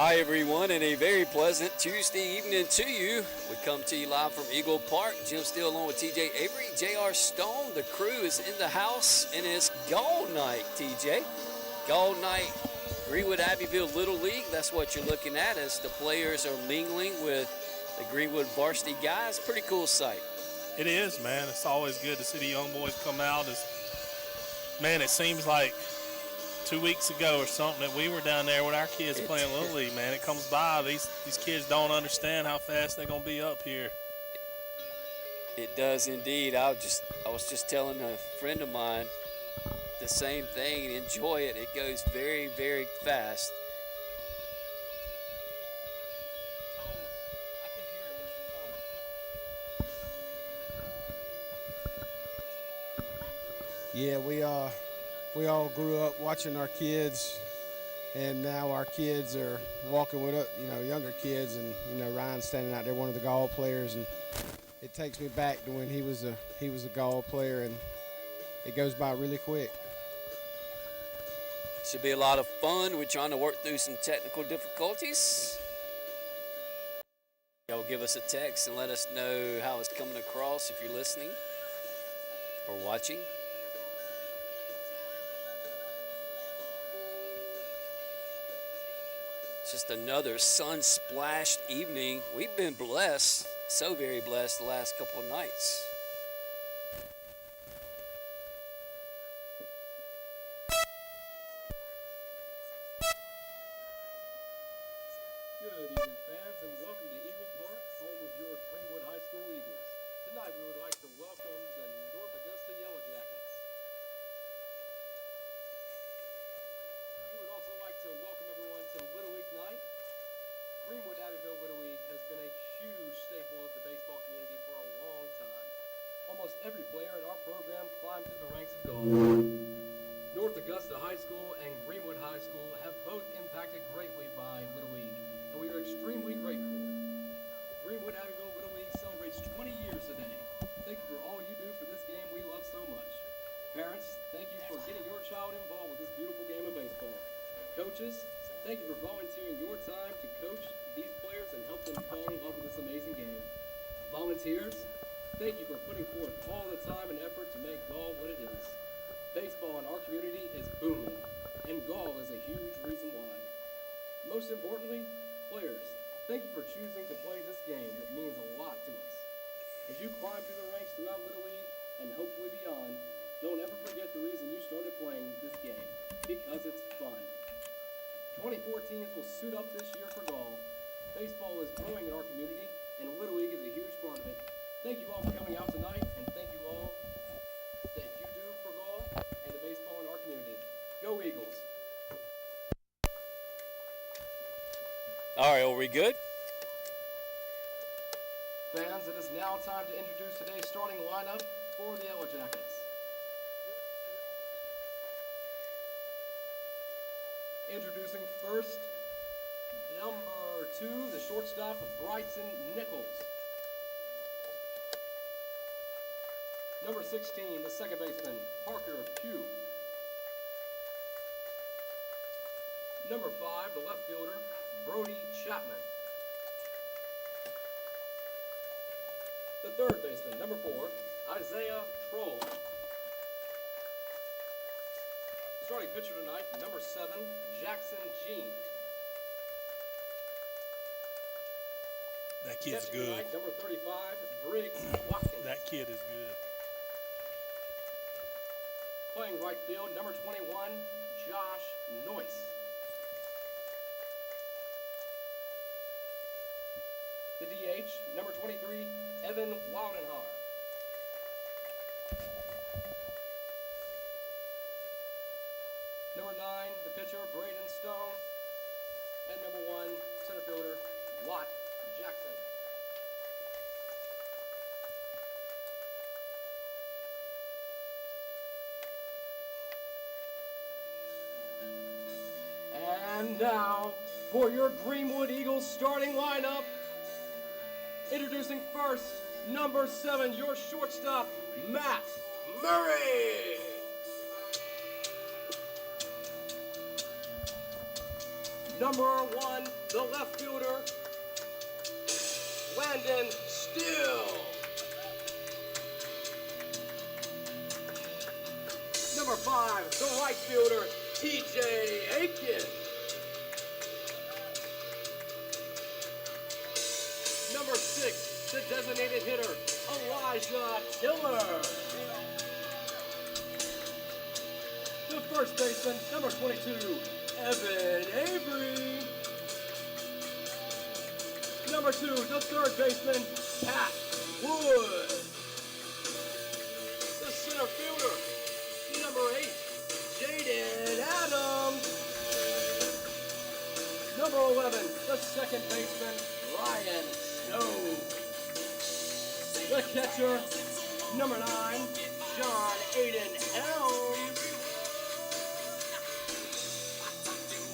Hi, everyone, and a very pleasant Tuesday evening to you. We come to you live from Eagle Park. Jim Steele along with TJ Avery, JR Stone. The crew is in the house, and it's GALL night, TJ. GALL night, Greenwood Abbeville Little League. That's what you're looking at as the players are mingling with the Greenwood Varsity guys. Pretty cool sight. It is, man. It's always good to see the young boys come out. Man, it seems like 2 weeks ago or something that we were down there with our kids playing Little League, man. It comes by. These kids don't understand how fast they're going to be up here. It does indeed. I was just telling a friend of mine the same thing. Enjoy it. It goes very, very fast. Yeah, we all grew up watching our kids, and now our kids are walking with us, younger kids, and Ryan's standing out there, one of the GALL players, and it takes me back to when he was a GALL player, and it goes by really quick. Should be a lot of fun. We're trying to work through some technical difficulties. Y'all give us a text and let us know how it's coming across if you're listening or watching. Just another sun-splashed evening. We've been blessed, so very blessed the last couple of nights. Good evening, fans, and welcome to Eagle Park, home of your Greenwood High School Eagles. Tonight we would like to welcome the North Augusta Yellow Jackets. We would also like to welcome everyone to Little League night. Greenwood Abbeville Little League has been a huge staple of the baseball community for a long time. Almost every player in our program climbed through the ranks of GALL. North Augusta High School and Greenwood High School have both impacted greatly by Little League, and we are extremely grateful. Greenwood Abbeville Little League celebrates 20 years today. Thank you for all you do for this game we love so much. Parents, thank you for getting your child involved with this beautiful game of baseball. Coaches, thank you for volunteering your time to coach these players and help them fall in love with this amazing game. Volunteers, thank you for putting forth all the time and effort to make GALL what it is. Baseball in our community is booming, and GALL is a huge reason why. Most importantly, players, thank you for choosing to play this game that means a lot to us. As you climb through the ranks throughout Little League and hopefully beyond, don't ever forget the reason you started playing this game, because it's fun. 2014s will suit up this year for GALL. Baseball is growing in our community, and Little League is a huge part of it. Thank you all for coming out tonight, and thank you all that you do for GALL and the baseball in our community. Go Eagles! All right, are we good? Fans, it is now time to introduce today's starting lineup for the Yellow Jackets. Introducing first, number 2, the shortstop, Bryson Nichols. Number 16, the second baseman, Parker Pugh. Number 5, the left fielder, Brody Chapman. The third baseman, number 4, Isaiah Troll. Starting pitcher tonight, number 7, Jackson Jean. That kid's Catching good. tonight, number 35, Briggs Watkins. That kid is good. Playing right field, number 21, Josh Noyce. The DH, number 23, Evan Wildenhar. Number 9, the pitcher, Braden Stone. And number 1, center fielder, Watt Jackson. And now, for your Greenwood Eagles starting lineup, introducing first, number 7, your shortstop, Matt Murray. Number 1, the left fielder, Landon Steele. Number 5, the right fielder, TJ Aiken. Number 6, the designated hitter, Elijah Tiller. The first baseman, number 22, Evan Avery. Number 2, the third baseman, Pat Wood. The center fielder, number 8, Jaden Adams. Number 11, the second baseman, Ryan Snow. The catcher, number 9, John Aiden Helms.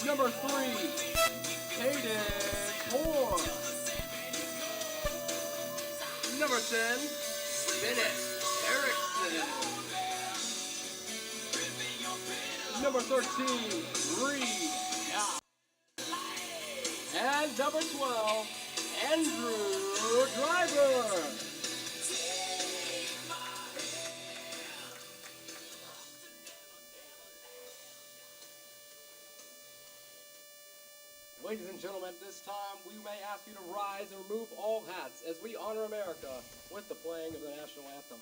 Number 3, Hayden Moore. Number 10, Bennett Erickson. Number 13, Reed Dow. And number 12, Andrew Driver. Ladies and gentlemen, at this time, we may ask you to rise and remove all hats as we honor America with the playing of the national anthem.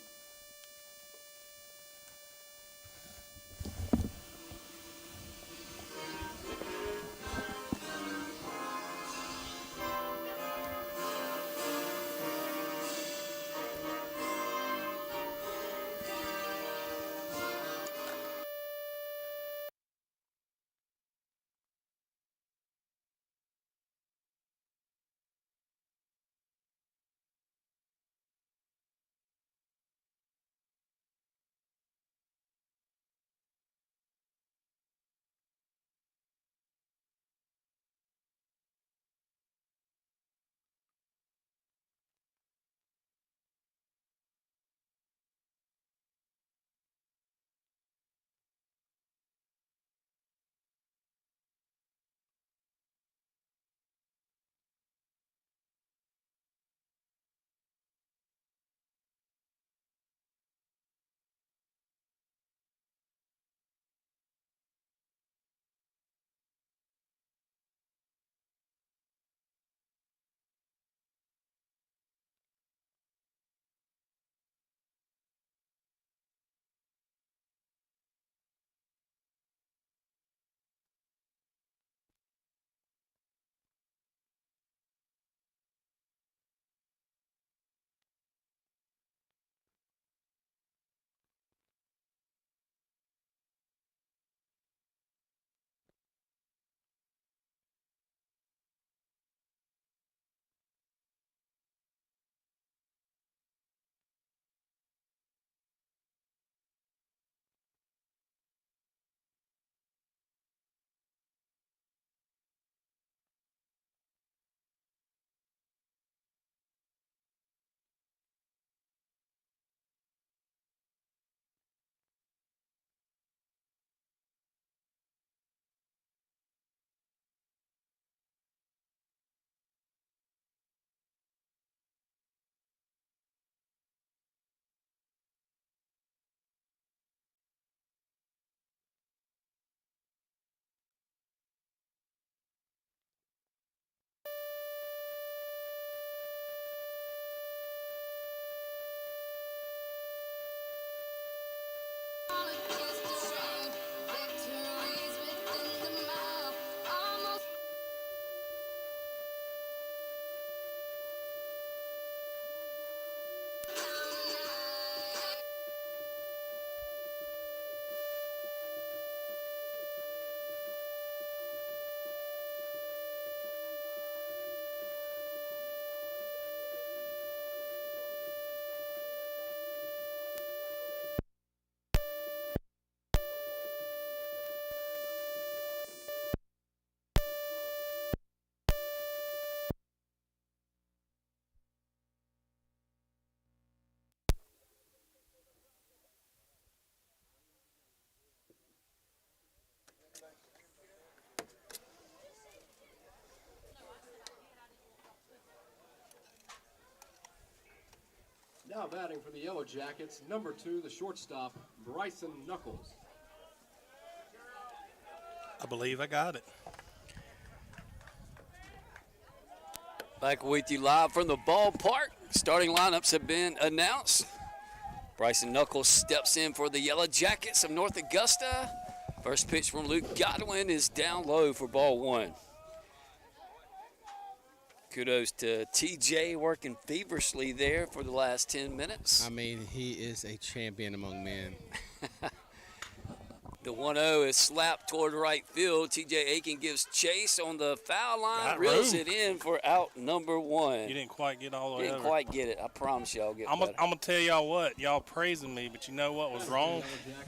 Now batting for the Yellow Jackets, number 2, the shortstop, Bryson Knuckles. I believe I got it. Back with you live from the ballpark. Starting lineups have been announced. Bryson Knuckles steps in for the Yellow Jackets of North Augusta. First pitch from Luke Godwin is down low for ball 1. Kudos to TJ working feverishly there for the last 10 minutes. I mean, he is a champion among men. The 1-0 is slapped toward right field. TJ Aiken gives chase on the foul line, Got reels room. it in for out number 1. You didn't quite get all the way Didn't over. quite get it. I promise you I'll get I'm better. going to tell y'all what. Y'all praising me, but you know what was wrong?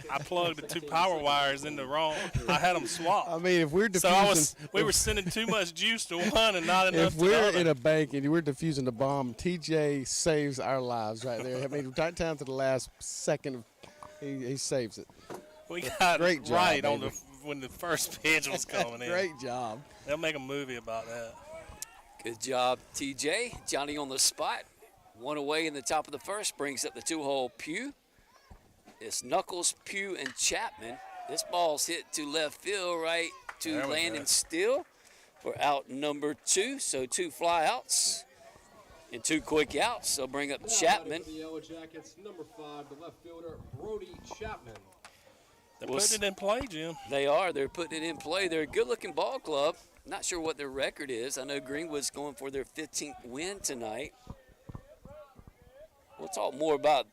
I plugged the 2 power wires into wrong. I had them swapped. I mean, if we're So diffusing, we were sending too much juice to one and not enough if to the we're other. in a bank and we're diffusing the bomb, TJ saves our lives right there. I mean, right down to the last second, he saves it. We got Great it job, right on baby. when the first pitch was coming in. Great job. They'll make a movie about that. Good job, TJ. Johnny on the spot. 1 away in the top of the first brings up the 2-hole Pugh. It's Knuckles, Pugh, and Chapman. This ball's hit to left field, right to There we Landon go. Steele for out number 2. So 2 flyouts and 2 quick outs. They'll bring up Now Chapman. batting for the Yellow Jackets, number 5, the left fielder, Brody Chapman. They're We'll putting it in play, Jim. They are. They're putting it in play. They're a good-looking ball club. Not sure what their record is. I know Greenwood's going for their 15th win tonight. We'll talk more about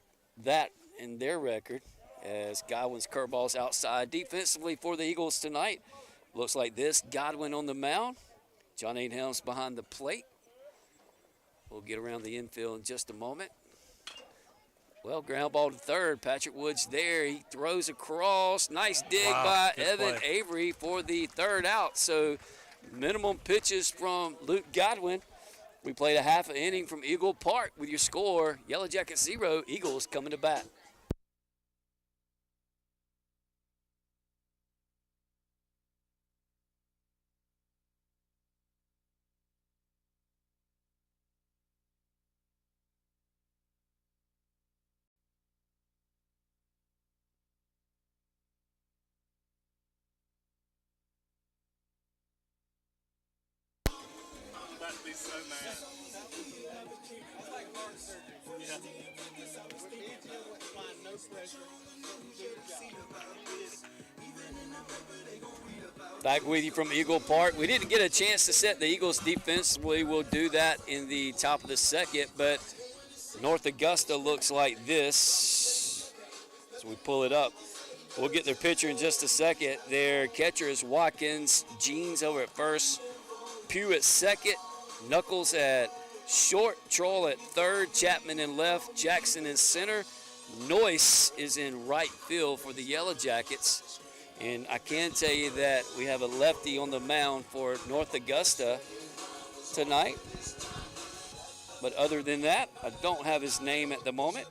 that in their record as Godwin's curveball's outside. Defensively for the Eagles tonight, looks like this. Godwin on the mound. John Helms behind the plate. We'll get around the infield in just a moment. Well, ground ball to third. Patrick Wood's there. He throws across. Nice dig Wow, by good Evan play. Avery for the third out. So minimum pitches from Luke Godwin. We played a half an inning from Eagle Park with your score. Yellow Jackets 0, Eagles coming to bat. About to be so mad. Back with you from Eagle Park. We didn't get a chance to set the Eagles defense. We will do that in the top of the second, but North Augusta looks like this. So we pull it up. We'll get their pitcher in just a second. Their catcher is Watkins. Jeans over at first. Pugh at second. Knuckles at short. Troll at third. Chapman in left. Jackson in center. Noyce is in right field for the Yellow Jackets. And I can tell you that we have a lefty on the mound for North Augusta tonight. But other than that, I don't have his name at the moment.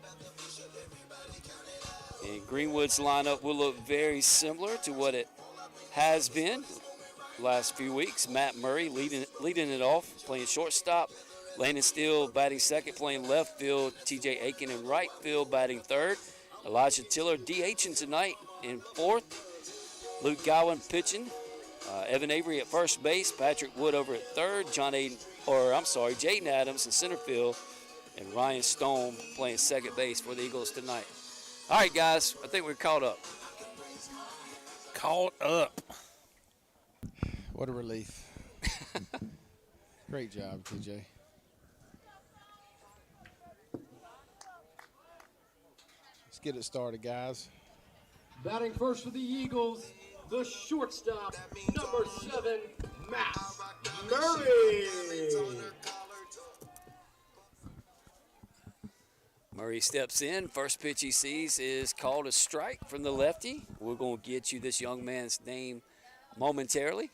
And Greenwood's lineup will look very similar to what it has been the last few weeks. Matt Murray leading it off, playing shortstop. Landon Steele batting second, playing left field. TJ Aiken in right field, batting third. Elijah Tiller DHing tonight in fourth. Luke Godwin pitching. Evan Avery at first base. Patrick Wood over at third. Jaden Adams in center field. And Ryan Stone playing second base for the Eagles tonight. All right, guys, I think we're caught up. Caught up. What a relief. Great job, TJ. Let's get it started, guys. Batting first for the Eagles, the shortstop, number 7, Matt Murray. Murray steps in. First pitch he sees is called a strike from the lefty. We're going to get you this young man's name momentarily.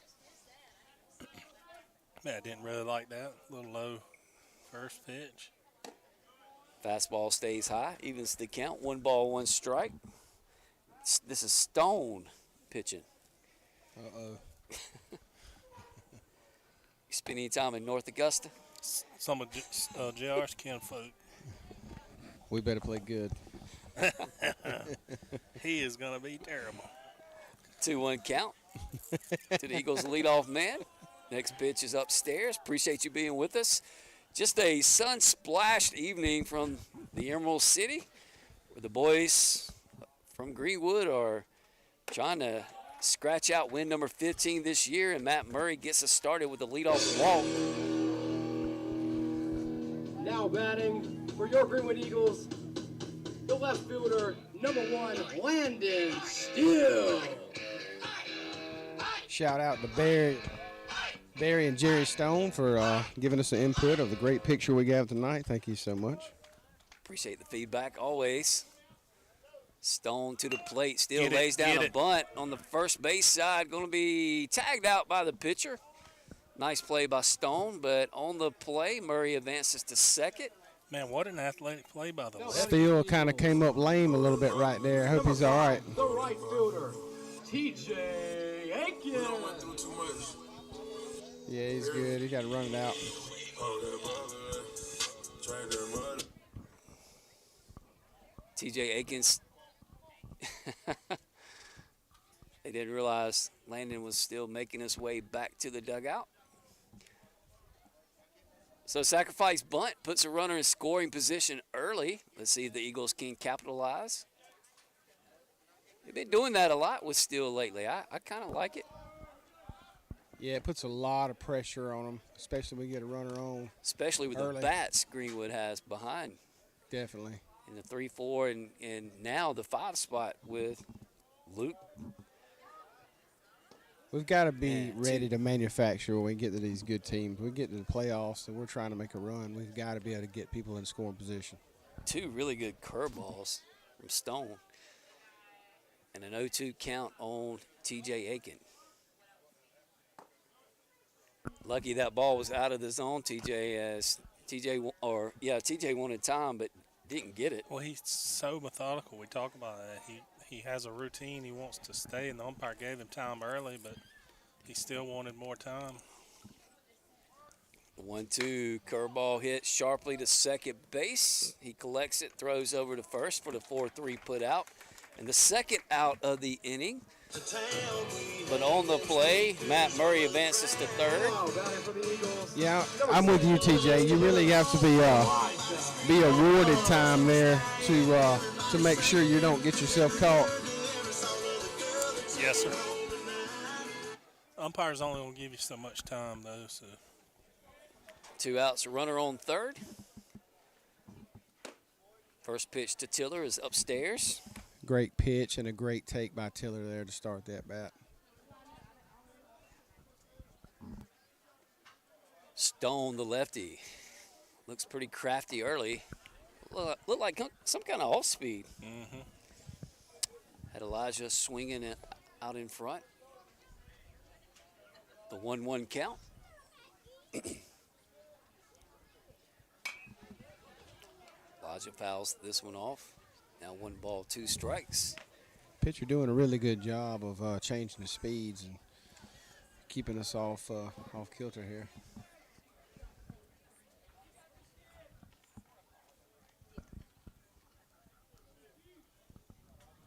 Man, I didn't really like that. A little low first pitch. Fastball stays high, evens the count. 1 ball, 1 strike. This is Stone pitching. Uh-oh. You spend any time in North Augusta? Some of JR's kinfolk. We better play good. He is going to be terrible. 2-1 count to the Eagles' leadoff man. Next pitch is upstairs. Appreciate you being with us. Just a sun-splashed evening from the Emerald City, where the boys from Greenwood are trying to scratch out win number 15 this year, and Matt Murray gets us started with the leadoff walk. Now batting for your Greenwood Eagles, the left fielder, number 1, Landon Steele. Shout out to Barry and Jerry Stone for giving us the input of the great picture we got tonight. Thank you so much. Appreciate the feedback always. Stone to the plate, still Get it, lays down get a it. bunt on the first base side. Going to be tagged out by the pitcher. Nice play by Stone, but on the play, Murray advances to second. Man, what an athletic play by the left. Steele kind of came up lame a little bit right there. Hope he's all right. The right fielder, TJ Aiken. Yeah, he's good. He got to run it out. TJ Aikens. They didn't realize Landon was still making his way back to the dugout. So sacrifice bunt puts a runner in scoring position early. Let's see if the Eagles can capitalize. They've been doing that a lot with Steele lately. I kind of like it. Yeah, it puts a lot of pressure on him, especially when we get a runner on. Especially with Early. the bats Greenwood has behind. Definitely. In the 3-4 and now the 5 spot with Luke. We've got to be And ready to manufacture when we get to these good teams. We get to the playoffs and we're trying to make a run. We've got to be able to get people in scoring position. 2 really good curveballs from Stone. And an 0-2 count on TJ Aiken. Lucky that ball was out of the zone, TJ, as TJ wanted time but didn't get it. Well, he's so methodical. We talk about that. He has a routine. He wants to stay, and the umpire gave him time early, but he still wanted more time. 1-2 curveball hit sharply to second base. He collects it, throws over to first for the 4-3 put out. And the second out of the inning. But on the play, Matt Murray advances to third. Yeah, I'm with you, TJ. You really have to be awarded time there to make sure you don't get yourself caught. Yes, sir. Umpire's only going to give you so much time, though. So 2 outs, a runner on third. First pitch to Tiller is upstairs. Great pitch and a great take by Tiller there to start that bat. Stone, the lefty, looks pretty crafty early. Look like some kind of off speed. Mm-hmm. Had Elijah swinging it out in front. The 1-1 count. Elijah fouls this one off. Now 1 ball, 2 strikes. Pitcher doing a really good job of changing the speeds and keeping us off kilter here.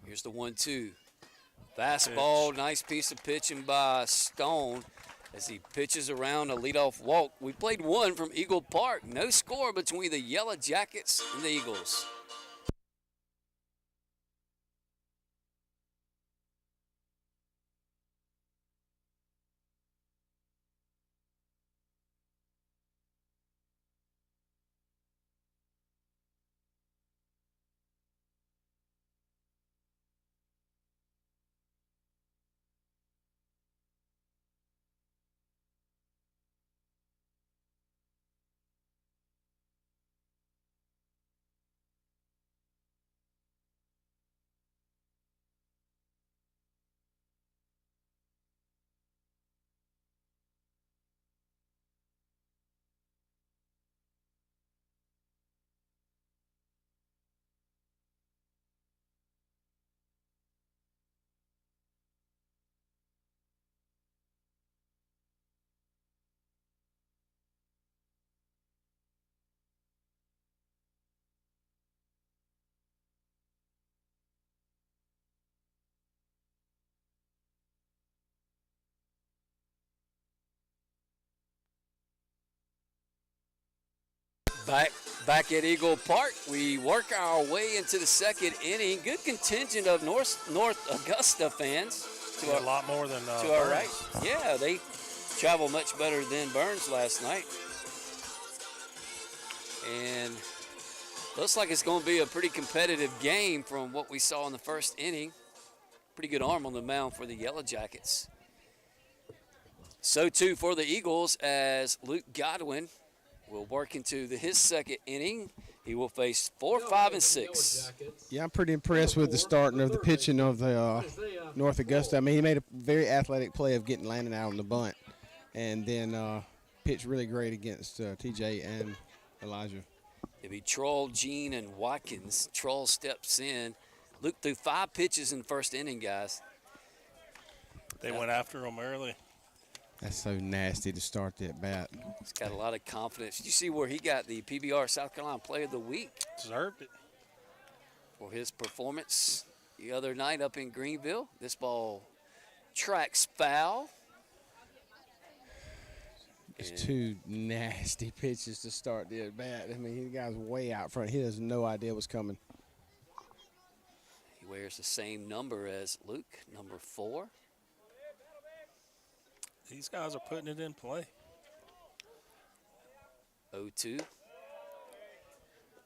Here's the 1-2. Fastball, nice piece of pitching by Stone as he pitches around a leadoff walk. We played 1 from Eagle Park. No score between the Yellow Jackets and the Eagles. Back at Eagle Park, we work our way into the second inning. Good contingent of North Augusta fans. A lot more than to our right. Burns. Yeah, they traveled much better than Burns last night. And looks like it's going to be a pretty competitive game from what we saw in the first inning. Pretty good arm on the mound for the Yellow Jackets. So too for the Eagles as Luke Godwin will work into his second inning. He will face 4, 5, and 6. Yeah, I'm pretty impressed with the starting of the pitching of the North Augusta. I mean, he made a very athletic play of getting landed out on the bunt, and then pitched really great against TJ and Elijah. It'll be Troll, Gene, and Watkins. Troll steps in. Luke threw 5 pitches in the first inning, guys. They went after him early. That's so nasty to start that bat. He's got a lot of confidence. You see where he got the PBR South Carolina Player of the Week Deserved it. for his performance the other night up in Greenville. This ball tracks foul. It's 2 nasty pitches to start the at bat. I mean, the guy's way out front. He has no idea what's coming. He wears the same number as Luke, number 4. These guys are putting it in play. 0-2.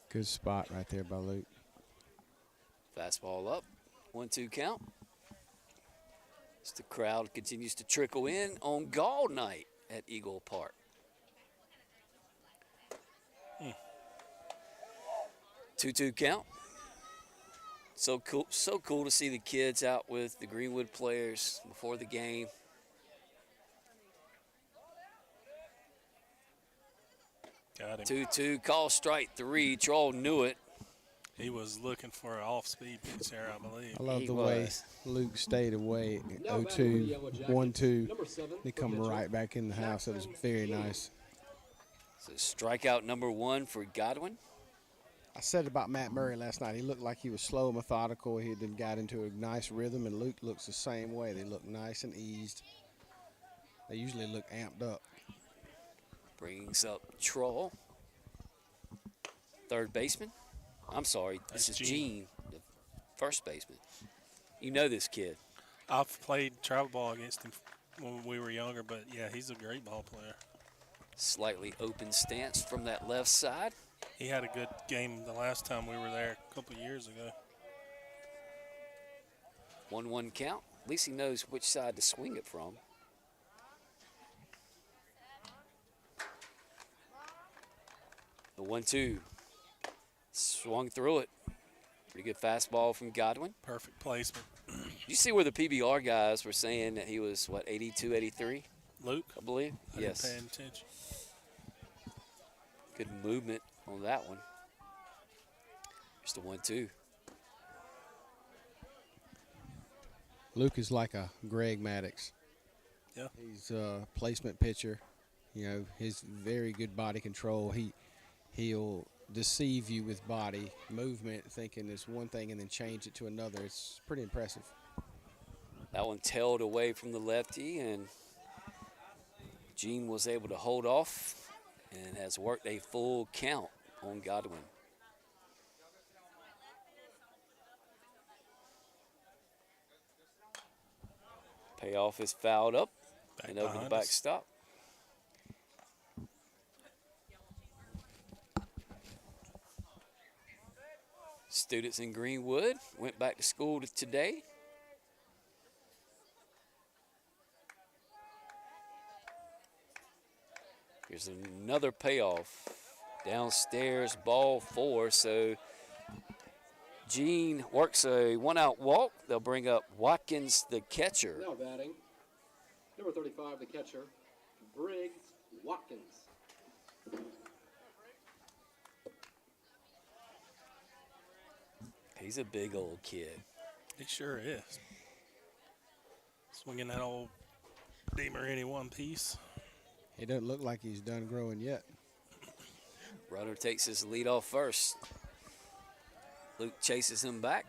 Good spot right there by Luke. Fastball up. 1-2 count. As the crowd continues to trickle in on GALL night at Eagle Park. 2-2 count. So cool to see the kids out with the Greenwood players before the game. Got him. 2-2, call strike 3. Troll knew it. He was looking for an off-speed pitch there, I believe. I love He the way was. Luke stayed away. 0-2, 1-2. They come right back in the house. That was very nice. So strikeout number 1 for Godwin. I said about Matt Murray last night. He looked like he was slow, methodical. He then got into a nice rhythm, and Luke looks the same way. They look nice and eased. They usually look amped up. Brings up Troll. Third baseman. I'm sorry, this That's is Gene. Gene, the first baseman. You know this kid. I've played travel ball against him when we were younger, but, yeah, he's a great ball player. Slightly open stance from that left side. He had a good game the last time we were there a couple of years ago. 1-1 count. At least he knows which side to swing it from. The 1-2. Swung through it. Pretty good fastball from Godwin. Perfect placement. You see where the PBR guys were saying that he was, what, 82, 83, Luke? I believe? I Yes. didn't pay attention. Good movement on that one. Just a 1-2. Luke is like a Greg Maddox. Yeah. He's a placement pitcher. You know, his very good body control. He'll deceive you with body movement, thinking it's one thing and then change it to another. It's pretty impressive. That one tailed away from the lefty, and Gene was able to hold off and has worked a full count on Godwin. Payoff is fouled up Back and over the behind us. backstop. Students in Greenwood went back to school today. Here's another payoff. Downstairs, ball 4. So Gene works a 1-out walk. They'll bring up Watkins, the catcher. Now batting, number 35, the catcher, Briggs Watkins. He's a big old kid. He sure is. Swinging that old DeMarini one piece. He doesn't look like he's done growing yet. Rudder takes his lead off first. Luke chases him back.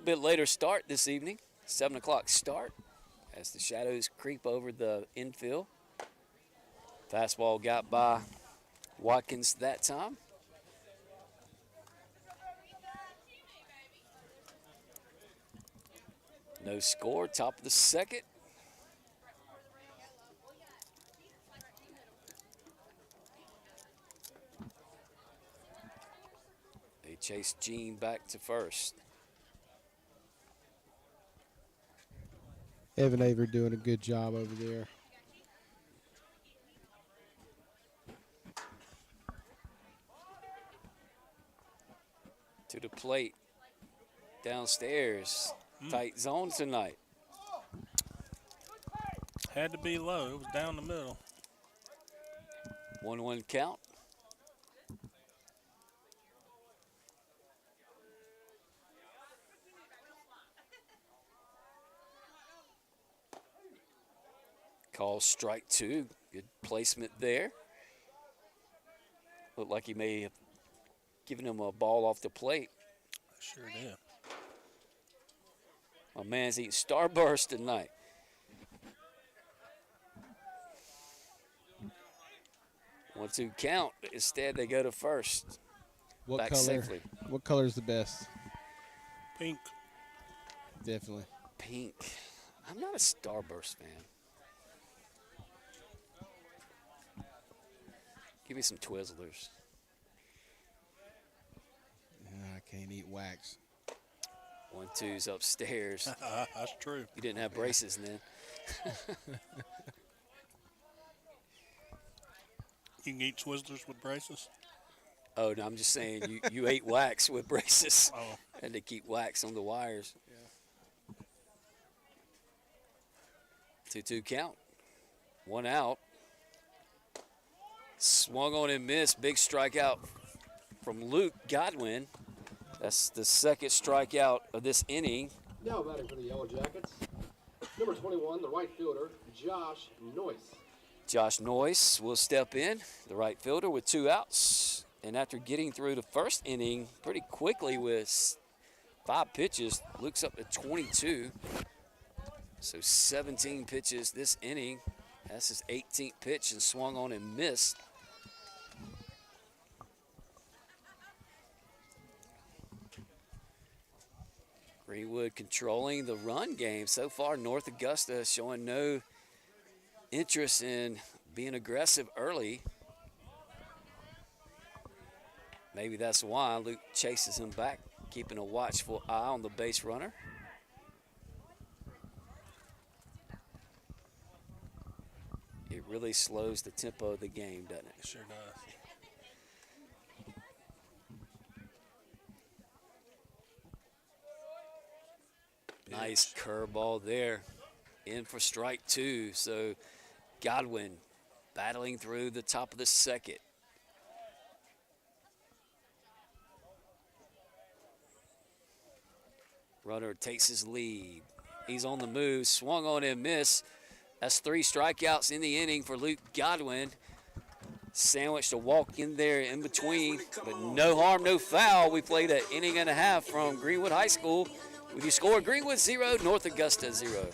little bit later start this evening, 7 o'clock start as the shadows creep over the infield. Fastball got by Watkins that time. No score, top of the second. They chase Gene back to first. Evan Avery doing a good job over there. To the plate. Downstairs. Tight zone tonight. Had to be low. It was down the middle. 1-1 count. Call strike 2. Good placement there. Looked like he may have given him a ball off the plate. Sure did. My man's eating Starburst tonight. One-two count. Instead, they go to first. What Back color? safely. What color is the best? Pink. Definitely. Pink. I'm not a Starburst fan. Give me some Twizzlers. I can't eat wax. 1-2's upstairs. That's true. You didn't have braces then. You can eat Twizzlers with braces? Oh, no, I'm just saying you ate wax with braces. Oh. Had to keep wax on the wires. 2-2 count. One out. Swung on and missed. Big strikeout from Luke Godwin. That's the second strikeout of this inning. Now batting for the Yellow Jackets, number 21, the right fielder, Josh Noyce. Josh Noyce will step in, the right fielder, with 2 outs. And after getting through the first inning pretty quickly with 5 pitches, Luke's up to 22. So 17 pitches this inning. That's his 18th pitch and swung on and missed. Greenwood controlling the run game. So far, North Augusta showing no interest in being aggressive early. Maybe that's why Luke chases him back, keeping a watchful eye on the base runner. It really slows the tempo of the game, doesn't it? It sure does. Nice curveball there. In for strike 2. So Godwin battling through the top of the second. Runner takes his lead. He's on the move, swung on and missed. That's 3 strikeouts in the inning for Luke Godwin. Sandwiched a walk in there in between, but no harm, no foul. We played an inning and a half from Greenwood High School. With your score, Greenwood 0, North Augusta 0.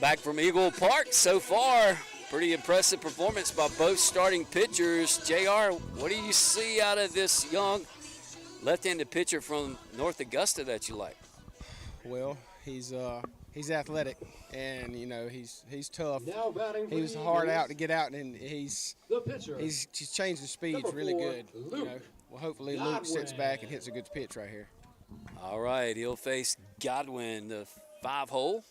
Back from Eagle Park so far. Pretty impressive performance by both starting pitchers. JR, what do you see out of this young left-handed pitcher from North Augusta that you like? Well, he's athletic, and you know he's tough. Now batting for He was the hard Eagles, out to get out, and he's the pitcher. changed the speeds Number really 4, good. Luke You know, well, hopefully Luke sits back and hits a good pitch right here. All right, he'll face Godwin, the 5-hole.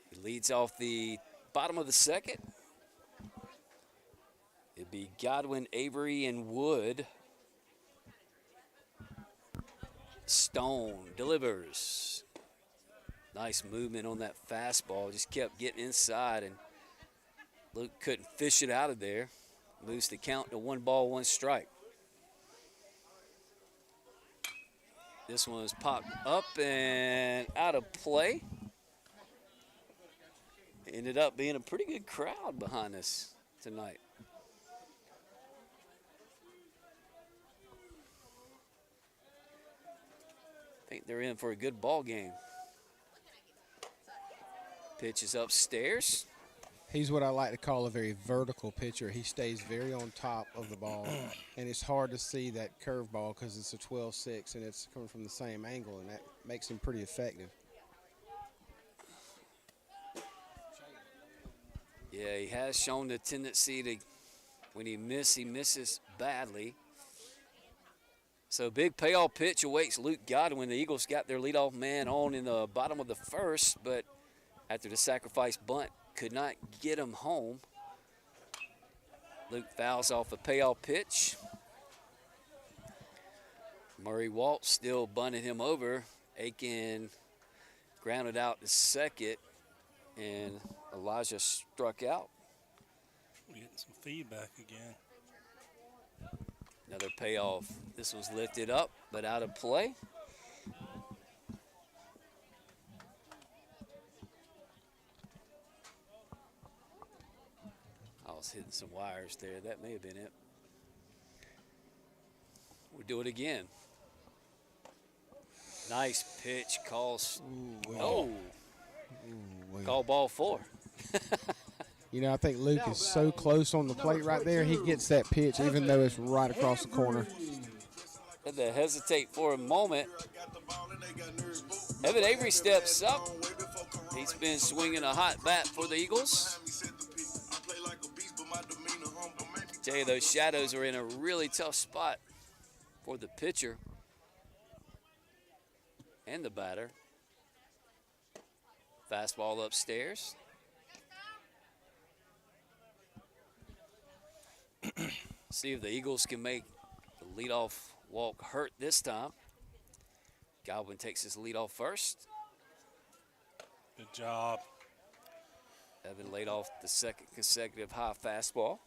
He leads off the bottom of the second. It'd be Godwin, Avery, and Wood. Stone delivers. Nice movement on that fastball. Just kept getting inside, and Luke couldn't fish it out of there. Moves the count to 1-1 This one was popped up and out of play. Ended up being a pretty good crowd behind us tonight. I think they're in for a good ball game. Pitch is upstairs. He's what I like to call a very vertical pitcher. He stays very on top of the ball, and it's hard to see that curveball because it's a 12-6 and it's coming from the same angle, and that makes him pretty effective. Yeah, he has shown the tendency to, when he misses badly. So big payoff pitch awaits Luke Godwin. The Eagles got their leadoff man on in the bottom of the first, but after the sacrifice bunt, could not get him home. Luke fouls off a payoff pitch. Murray Waltz still bunted him over. Aiken grounded out to second, and Elijah struck out. We're getting some feedback again. Another payoff. This was lifted up, but out of play. I was hitting some wires there. That may have been it. We'll do it again. Nice pitch. Calls. Call ball 4. You know, I think Luke is so close on the plate right there. He gets that pitch even though it's right across the corner. Had to hesitate for a moment. Evan Avery steps up. He's been swinging a hot bat for the Eagles. Tell you, those shadows are in a really tough spot for the pitcher and the batter. Fastball upstairs. See if the Eagles can make the leadoff walk hurt this time. Godwin takes his leadoff first. Good job. Evan laid off the second consecutive high fastball.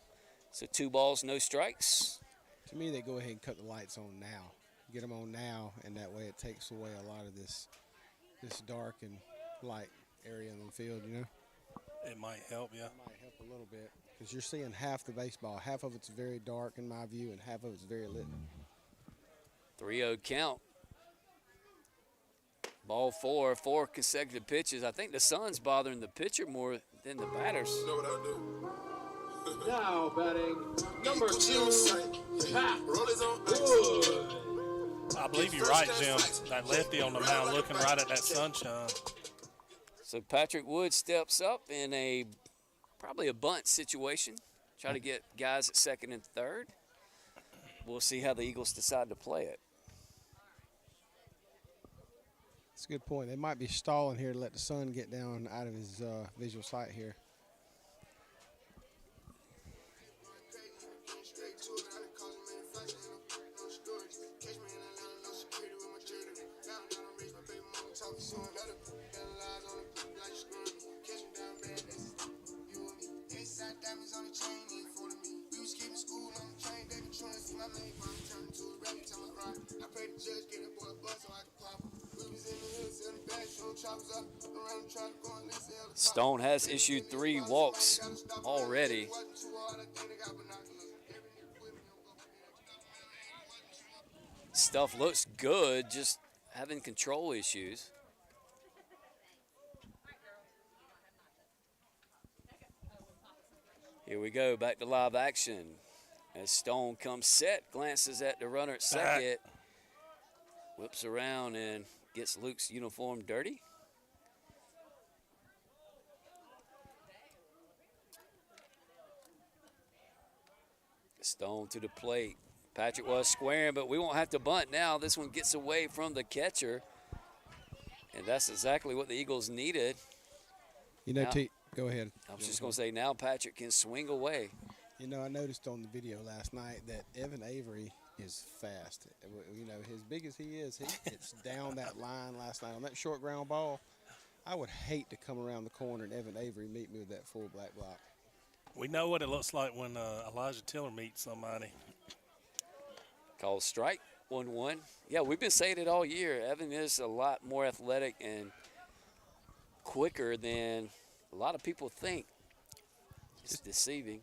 So 2 balls, no strikes. To me, they go ahead and cut the lights on now. Get them on now, and that way it takes away a lot of this dark and light area in the field, you know? It might help, yeah. It might help a little bit because you're seeing half the baseball. Half of it's very dark in my view, and half of it's very lit. 3-0 count. Ball 4, 4 consecutive pitches. I think the sun's bothering the pitcher more than the batters. You know what I do? Now batting number 2, Pat Wood. I believe you're right, Jim. That lefty on the mound looking right at that sunshine. So Patrick Wood steps up in probably a bunt situation. Try to get guys at second and third. We'll see how the Eagles decide to play it. That's a good point. They might be stalling here to let the sun get down out of his visual sight here. Stone has issued 3 walks already. Stuff looks good, just having control issues. Here we go, back to live action. As Stone comes set, glances at the runner at second, whips around and gets Luke's uniform dirty. Stone to the plate. Patrick was squaring, but we won't have to bunt now. This one gets away from the catcher, and that's exactly what the Eagles needed. You know, Now, go ahead. I was just going to say, now Patrick can swing away. You know, I noticed on the video last night that Evan Avery is fast. You know, as big as he is, he gets down that line last night on that short ground ball. I would hate to come around the corner and Evan Avery meet me with that full black block. We know what it looks like when Elijah Tiller meets somebody. Called strike, 1-1. Yeah, we've been saying it all year. Evan is a lot more athletic and quicker than a lot of people think. It's deceiving.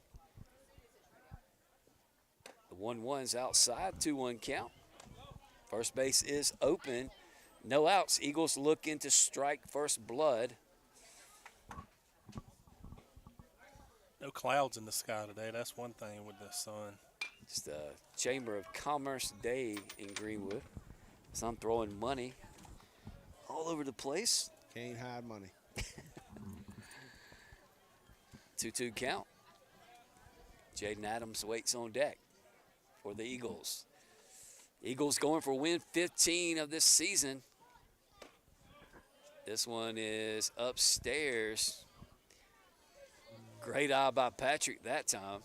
The 1-1's outside, 2-1 count. First base is open. No outs. Eagles looking to strike first blood. No clouds in the sky today. That's one thing with the sun. Just a Chamber of Commerce day in Greenwood. So I'm throwing money all over the place. Can't hide money. 2-2 count. Jaden Adams waits on deck for the Eagles. Eagles going for win 15 of this season. This one is upstairs. Great eye by Patrick that time.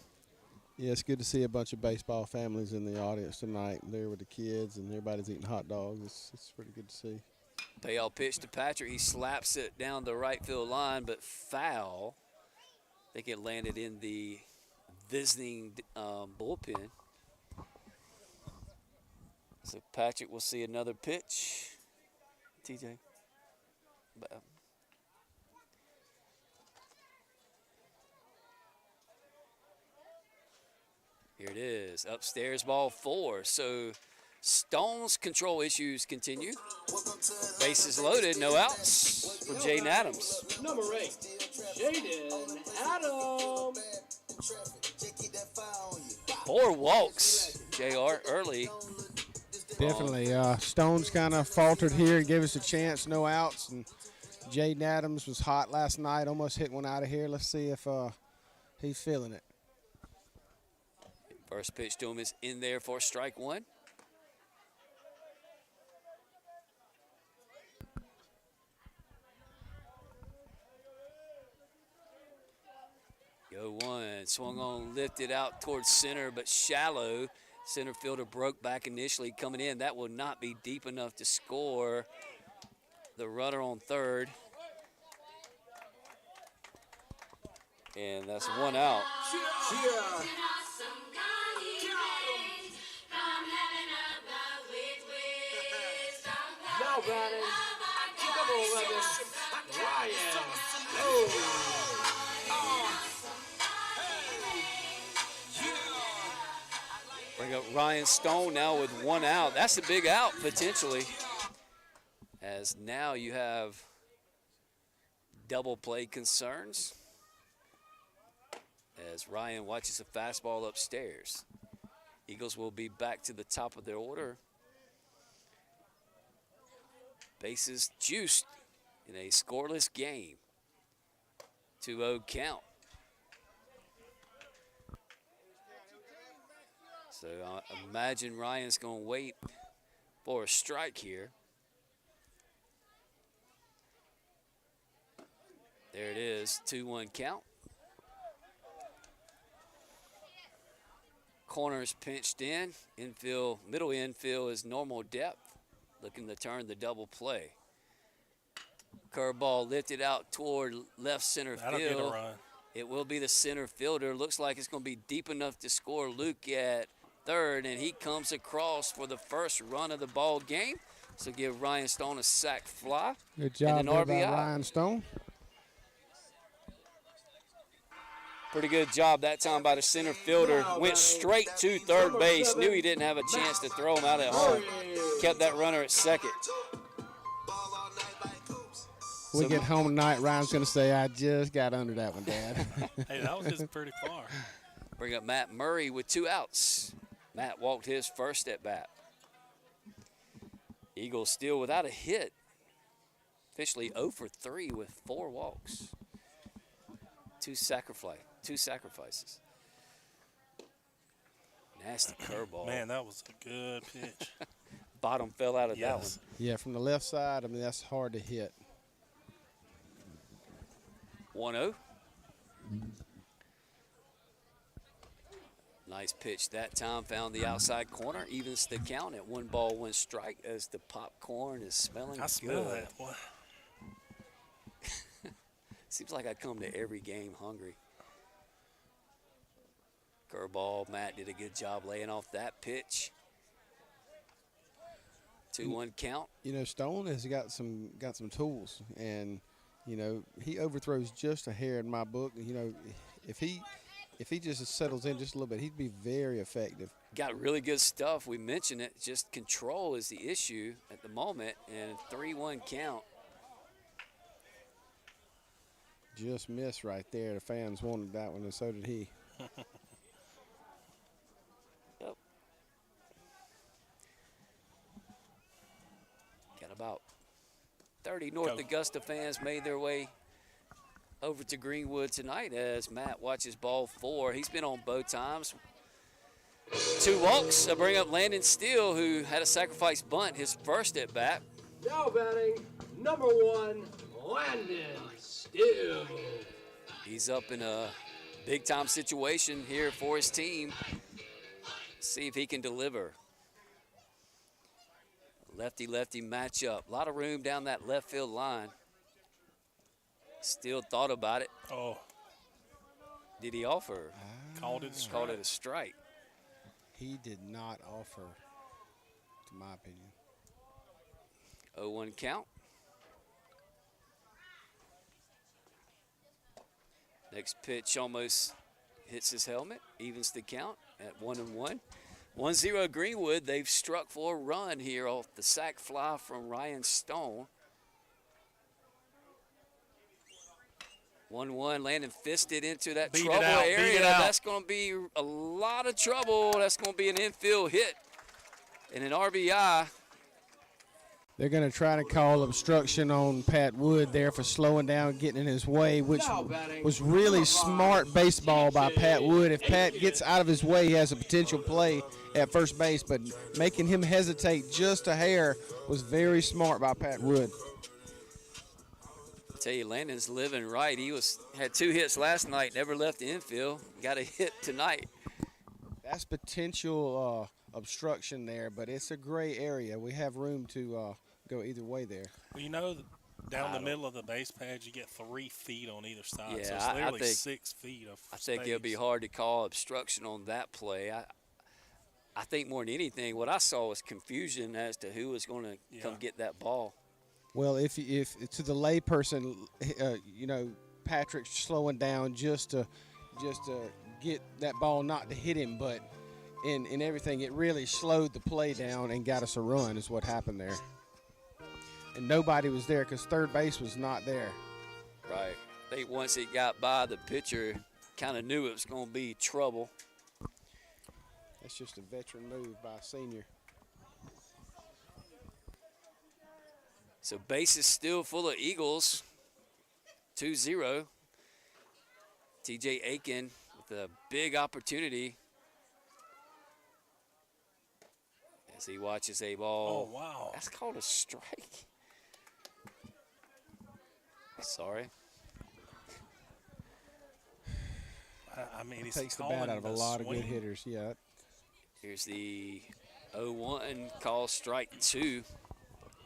Yeah, it's good to see a bunch of baseball families in the audience tonight. There with the kids, and everybody's eating hot dogs. It's pretty good to see. Payoff pitch to Patrick. He slaps it down the right field line, but foul. I think it landed in the visiting bullpen. So Patrick will see another pitch. TJ. Here it is, upstairs, ball 4. So Stone's control issues continue. Bases loaded, no outs for Jaden Adams. Number 8, Jaden Adams. 4 walks, JR, early. Definitely. Stone's kind of faltered here and gave us a chance, no outs. And Jaden Adams was hot last night, almost hit one out of here. Let's see if he's feeling it. First pitch to him is in there for strike 1. Go 1, swung on, lifted out towards center, but shallow. Center fielder broke back initially coming in. That will not be deep enough to score. The runner on third. And that's 1 out. Now Brandon. Come on, Ryan. Oh. Bring up Ryan Stone now with 1 out. That's a big out, potentially. As now you have double play concerns. As Ryan watches a fastball upstairs. Eagles will be back to the top of their order. Bases juiced in a scoreless game. 2-0 count. So I imagine Ryan's going to wait for a strike here. There it is, 2-1 count. Corners pinched in. Infield, middle infield is normal depth. Looking to turn the double play. Curveball lifted out toward left center That'll field. get a run. It will be the center fielder. Looks like it's going to be deep enough to score Luke at third, and he comes across for the first run of the ball game. So give Ryan Stone a sac fly. Good job and an there by RBI. Ryan Stone. Pretty good job that time by the center fielder. Went straight to third base. Knew he didn't have a chance to throw him out at home. Kept that runner at second. we get home tonight, Ryan's going to say, I just got under that one, Dad. Hey, that was just pretty far. Bring up Matt Murray with 2 outs. Matt walked his first at bat. Eagles still without a hit. Officially 0 for 3 with 4 walks. Two sacrifices. Nasty curveball. Man, that was a good pitch. Bottom fell out of that one. Yeah, from the left side, I mean, that's hard to hit. 1-0. Nice pitch that time. Found the outside corner. Evens the count at 1 ball, 1 strike as the popcorn is smelling I smell good. that. Boy. Seems like I come to every game hungry. Curveball. Matt did a good job laying off that pitch. 2-1 count. You know, Stone has got some tools, and you know he overthrows just a hair in my book. You know, if he just settles in just a little bit, he'd be very effective. Got really good stuff. We mentioned it. Just control is the issue at the moment, and 3-1 count. Just missed right there. The fans wanted that one, and so did he. Yep. Got about 30 North Augusta fans made their way over to Greenwood tonight as Matt watches ball 4. He's been on both times. 2 walks. I bring up Landon Steele, who had a sacrifice bunt his first at bat. Now batting, number 1, Landon Steele. He's up in a big-time situation here for his team. See if he can deliver. Lefty-lefty matchup. A lot of room down that left field line. Steele thought about it. Oh. Did he offer? Called it a strike. Called it a strike. He did not offer, to my opinion. 0-1 count. Next pitch almost hits his helmet, evens the count at 1-1. 1-0 Greenwood. They've struck for a run here off the sac fly from Ryan Stone. 1-1. Landon fisted into that trouble area. That's going to be a lot of trouble. That's going to be an infield hit and an RBI. They're going to try to call obstruction on Pat Wood there for slowing down, getting in his way, which was really smart baseball by Pat Wood. If Pat gets out of his way, he has a potential play at first base, but making him hesitate just a hair was very smart by Pat Wood. I tell you, Landon's living right. He had 2 hits last night, never left the infield. Got a hit tonight. That's potential obstruction there, but it's a gray area. We have room to go either way there. Well, you know, down the middle of the base pads, you get 3 feet on either side. Yeah, so it's literally I think, 6 feet of I think space. it'll be hard to call obstruction on that play. I think more than anything, what I saw was confusion as to who was going to come get that ball. Well, if to the layperson, you know, Patrick's slowing down just to get that ball not to hit him, but in everything, it really slowed the play down and got us a run is what happened there. And nobody was there because third base was not there. Right. I think once it got by, the pitcher kind of knew it was going to be trouble. That's just a veteran move by a senior. So base is still full of Eagles. 2-0. TJ Aiken with a big opportunity as he watches a ball. Oh, wow. That's called a strike. Sorry. I mean, he's Takes the bat out of a lot of good hitters. Yeah. Here's the 0-1 call, strike 2.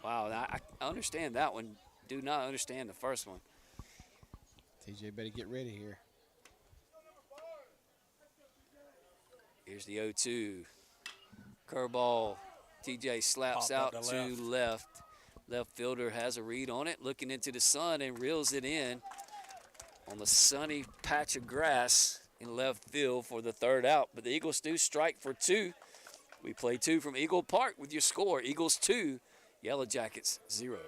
Wow, I understand that one. Do not understand the first one. TJ better get ready here. Here's the 0-2. Curveball. TJ slaps out to left. Left fielder has a read on it, looking into the sun and reels it in on the sunny patch of grass in left field for the 3rd out. But the Eagles do strike for 2. We play 2 from Eagle Park with your score. Eagles 2, Yellow Jackets 0.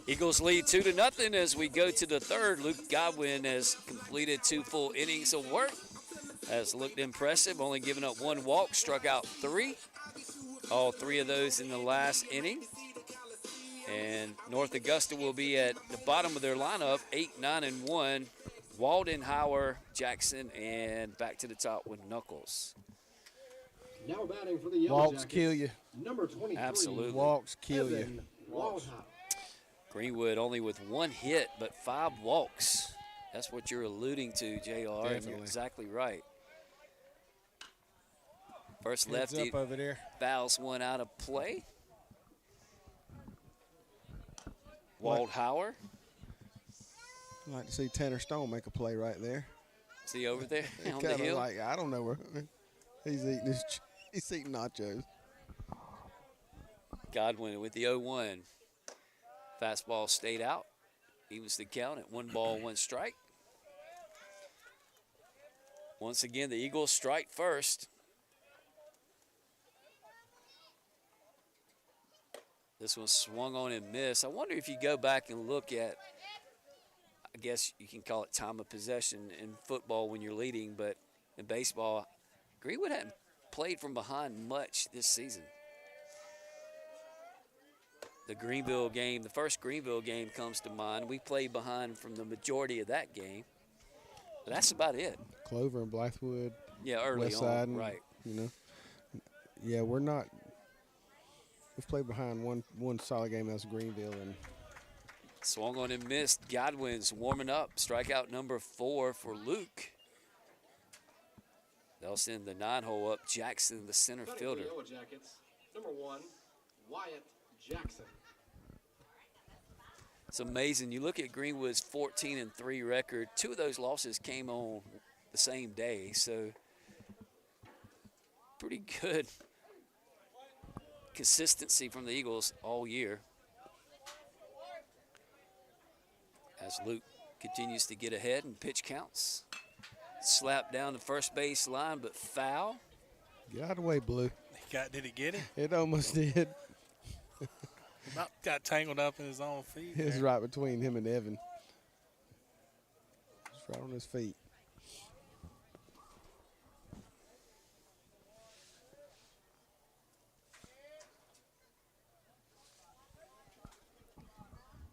Eagles lead 2-0 as we go to the third. Luke Godwin has completed 2 full innings of work. Has looked impressive, only giving up 1 walk, struck out 3. All 3 of those in the last inning. And North Augusta will be at the bottom of their lineup, 8-9-1. Waldenhauer, Jackson, and back to the top with Knuckles. Now batting for the Yellow Walks Jackets, kill you. number 23. Absolutely. Walks kill you. Evan Waldhauer. Greenwood only with 1 hit, but 5 walks. That's what you're alluding to, JR, and you're Definitely. exactly right. First Heads lefty up over there. fouls 1 out of play. What? Waldhauer, I'd like to see Tanner Stone make a play right there. is he over there on the Kind of hill? like, I don't know where he's eating he's eating nachos. Godwin with the 0-1. Fastball stayed out. Evens the count at 1 ball, 1 strike. Once again, the Eagles strike first. This one swung on and missed. I wonder if you go back and look at, I guess you can call it time of possession in football when you're leading, but in baseball, Greenwood hadn't played from behind much this season. The Greenville game, the first Greenville game comes to mind. We played behind from the majority of that game. But that's about it. Clover and Blythewood. Yeah, early West Side, on, right. You know. Yeah, we're not. We've played behind one solid game. That's Greenville, and Swung on and missed. Godwin's warming up. Strikeout number 4 for Luke. They'll send the 9-hole up. Jackson, the center Batting for the fielder. Yellow Jackets, number 1, Wyatt Jackson. It's amazing. You look at Greenwood's 14-3 record. 2 of those losses came on the same day, so pretty good consistency from the Eagles all year. As Luke continues to get ahead in pitch counts. Slapped down the first base line, but foul. get out of the way, Blue. Did he get him? It almost did. About got tangled up in his own feet. It's there. right between him and Evan. It's right on his feet.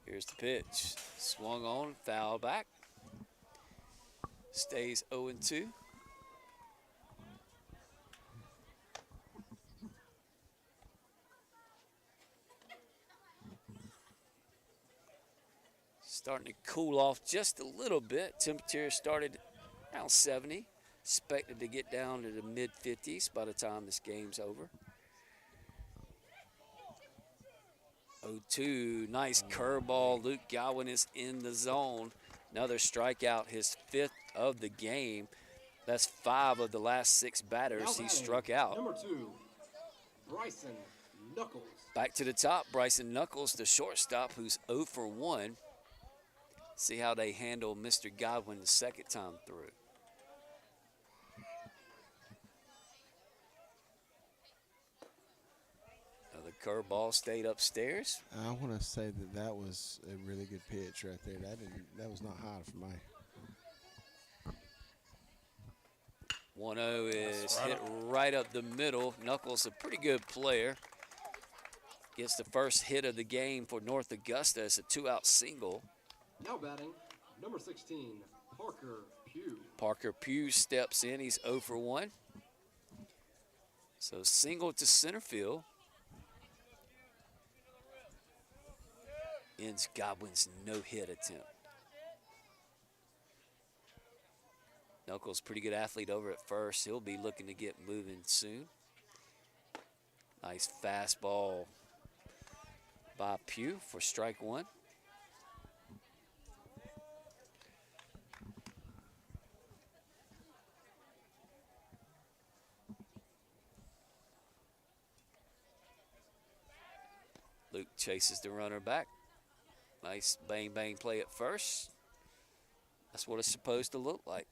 Here's the pitch. Swung on, foul back. Stays 0-2. Starting to cool off just a little bit. Temperature started around 70. Expected to get down to the mid-50s by the time this game's over. 0-2, nice curveball. Luke Godwin is in the zone. Another strikeout, his 5th of the game. That's 5 of the last 6 batters Now he batting, struck out. number 2, Bryson Knuckles. Back to the top, Bryson Knuckles, the shortstop, who's 0 for 1. See how they handle Mr. Godwin the second time through. Another curveball stayed upstairs. I want to say that was a really good pitch right there. That was not high for me. 1-0 is That's right hit right up the middle. Knuckles, a pretty good player. Gets the first hit of the game for North Augusta. It's a 2-out single. Now batting, number 16, Parker Pugh. Parker Pugh steps in. He's 0 for 1. So single to center field. Ends Godwin's no-hit attempt. Knuckles, pretty good athlete over at first. He'll be looking to get moving soon. Nice fastball by Pugh for strike 1. Luke chases the runner back. Nice bang bang play at first. That's what it's supposed to look like.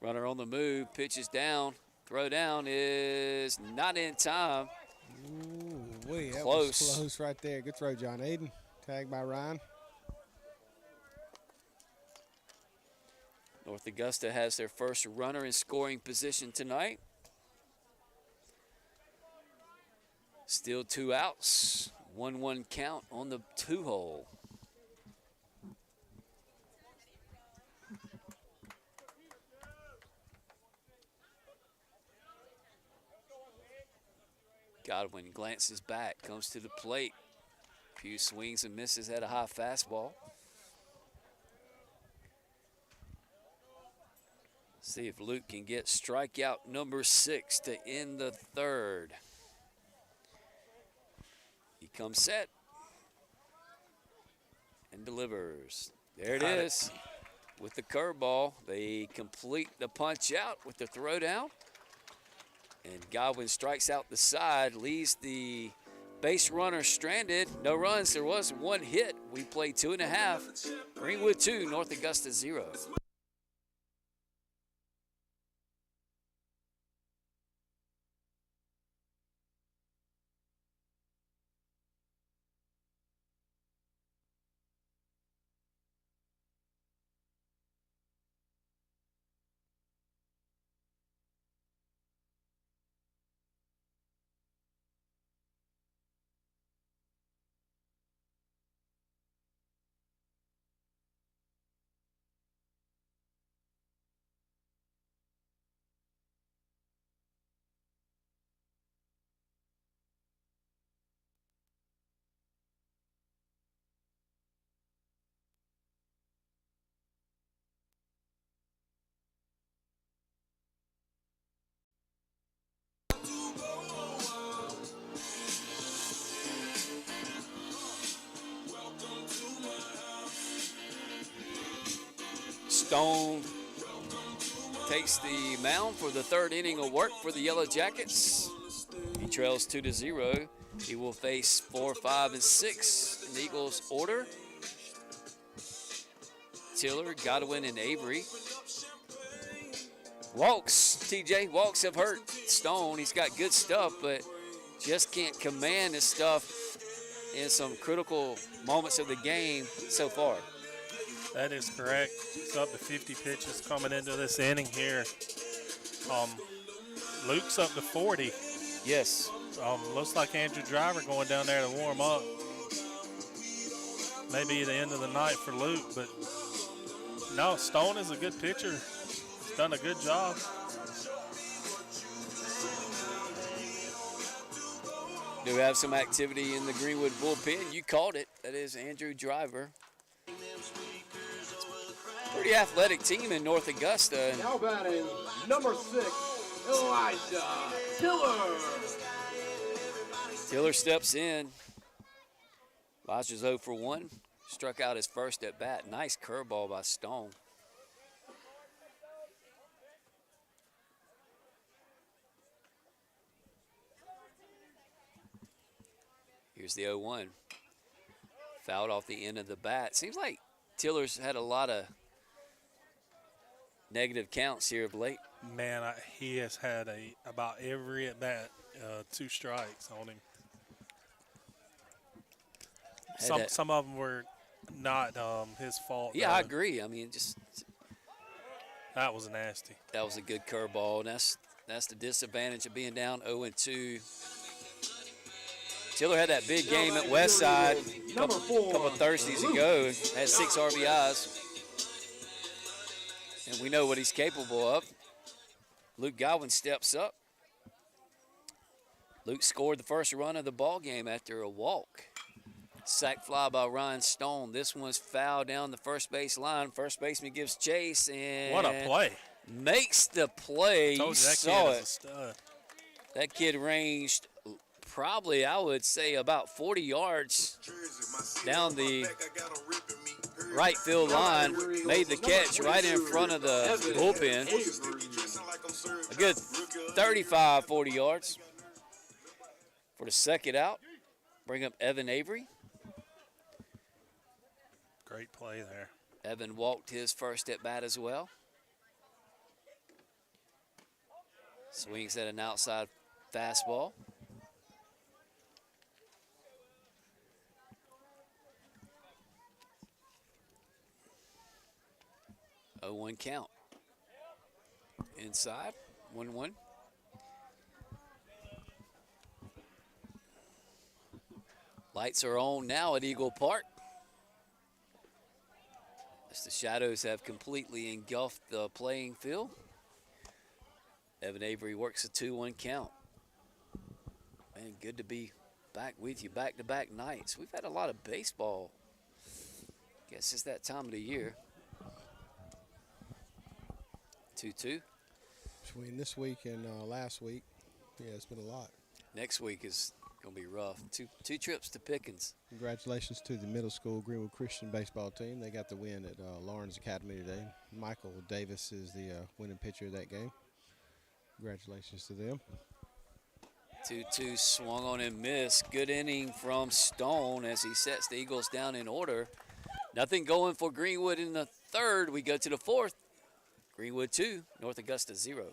Runner on the move, pitches down. Throw down is not in time. Ooh, wait, that Close. was close right there. Good throw, John Aiden. Tagged by Ryan. North Augusta has their first runner in scoring position tonight. Still 2 outs. 1-1 count on the 2-hole. Godwin glances back, comes to the plate. Pugh swings and misses at a high fastball. See if Luke can get strikeout number 6 to end the 3rd. He comes set and delivers. There it is. With the curveball, they complete the punch out with the throw down. And Godwin strikes out the side, leaves the base runner stranded. No runs. There was 1 hit. We played 2.5. Greenwood 2, North Augusta 0. Stone takes the mound for the 3rd inning of work for the Yellow Jackets. He trails 2-0. He will face 4, 5, and 6 in the Eagles' order. Tiller, Godwin, and Avery. Walks, TJ, walks have hurt Stone. He's got good stuff, but just can't command his stuff in some critical moments of the game so far. That is correct. It's up to 50 pitches coming into this inning here. Luke's up to 40. Yes. Looks like Andrew Driver going down there to warm up. Maybe the end of the night for Luke, but no, Stone is a good pitcher. He's done a good job. Do have some activity in the Greenwood bullpen. You called it. That is Andrew Driver. Pretty athletic team in North Augusta. Now batting, number 6, Elijah Tiller. Tiller steps in. Elijah's 0 for 1. Struck out his first at bat. Nice curveball by Stone. Here's the 0-1. Fouled off the end of the bat. Seems like Tiller's had a lot of negative counts here of late. Man, he has had about every at bat 2 strikes on him. Some of them were not his fault. Yeah, I agree. I mean, just that was nasty. That was a good curveball. And that's the disadvantage of being down 0-2. Tiller had that big game at Westside a couple Thursdays ago. Had 6 RBIs. And we know what he's capable of. Luke Godwin steps up. Luke scored the first run of the ball game after a walk. Sac fly by Ryan Stone. This one's fouled down the first base line. First baseman gives chase and what a play! Makes the play. You saw it. A stud. That kid ranged probably, I would say, about 40 yards down the right field line. Made the catch right in front of the bullpen. A good 35, 40 yards for the second out. Bring up Evan Avery. Great play there. Evan walked his first at bat as well. Swings at an outside fastball. A 1 count. Inside, 1-1. Lights are on now at Eagle Park, as the shadows have completely engulfed the playing field. Evan Avery works a 2-1 count. Man, good to be back with you, back-to-back nights. We've had a lot of baseball. Guess it's that time of the year. 2-2. Between this week and last week, yeah, it's been a lot. Next week is going to be rough. Two trips to Pickens. Congratulations to the middle school Greenwood Christian baseball team. They got the win at Lawrence Academy today. Michael Davis is the winning pitcher of that game. Congratulations to them. 2-2 swung on and missed. Good inning from Stone as he sets the Eagles down in order. Nothing going for Greenwood in the third. We go to the fourth. Greenwood 2, North Augusta 0.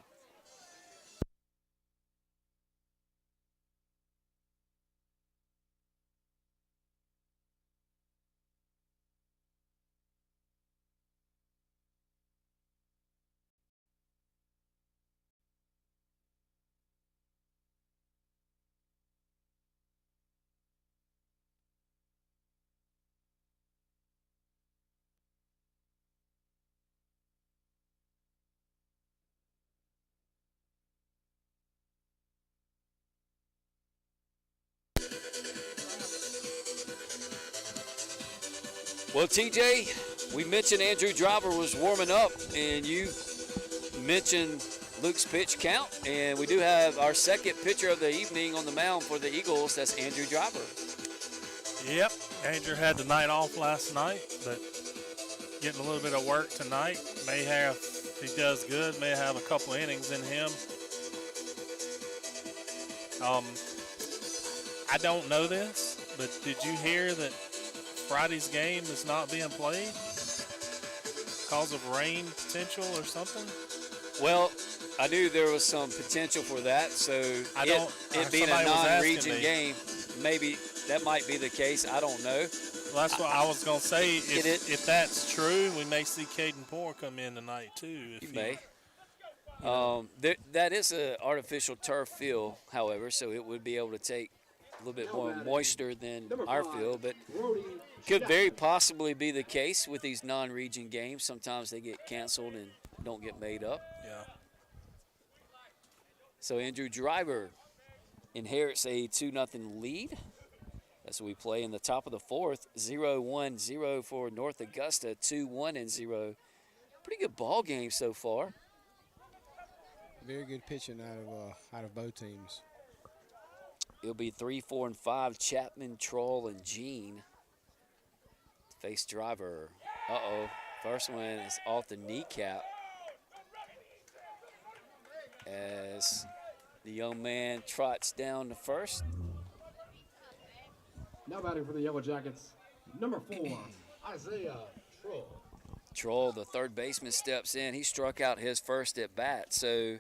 Well, TJ, we mentioned Andrew Driver was warming up, and you mentioned Luke's pitch count, and we do have our second pitcher of the evening on the mound for the Eagles. That's Andrew Driver. Yep, Andrew had the night off last night, but getting a little bit of work tonight. May have, if he does good, may have a couple innings in him. I don't know this, but did you hear that Friday's game is not being played because of rain potential or something? Well, I knew there was some potential for that, so it being a somebody was asking non-region me. game, maybe that might be the case. I don't know. Well, that's what I was going to say. If that's true, we may see Caden Poore come in tonight too. You may. That is an artificial turf field, however, so it would be able to take a little bit more moisture than our field, but could very possibly be the case with these non-region games. Sometimes they get canceled and don't get made up. Yeah. So Andrew Driver inherits a 2-0 lead. That's what we play in the top of the fourth. 0-1-0 for North Augusta, 2-1-0. Pretty good ball game so far. Very good pitching out of both teams. It'll be 3, 4, and 5. Chapman, Troll, and Jean face Driver. Uh-oh. First one is off the kneecap as the young man trots down to first. Now batting for the Yellow Jackets, number 4, Isaiah Troll. Troll, the third baseman, steps in. He struck out his first at bat. So,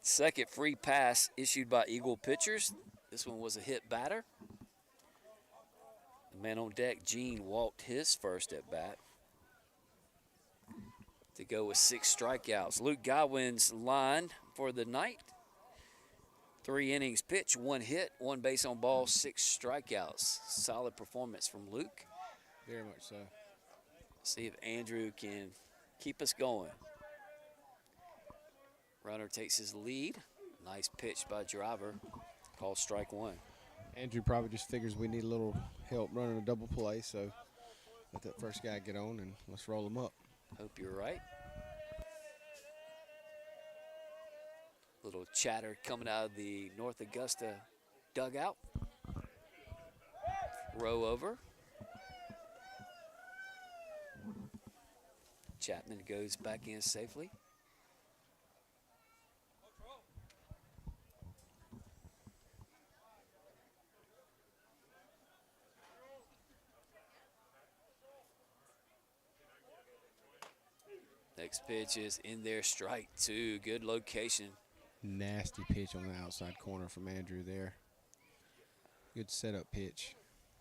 second free pass issued by Eagle pitchers. This one was a hit batter. The man on deck, Gene, walked his first at bat to go with 6 strikeouts. Luke Godwin's line for the night. 3 innings pitched, 1 hit, 1 base on ball, 6 strikeouts. Solid performance from Luke. Very much so. See if Andrew can keep us going. Runner takes his lead. Nice pitch by Driver. Called strike 1. Andrew probably just figures we need a little help running a double play, so let that first guy get on and let's roll him up. Hope you're right. Little chatter coming out of the North Augusta dugout. Row over. Chapman goes back in safely. Next pitch is in there, strike two. Good location. Nasty pitch on the outside corner from Andrew there. Good setup pitch.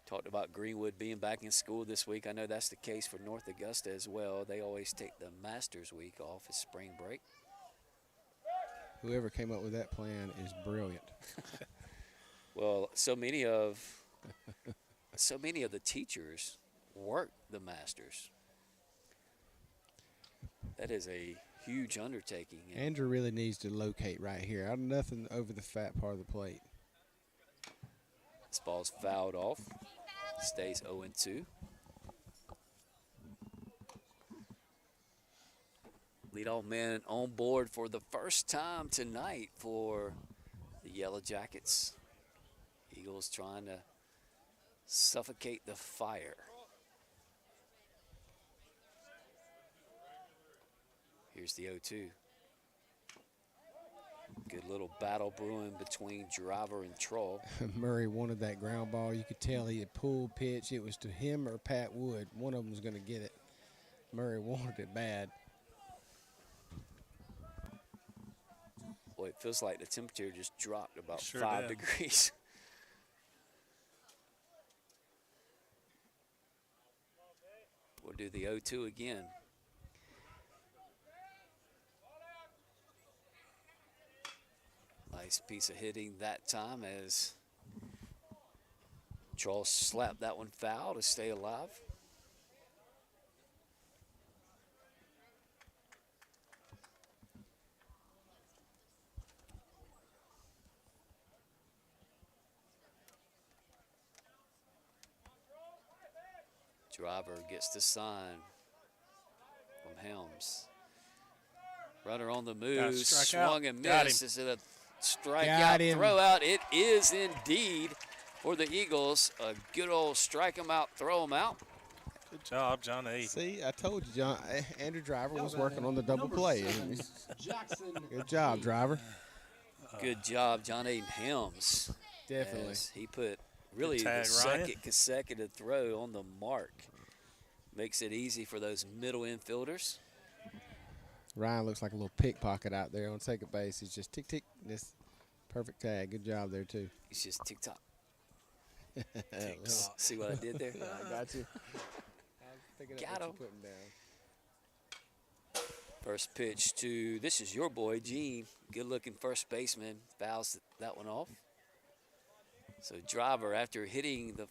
Talked about Greenwood being back in school this week. I know that's the case for North Augusta as well. They always take the Masters week off as spring break. Whoever came up with that plan is brilliant. Well, so many of the teachers work the Masters. That is a huge undertaking. Andrew really needs to locate right here. I nothing over the fat part of the plate. This ball's fouled off. Stays 0-2. Leadoff man on board for the first time tonight for the Yellow Jackets. Eagles trying to suffocate the fire. Here's the 0-2. Good little battle brewing between Driver and Troll. Murray wanted that ground ball. You could tell he had pulled pitch. It was to him or Pat Wood. One of them was going to get it. Murray wanted it bad. Boy, it feels like the temperature just dropped about Sure 5 did. degrees. We'll do the 0-2 again. Nice piece of hitting that time as Troll slapped that one foul to stay alive. Driver gets the sign from Helms. Runner on the move, strike swung out. and Got missed. him. Is it a Got strikeout, him. throw out? It is indeed for the Eagles. A good old strike them out, throw them out. Good job, John A. See, I told you, John. Andrew Driver was working on the double play. Jackson. Good job, Driver. Good job, John A. Helms. Definitely. As he put really the tag, second Ryan. consecutive throw on the mark. Makes it easy for those middle infielders. Ryan looks like a little pickpocket out there on second base. He's just tick, tick. This perfect tag. Good job there, too. He's just tick-tock. Ticks. See what I did there? I got you. Got him. Putting down. First pitch to, this is your boy, Gene. Good-looking first baseman. Fouls that one off. So Driver, after hitting the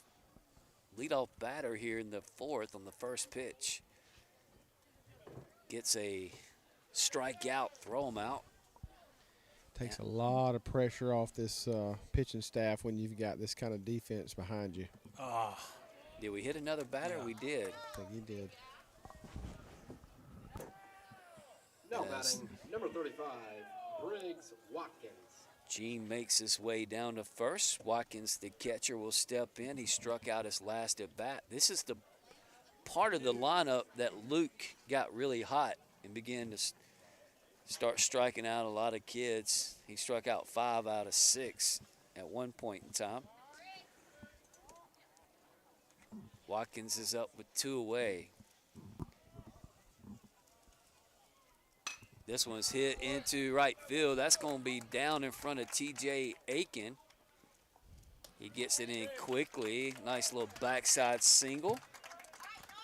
leadoff batter here in the fourth on the first pitch, gets a strikeout, throw him out. Takes a lot of pressure off this pitching staff when you've got this kind of defense behind you. Ah, Did we hit another batter? Yeah. We did. I think you did. Now Yes. batting, number 35, Briggs Watkins. Gene makes his way down to first. Watkins, the catcher, will step in. He struck out his last at bat. This is the part of the lineup that Luke got really hot and began to start striking out a lot of kids. He struck out 5 out of 6 at one point in time. Watkins is up with 2 away. This one's hit into right field. That's going to be down in front of TJ Aiken. He gets it in quickly. Nice little backside single.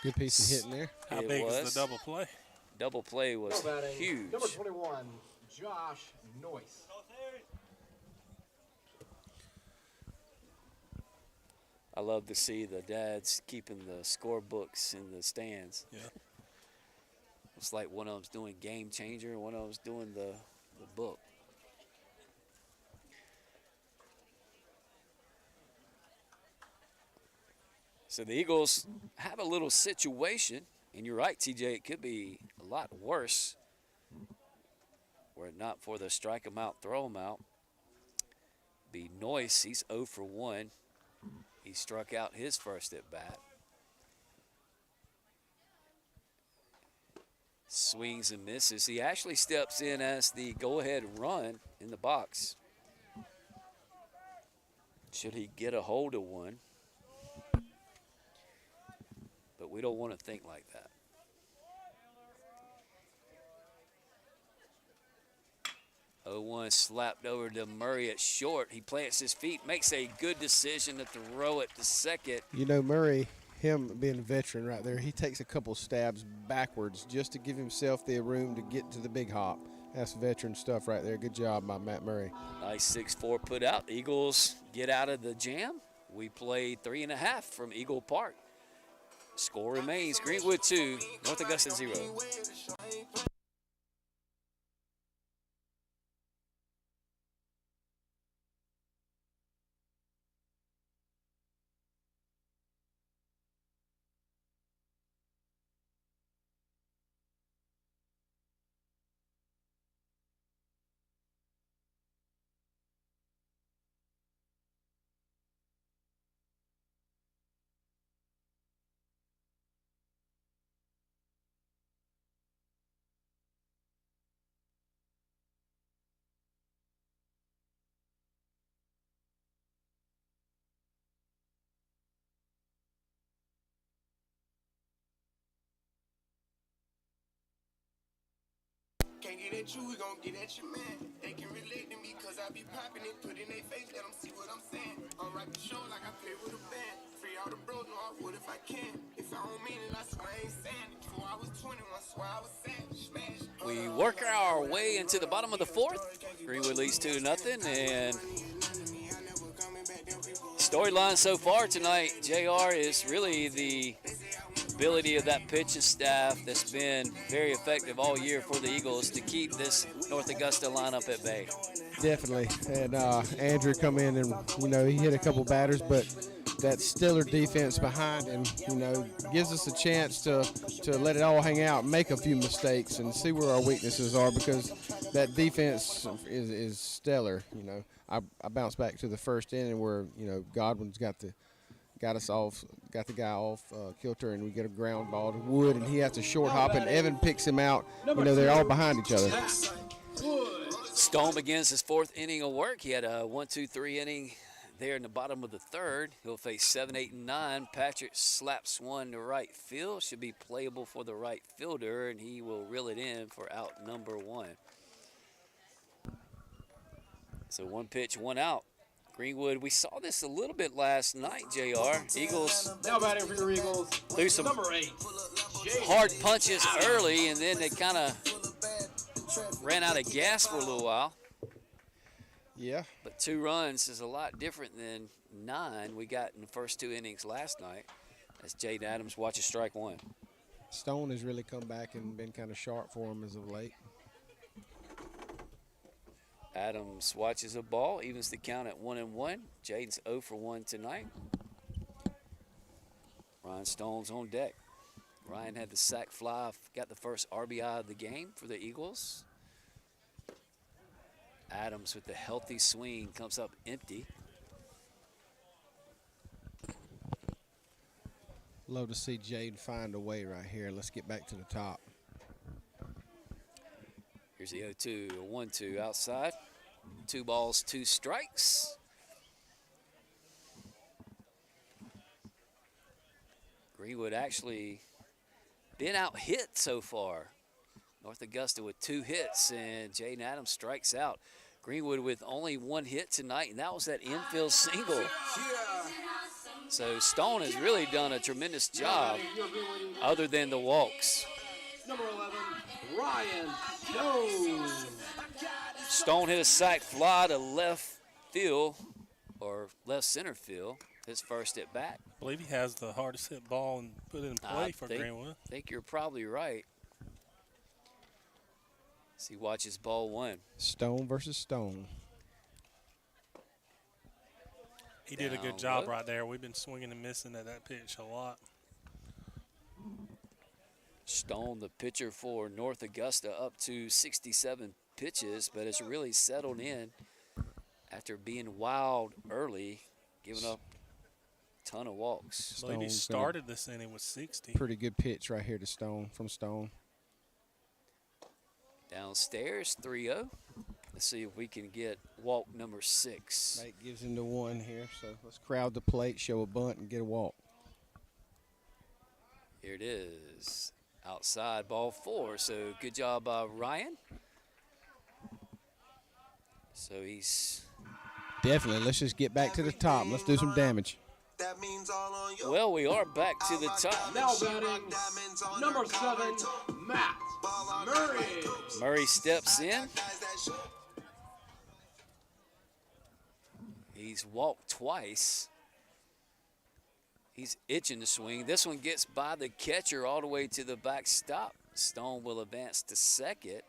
Good piece of hitting there. how It big was. is the double play? Double play was Now batting, huge. number 21, Josh Noyce. I love to see the dads keeping the scorebooks in the stands. Yeah. It's like one of them's doing Game Changer and one of them's doing the book. So the Eagles have a little situation, and you're right, TJ, it could be a lot worse were it not for the strike him out, throw him out. Be Noyce, he's 0 for 1. He struck out his first at bat. Swings and misses. He actually steps in as the go-ahead run in the box. Should he get a hold of one? But we don't want to think like that. 0-1 slapped over to Murray at short. He plants his feet, makes a good decision to throw it to second. You know, Murray, him being a veteran right there, he takes a couple stabs backwards just to give himself the room to get to the big hop. That's veteran stuff right there. Good job by Matt Murray. Nice 6-4 put out. The Eagles get out of the jam. We played 3.5 from Eagle Park. Score remains Greenwood 2, North Augusta 0. Can't get at you, we gon' get at your man. They can relate to me cause I be popping it, put in their face, let them see what I'm saying. I'm right the show like I play with a band. Free all the bros, know I would if I can. If I don't mean it, I swear I ain't saying it. Before I was 21, swear I was saying smash. We work our way into the bottom of the fourth. Greenwood leads 2-0, and storyline so far tonight, JR, is really the ability of that pitching staff that's been very effective all year for the Eagles to keep this North Augusta lineup at bay. Definitely. And Andrew come in and, you know, he hit a couple batters, but that stellar defense behind him, you know, gives us a chance to let it all hang out, make a few mistakes, and see where our weaknesses are, because that defense is stellar. You know, I bounce back to the first inning where, you know, Godwin's got the guy off kilter, and we get a ground ball to Wood, and he has to short hop, and Evan picks him out. You know, they're all behind each other. Stone begins his fourth inning of work. He had a 1-2-3 inning there in the bottom of the third. He'll face 7, 8, and 9. Patrick slaps one to right field. Should be playable for the right fielder, and he will reel it in for out number 1. So 1 pitch, 1 out. Greenwood, we saw this a little bit last night, JR. Eagles Now batting for your Eagles, threw some number 8. hard punches early, and then they kind of ran out of gas for a little while. Yeah. But 2 runs is a lot different than 9 we got in the first 2 innings last night, as Jaden Adams watches strike 1. Stone has really come back and been kind of sharp for him as of late. Adams watches a ball, evens the count at 1-1. Jaden's 0 for 1 tonight. Ryan Stone's on deck. Ryan had the sac fly, got the first RBI of the game for the Eagles. Adams with the healthy swing comes up empty. Love to see Jaden find a way right here. Let's get back to the top. Here's the 0-2, a 1-2 outside. 2 balls, 2 strikes. Greenwood actually been out hit so far. North Augusta with 2 hits, and Jaden Adams strikes out. Greenwood with only 1 hit tonight, and that was that infield single. So Stone has really done a tremendous job, other than the walks. Number 11, Ryan Jones. Stone hit a sac fly to left field, or left center field, his first at bat. I believe he has the hardest hit ball and put it in play for Greenwood. I think you're probably right. So he watches ball 1. Stone versus Stone. He did a good job right there. We've been swinging and missing at that pitch a lot. Stone, the pitcher for North Augusta, up to 67 pitches, but has really settled in after being wild early, giving up a ton of walks. I believe he started this inning with 60. Pretty good pitch right here to Stone, from Stone. Downstairs, 3-0. Let's see if we can get walk number 6. Nate gives him the 1 here, so let's crowd the plate, show a bunt, and get a walk. Here it is. Outside, ball 4. So good job by Ryan. So he's, Definitely. Let's just get back to the top. Let's do some damage. That means all on your well, we are back to the top. Now batting number 7, Matt Murray. Murray steps in. He's walked twice. He's itching to swing. This one gets by the catcher all the way to the backstop. Stone will advance to second.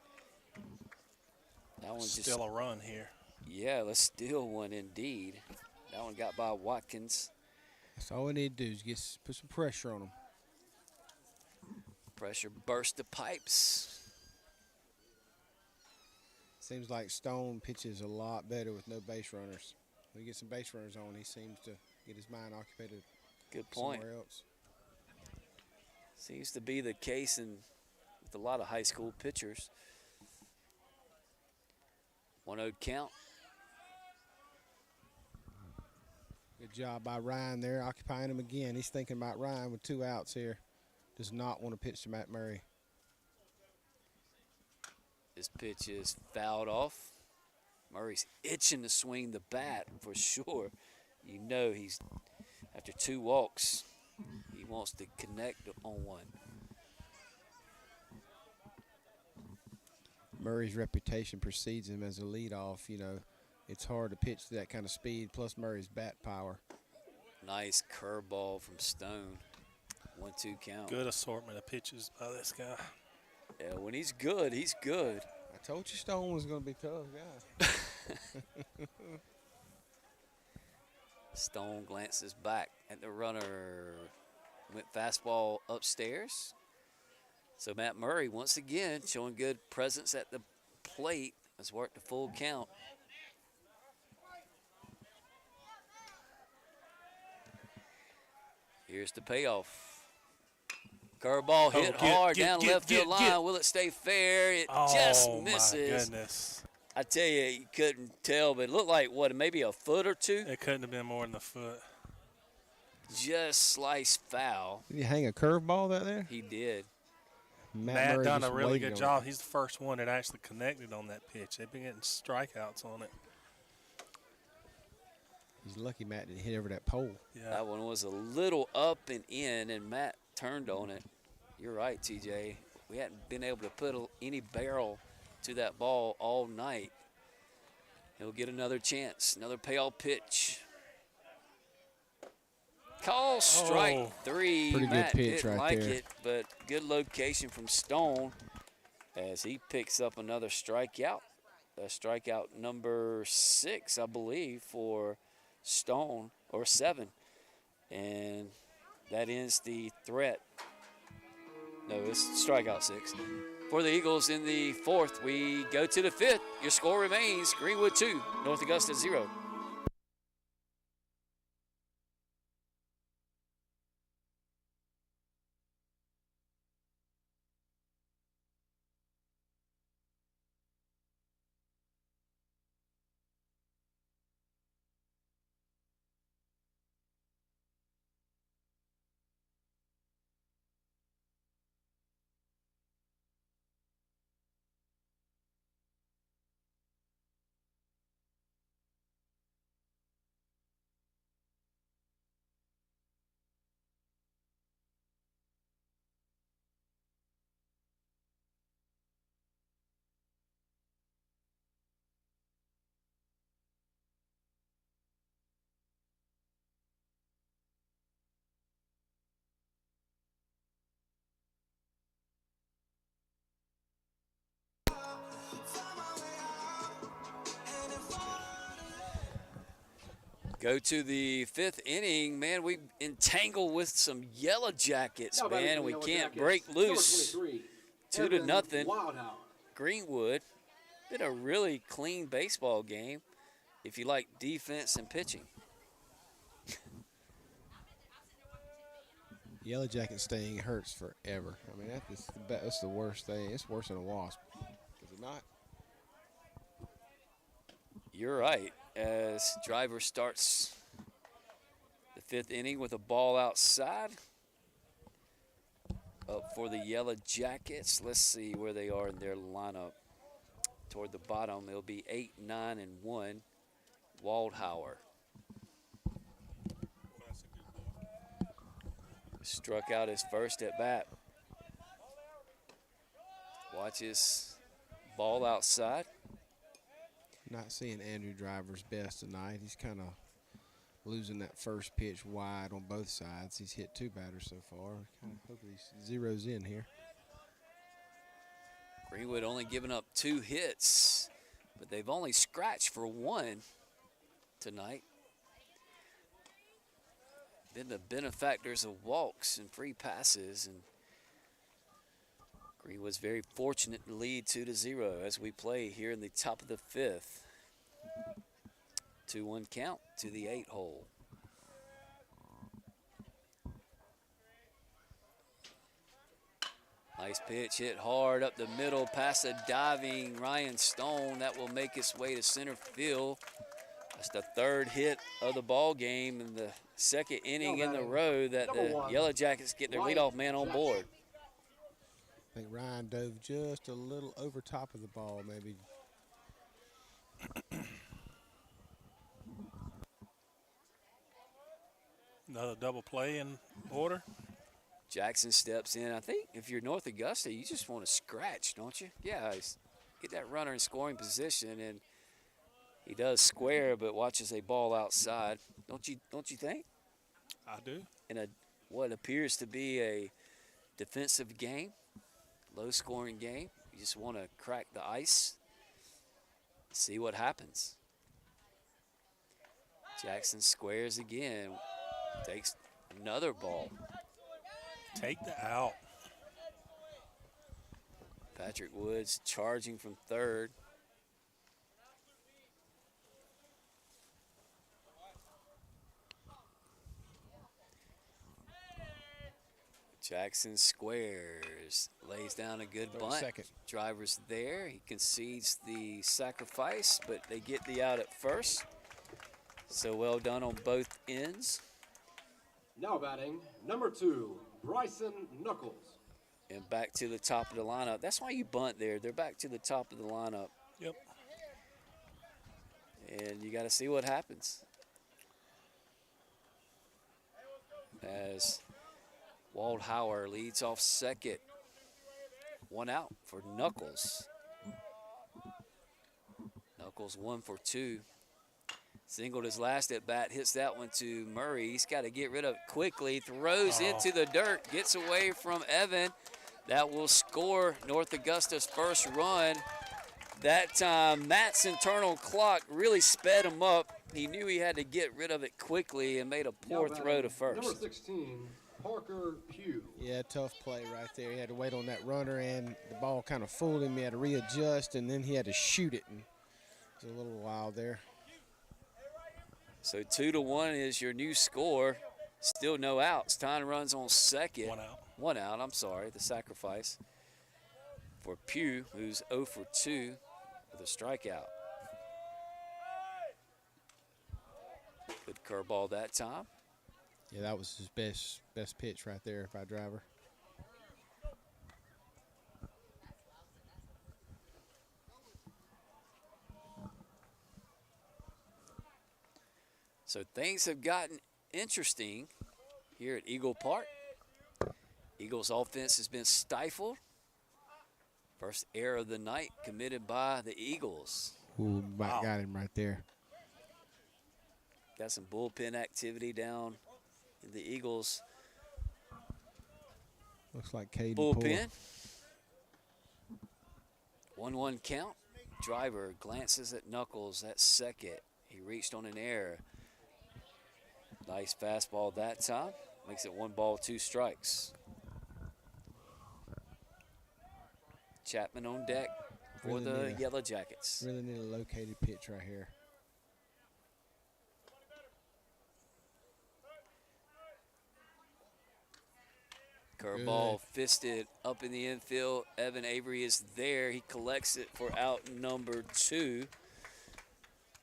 That one just Still a run here. Yeah, let's steal one indeed. That one got by Watkins. That's all we need to do is put some pressure on them. Pressure burst the pipes. Seems like Stone pitches a lot better with no base runners. When he gets some base runners on, he seems to get his mind occupied Good point. somewhere else. Seems to be the case with a lot of high school pitchers. 1-0 count. Good job by Ryan there, occupying him again. He's thinking about Ryan with 2 outs here. Does not want to pitch to Matt Murray. This pitch is fouled off. Murray's itching to swing the bat for sure. You know he's, after 2 walks, he wants to connect on one. Murray's reputation precedes him as a leadoff. You know, it's hard to pitch to that kind of speed, plus Murray's bat power. Nice curveball from Stone. 1-2 count. Good assortment of pitches by this guy. Yeah, when he's good, he's good. I told you Stone was going to be tough, guy. Stone glances back at the runner. Went fastball upstairs. So Matt Murray, once again, showing good presence at the plate. Has worked a full count. Here's the payoff. Curveball hit hard down left field line. Will it stay fair? It just misses. Oh, my goodness. I tell you couldn't tell, but it looked like, what, maybe a foot or two? It couldn't have been more than a foot. Just sliced foul. Did he hang a curveball out there? He did. Matt Murray done a just really waited good on job. it. He's the first one that actually connected on that pitch. They've been getting strikeouts on it. He's lucky Matt didn't hit over that pole. Yeah. That one was a little up and in, and Matt turned on it. You're right, TJ. We hadn't been able to put any barrel to that ball all night. He'll get another chance, another payoff pitch. Call strike 3. Pretty good Matt pitch didn't right like there. it, but good location from Stone as he picks up another strikeout. Strikeout number 6, I believe, for Stone, or 7. And that ends the threat. No, it's strikeout 6. For the Eagles in the 4th, we go to the 5th. Your score remains Greenwood 2, North Augusta 0. Go to the 5th inning. Man, we entangled with some Yellow Jackets, Now batting man. for the We Yellow can't Jackets, break number loose. 23, 2-0. Wildhouse. Greenwood did a really clean baseball game if you like defense and pitching. Yellow Jacket sting hurts forever. I mean, that's the worst thing. It's worse than a wasp. Is it not? You're right. As driver starts the 5th inning with a ball outside. Up for the Yellow Jackets. Let's see where they are in their lineup. toward the bottom. It'll be 8, 9, and 1. Waldhauer struck out his first at bat. Watch his ball outside. Not seeing Andrew Driver's best tonight. He's kind of losing that first pitch wide on both sides. He's hit 2 batters so far. Kind of hope he zeroes in here. Greenwood only giving up 2 hits, but they've only scratched for 1 tonight. Been the benefactors of walks and free passes, and Greenwood's very fortunate to lead 2-0 as we play here in the top of the 5th. 2-1 count to the 8 hole. Nice pitch, hit hard up the middle past a diving Ryan Stone. That will make its way to center field. That's the 3rd hit of the ball game and the 2nd inning in the row that the Yellow Jackets get their leadoff man on board. I think Ryan dove just a little over top of the ball, maybe. Another double play in order. Jackson steps in. I think if you're North Augusta, you just want to scratch, don't you? Yeah, get that runner in scoring position, and he does square, but watches a ball outside. Don't you think? I do. In what appears to be a defensive game, low-scoring game, you just want to crack the ice, see what happens. Jackson squares again, takes another ball. Take the out. Patrick Woods charging from 3rd. Jackson squares, lays down a good bunt. Second. Driver's there. He concedes the sacrifice, but they get the out at first. So well done on both ends. Now batting, number 2, Bryson Knuckles. And back to the top of the lineup. That's why you bunt there. They're back to the top of the lineup. Yep. And you got to see what happens. As Waldhauer leads off second. 1 out for Knuckles. Knuckles 1 for 2. Singled his last at bat, hits that one to Murray. He's got to get rid of it quickly. Throws into the dirt, gets away from Evan. That will score North Augusta's first run. That time, Matt's internal clock really sped him up. He knew he had to get rid of it quickly and made a poor throw to first. Number 16, Parker Pugh. Yeah, tough play right there. He had to wait on that runner, and the ball kind of fooled him. He had to readjust, and then he had to shoot it. And it was a little wild there. So 2-1 is your new score. Still no outs. Tyne runs on second. 1 out. 1 out, I'm sorry, the sacrifice for Pugh, who's 0 for 2 with a strikeout. Good curveball that time. Yeah, that was his best pitch right there by Driver. So things have gotten interesting here at Eagle Park. Eagles offense has been stifled. First error of the night committed by the Eagles. Ooh, got him right there. Got some bullpen activity down in the Eagles Looks like Caden bullpen. 1-1 count. Driver glances at Knuckles at second. He reached on an error. Nice fastball that time. Makes it 1 ball, 2 strikes. Chapman on deck for the Yellow Jackets. Really need a located pitch right here. Curveball fisted up in the infield. Evan Avery is there. He collects it for out number 2.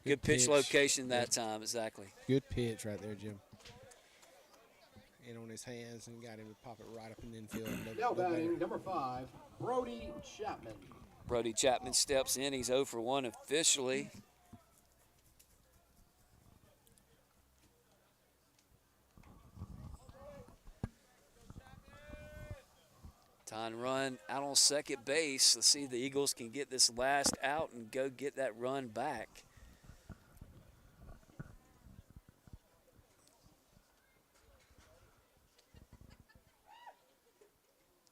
Good pitch location that time, exactly. Good pitch right there, Jim. In on his hands and got him to pop it right up in the infield. Now batting, number 5, Brody Chapman. Brody Chapman steps in. He's 0 for 1 officially. Time run out on second base. Let's see if the Eagles can get this last out and go get that run back.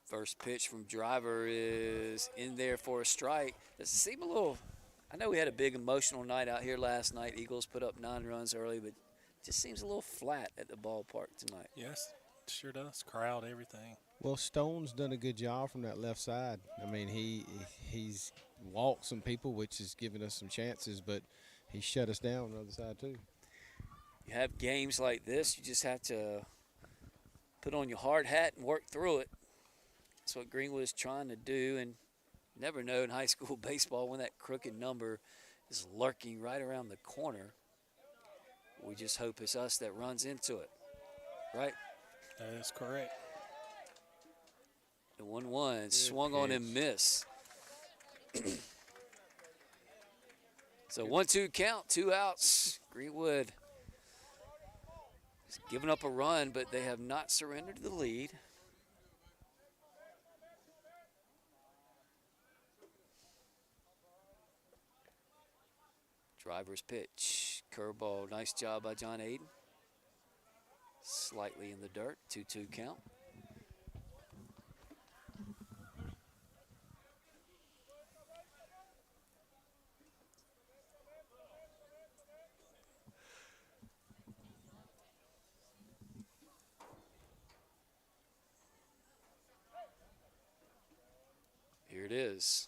First pitch from Driver is in there for a strike. Does it seem a little, I know we had a big emotional night out here last night. Eagles put up 9 runs early, but it just seems a little flat at the ballpark tonight. Yes, it sure does. Crowd, everything. Well, Stone's done a good job from that left side. I mean, he's walked some people, which has given us some chances, but he shut us down on the other side too. You have games like this, you just have to put on your hard hat and work through it. That's what Greenwood is trying to do, and you never know in high school baseball when that crooked number is lurking right around the corner. We just hope it's us that runs into it, right? That is correct. The 1-1 swung on and missed. So 1-2 count, 2 outs. Greenwood has given up a run, but they have not surrendered the lead. Driver's pitch, curveball, nice job by John Aiden. Slightly in the dirt, 2-2 count. Here it is.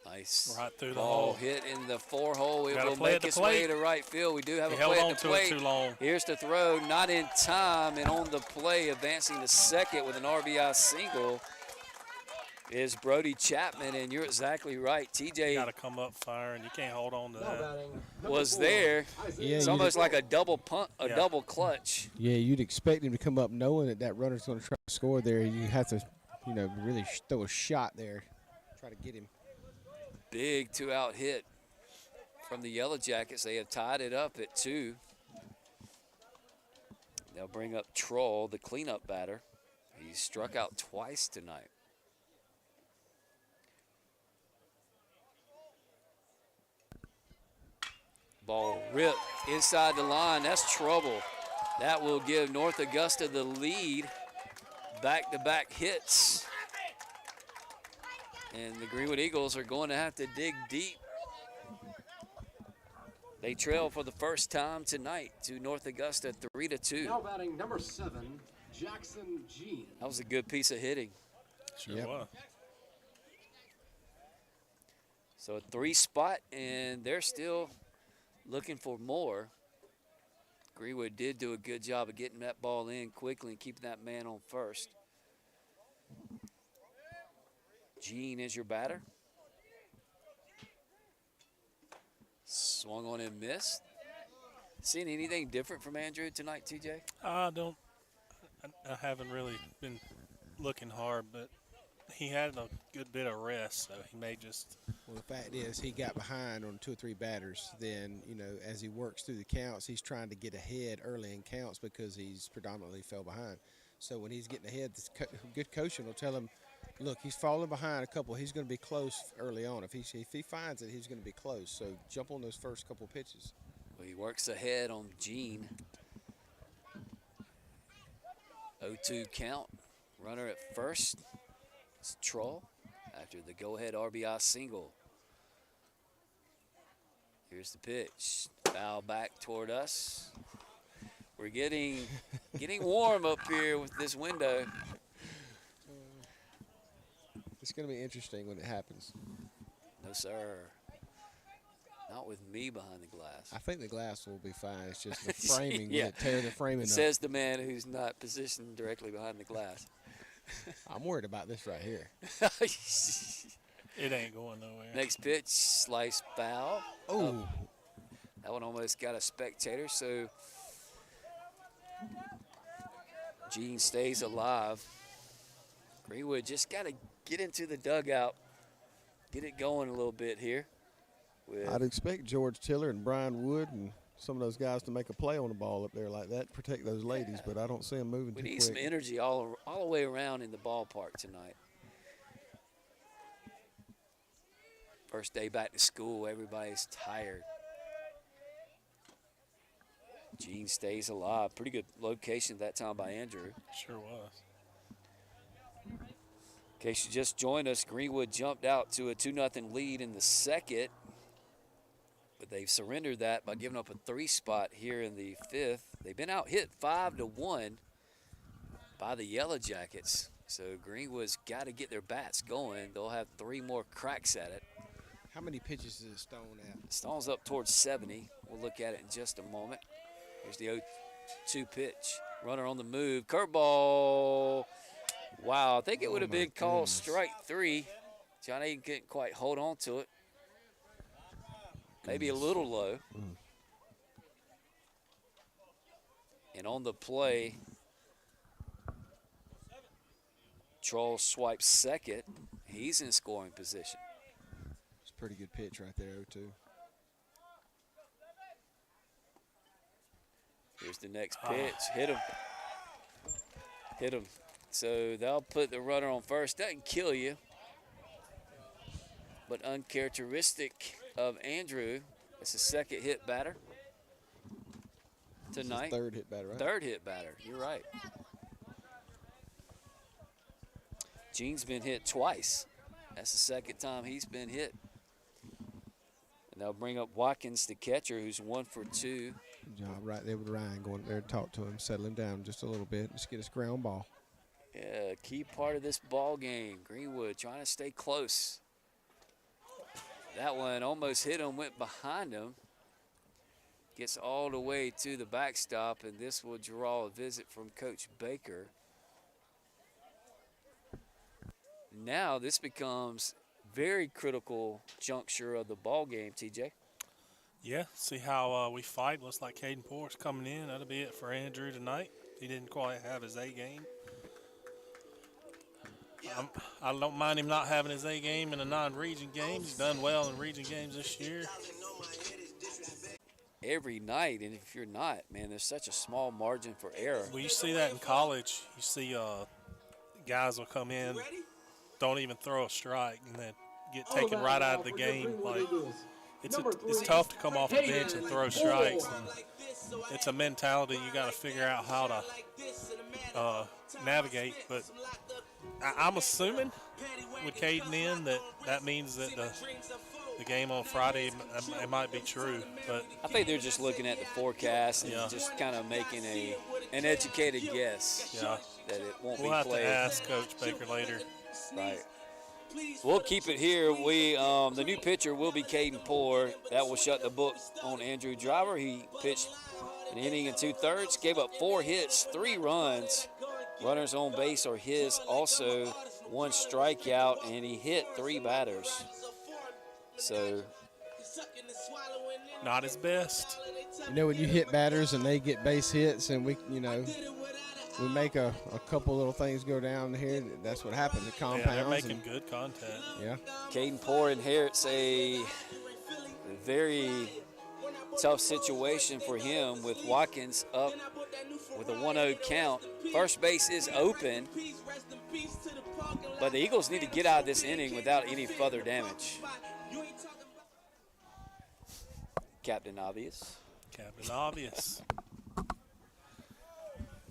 Nice Right through the ball hole. hit in the 4-hole. It Gotta will play make at the its way plate. to right field. We do have He a held play on at the to it plate. too long. Here's the throw, not in time, and on the play, advancing to second with an RBI single is Brody Chapman, and you're exactly right. You TJ got to come up firing. You can't hold on to that. was there. Yeah, It's you'd- almost like a double punt, a Yeah. double clutch. Yeah, you'd expect him to come up knowing that runner's going to try to score there. You have to, really throw a shot there, try to get him. Big 2-out hit from the Yellow Jackets. They have tied it up at 2. They'll bring up Troll, the cleanup batter. He's struck out twice tonight. Ball ripped inside the line. That's trouble. That will give North Augusta the lead. Back-to-back hits. And the Greenwood Eagles are going to have to dig deep. They trail for the first time tonight to North Augusta 3-2. Now batting number 7, Jackson Jean. That was a good piece of hitting. Sure Yep. was. So a 3 spot, and they're still looking for more. Greenwood did do a good job of getting that ball in quickly and keeping that man on first. Jean is your batter. Swung on and missed. Seen anything different from Andrew tonight, TJ? I haven't really been looking hard, but he had a good bit of rest, so he may just. Well, the fact is he got behind on 2 or 3 batters. Then, as he works through the counts, he's trying to get ahead early in counts because he's predominantly fell behind. So when he's getting ahead, good coaching will tell him, look, he's falling behind a couple. He's going to be close early on. If he finds it, he's going to be close. So jump on those first couple pitches. Well, he works ahead on Jean. 0-2 count. Runner at first. It's Troll after the go-ahead RBI single. Here's the pitch. Foul back toward us. We're getting warm up here with this window. It's going to be interesting when it happens. No, sir. Not with me behind the glass. I think the glass will be fine. It's just the framing. Yeah. Will it tear the framing up? Says the man who's not positioned directly behind the glass. I'm worried about this right here. It ain't going nowhere. Next pitch, slice foul. Oh, That one almost got a spectator, so Jean stays alive. Greenwood just got to get into the dugout, get it going a little bit here. I'd expect George Tiller and Brian Wood and some of those guys to make a play on the ball up there like that, protect those ladies, but I don't see them moving too We quick. need some energy all the way around in the ballpark tonight. First day back to school, everybody's tired. Gene stays alive. Pretty good location that time by Andrew. Sure was. In case you just joined us, Greenwood jumped out to a 2-0 lead in the second, but they've surrendered that by giving up a 3 spot here in the 5th. They've been out hit 5-1 by the Yellow Jackets, so Greenwood's got to get their bats going. They'll have 3 more cracks at it. How many pitches is Stone at? Stone's up towards 70. We'll look at it in just a moment. Here's the 0-2 pitch. Runner on the move. Curveball. Wow, I think it would have been called strike 3. John Aiden couldn't quite hold on to it. Maybe a little low. And on the play, Troll swipes second. He's in scoring position. It's a pretty good pitch right there, 0-2. Here's the next pitch. Hit him. Hit him. So they'll put the runner on first. Doesn't kill you, but uncharacteristic of Andrew. It's a second hit batter tonight. Third hit batter, right? Third hit batter. You're right. Gene's been hit twice. That's the second time he's been hit. And they'll bring up Watkins, the catcher, who's 1 for 2. Good job right there with Ryan going there to talk to him, settling down just a little bit, just get his ground ball. Yeah, key part of this ball game. Greenwood trying to stay close. That one almost hit him, went behind him. Gets all the way to the backstop, and this will draw a visit from Coach Baker. Now this becomes very critical juncture of the ball game, TJ. Yeah, see how we fight. Looks like Caden Port's coming in. That'll be it for Andrew tonight. He didn't quite have his A game. I don't mind him not having his A game in a non-region game. He's done well in region games this year. Every night, and if you're not, man, there's such a small margin for error. Well, you see that in college. You see guys will come in, don't even throw a strike, and then get taken right out of the game. Like it's tough to come off the bench and throw strikes. And it's a mentality you got to figure out how to navigate. But I'm assuming with Caden in that means that the game on Friday, it might be true. But I think they're just looking at the forecast and just kind of making an educated guess that it won't be played. We'll have to ask Coach Baker later. Right. We'll keep it here. The new pitcher will be Caden Poor. That will shut the book on Andrew Driver. He pitched an inning and 2/3, gave up 4 hits, 3 runs. Runners on base are his, also 1 strikeout, and he hit 3 batters. So not his best. You know, when you hit batters and they get base hits, and we make a couple little things go down here, that's what happens. It compounds. Yeah, they're making good contact. Yeah. Caden Poor inherits a very tough situation for him with Watkins up with a 1-0 count. First base is open, but the Eagles need to get out of this inning without any further damage. Captain Obvious. Captain Obvious.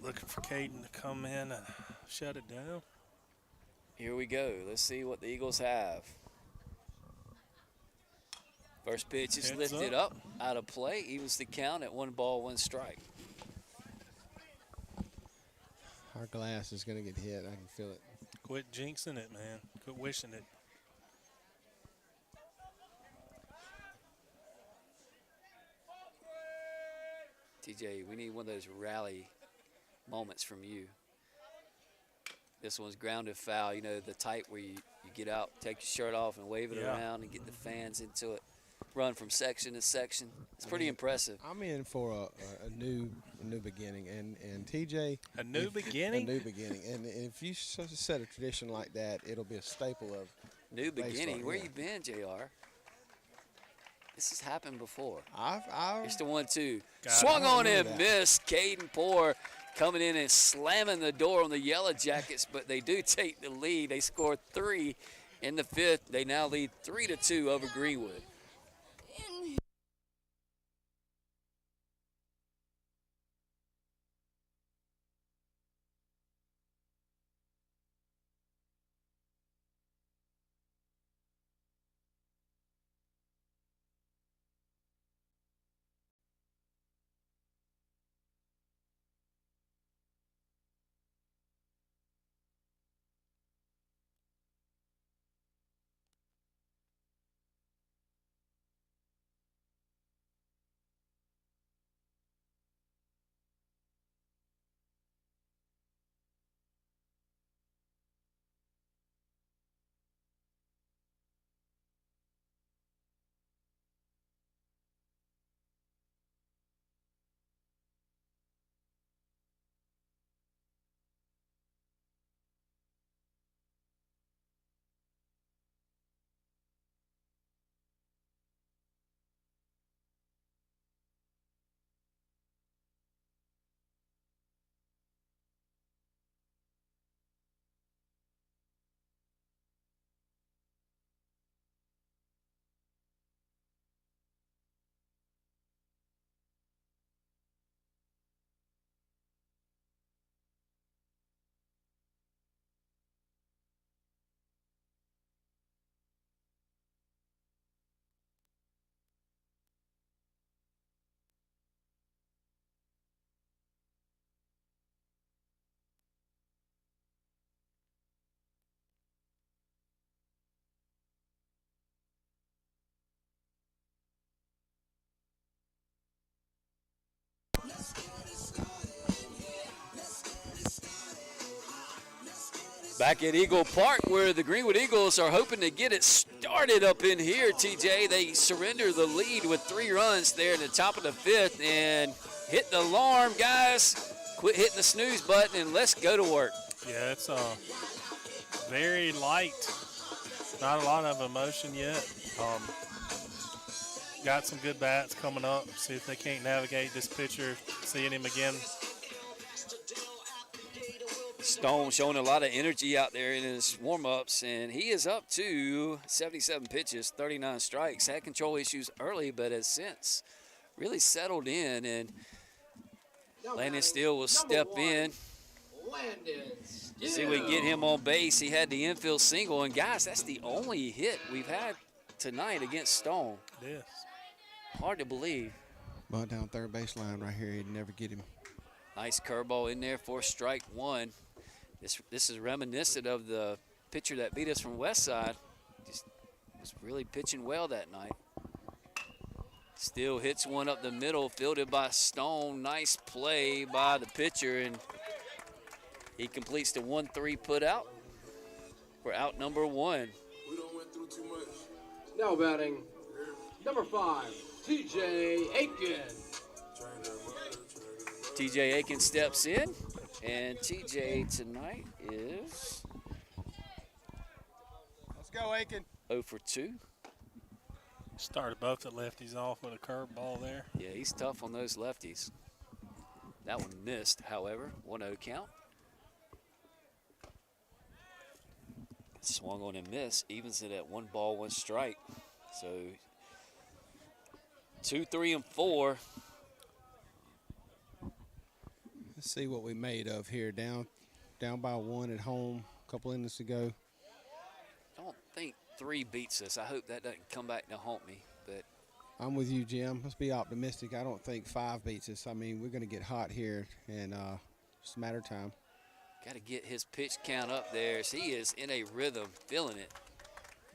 Looking for Caden to come in and shut it down. Here we go. Let's see what the Eagles have. First pitch is lifted up, out of play. Evens the count at 1 ball, 1 strike. Our glass is going to get hit. I can feel it. Quit jinxing it, man. Quit wishing it. TJ, we need one of those rally moments from you. This one's grounded foul. You know, the type where you get out, take your shirt off, and wave it around and get the fans into it. run from section to section. It's pretty impressive. I'm in for a new beginning, and TJ. A new beginning? A new beginning, and if you set a tradition like that, it'll be a staple of New beginning. baseball, Where yeah. you been, JR? This has happened before. I've Here's the 1-2. Got it. Swung I on remember and that. missed. Caden Poor coming in and slamming the door on the Yellow Jackets, but they do take the lead. They score 3 in the 5th. They now lead 3-2 over Greenwood. Back at Eagle Park, where the Greenwood Eagles are hoping to get it started up in here, TJ. They surrender the lead with 3 runs there in the top of the 5th and hit the alarm, guys. Quit hitting the snooze button and let's go to work. Yeah, it's very light. Not a lot of emotion yet. Got some good bats coming up. See if they can't navigate this pitcher, seeing him again. Stone showing a lot of energy out there in his warm-ups, and he is up to 77 pitches, 39 strikes. Had control issues early, but has since really settled in, and Landon Steele will step in. See if we can get him on base. He had the infield single, and guys, that's the only hit we've had tonight against Stone. Yes. Hard to believe. bunt down third baseline right here. He'd never get him. Nice curveball in there for strike 1. This is reminiscent of the pitcher that beat us from Westside. Just was really pitching well that night. Still hits one up the middle, fielded by Stone. Nice play by the pitcher, and he completes the 1-3 put out for out number 1. We don't went through too much. Now batting, number 5, TJ Aiken. TJ Aiken steps in, and TJ tonight is Let's go, Aiken. 0 for 2. Started both the lefties off with a curveball there. Yeah, he's tough on those lefties. That one missed, however, 1-0 count. Swung on and missed, evens it at 1 ball, 1 strike. So 2, 3, and 4. Let's see what we made of here. Down by 1 at home a couple innings ago. Don't think 3 beats us. I hope that doesn't come back to haunt me. But I'm with you, Jim. Let's be optimistic. I don't think 5 beats us. I mean, we're going to get hot here, and it's a matter of time. got to get his pitch count up there. As he is in a rhythm, feeling it.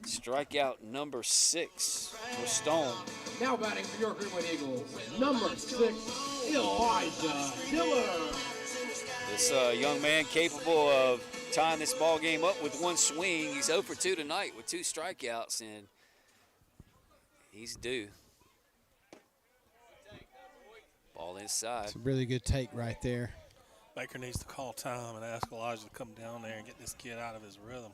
Strikeout number 6 for Stone. Now batting for your Greenwood Eagles, number 6, Elijah Diller. This young man capable of tying this ball game up with 1 swing. He's 0 for 2 tonight with 2 strikeouts, and He's due. Ball inside. It's a really good take right there. Baker needs to call time and ask Elijah to come down there and get this kid out of his rhythm.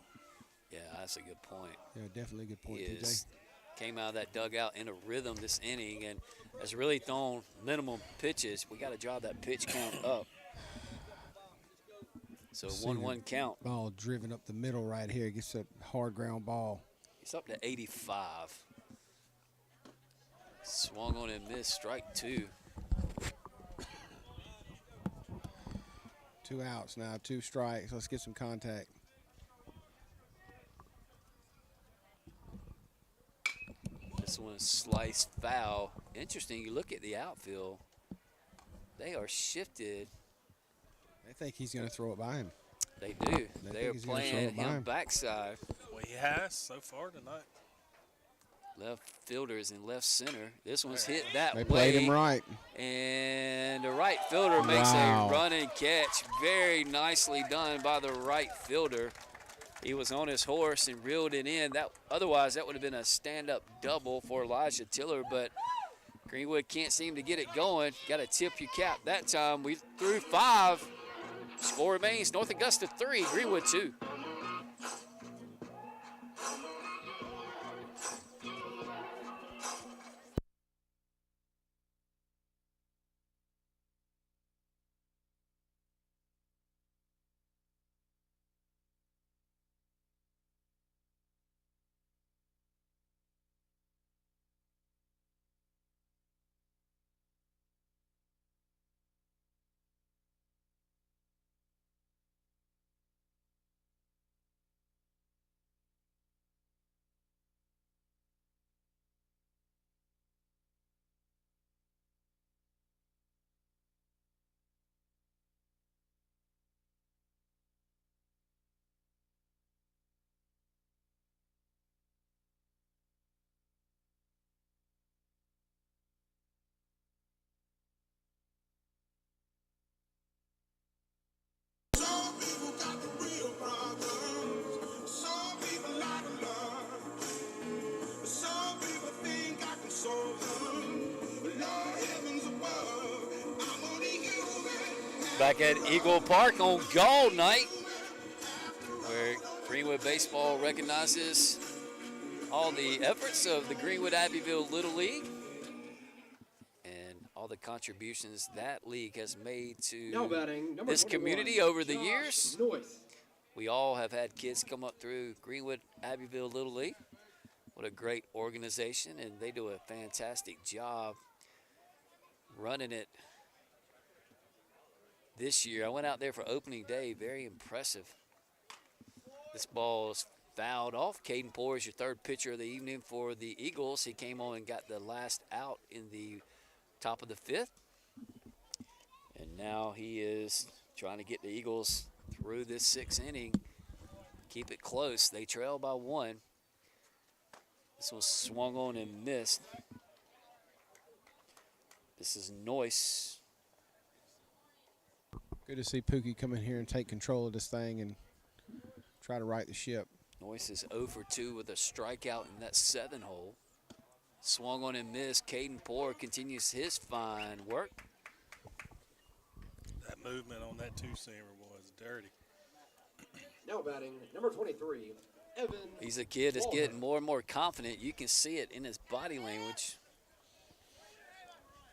Yeah, that's a good point. Yeah, definitely a good point, He TJ. came out of that dugout in a rhythm this inning and has really thrown minimum pitches. We got to drive that pitch count up. So 1-1 count. Ball driven up the middle right here. Gets a hard ground ball. He's up to 85. Swung on and missed. Strike 2. 2 outs now, 2 strikes. Let's get some contact. This one is sliced foul. Interesting, you look at the outfield. They are shifted. They think he's going to throw it by him. They do. They are think he's gonna throw playing it by him him. backside. Well, he has so far tonight. Left fielders in left center. This one's hit that They way. played him right. And the right fielder makes Wow. a run and catch. Very nicely done by the right fielder. He was on his horse and reeled it in. Otherwise, that would have been a stand-up double for Elijah Tiller, but Greenwood can't seem to get it going. Got to tip your cap. That time we threw 5. Score remains North Augusta 3, Greenwood 2. Some people got the real problems. Some people like love. Some people think I can solve them. But Lord heavens above, I'm only human. Back at Eagle Park on GALL night, where Greenwood Baseball recognizes all the efforts of the Greenwood Abbeville Little League and all the contributions that league has made Now to batting, number this 21, community over the Josh years. Noyce. We all have had kids come up through Greenwood Abbeville Little League. What a great organization, and they do a fantastic job running it this year. I went out there for opening day, very impressive. This ball is fouled off. Caden Poore is your third pitcher of the evening for the Eagles. He came on and got the last out in the top of the 5th. And now he is trying to get the Eagles through this 6th inning. Keep it close. They trail by 1. This one swung on and missed. This is Noyce. Good to see Pookie come in here and take control of this thing and try to right the ship. Noyce is 0 for 2 with a strikeout in that 7 hole. Swung on and missed. Caden Poore continues his fine work. That movement on that two-seamer was dirty. Now batting, number 23, Evan. He's a kid that's Walker. getting more and more confident. You can see it in his body language.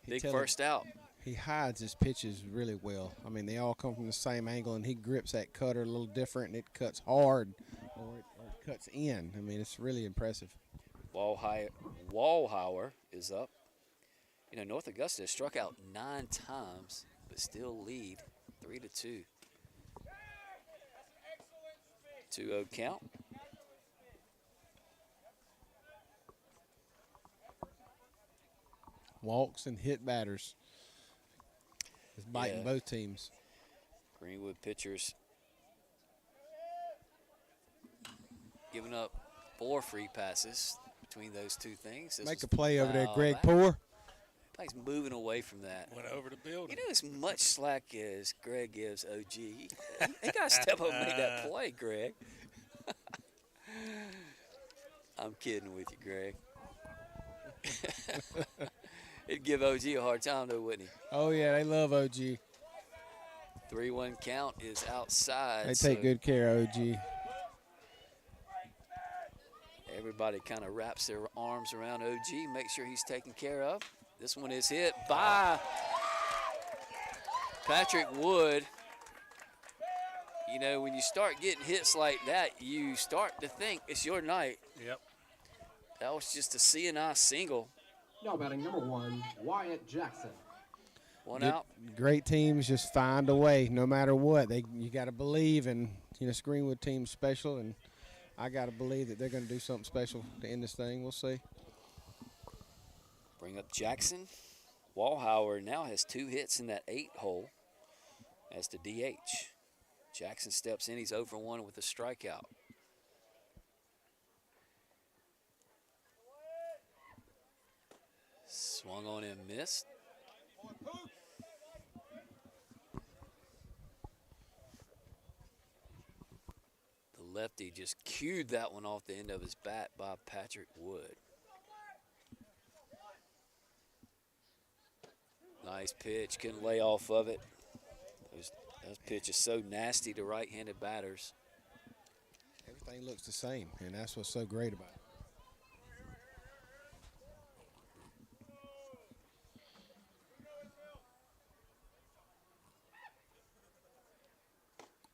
Big tell first out. He hides his pitches really well. I mean, they all come from the same angle, and he grips that cutter a little different, and it cuts hard or it cuts in. I mean, it's really impressive. Wallhauer is up. You know, North Augusta has struck out 9 times, but still lead 3-2. 2-0 count. Walks and hit batters. It's biting Yeah. both teams. Greenwood pitchers giving up 4 free passes between those two things. This Make a was play over there, fouled Greg back. Poore. He's moving away from that. Went over the building. You know, as much slack as Greg gives OG, he got to step up and make that play, Greg. I'm kidding with you, Greg. He'd give OG a hard time, though, wouldn't he? Oh, yeah, they love OG. 3-1 count is outside. They take good care of OG. Everybody kind of wraps their arms around OG, make sure he's taken care of. This one is hit by Patrick Wood. You know, when you start getting hits like that, you start to think it's your night. Yep. That was just a CNI single. Now batting number 1, Wyatt Jackson. One out. Great teams just find a way, no matter what. You got to believe, and this Greenwood team's special, and I got to believe that they're going to do something special to end this thing. We'll see. Bring up Jackson. Wallhauer now has 2 hits in that 8 hole as the DH. Jackson steps in. He's 0 for 1 with a strikeout. Swung on and missed. The lefty just cued that one off the end of his bat by Patrick Wood. Nice pitch, couldn't lay off of it. Those pitches so nasty to right-handed batters. Everything looks the same, and that's what's so great about it.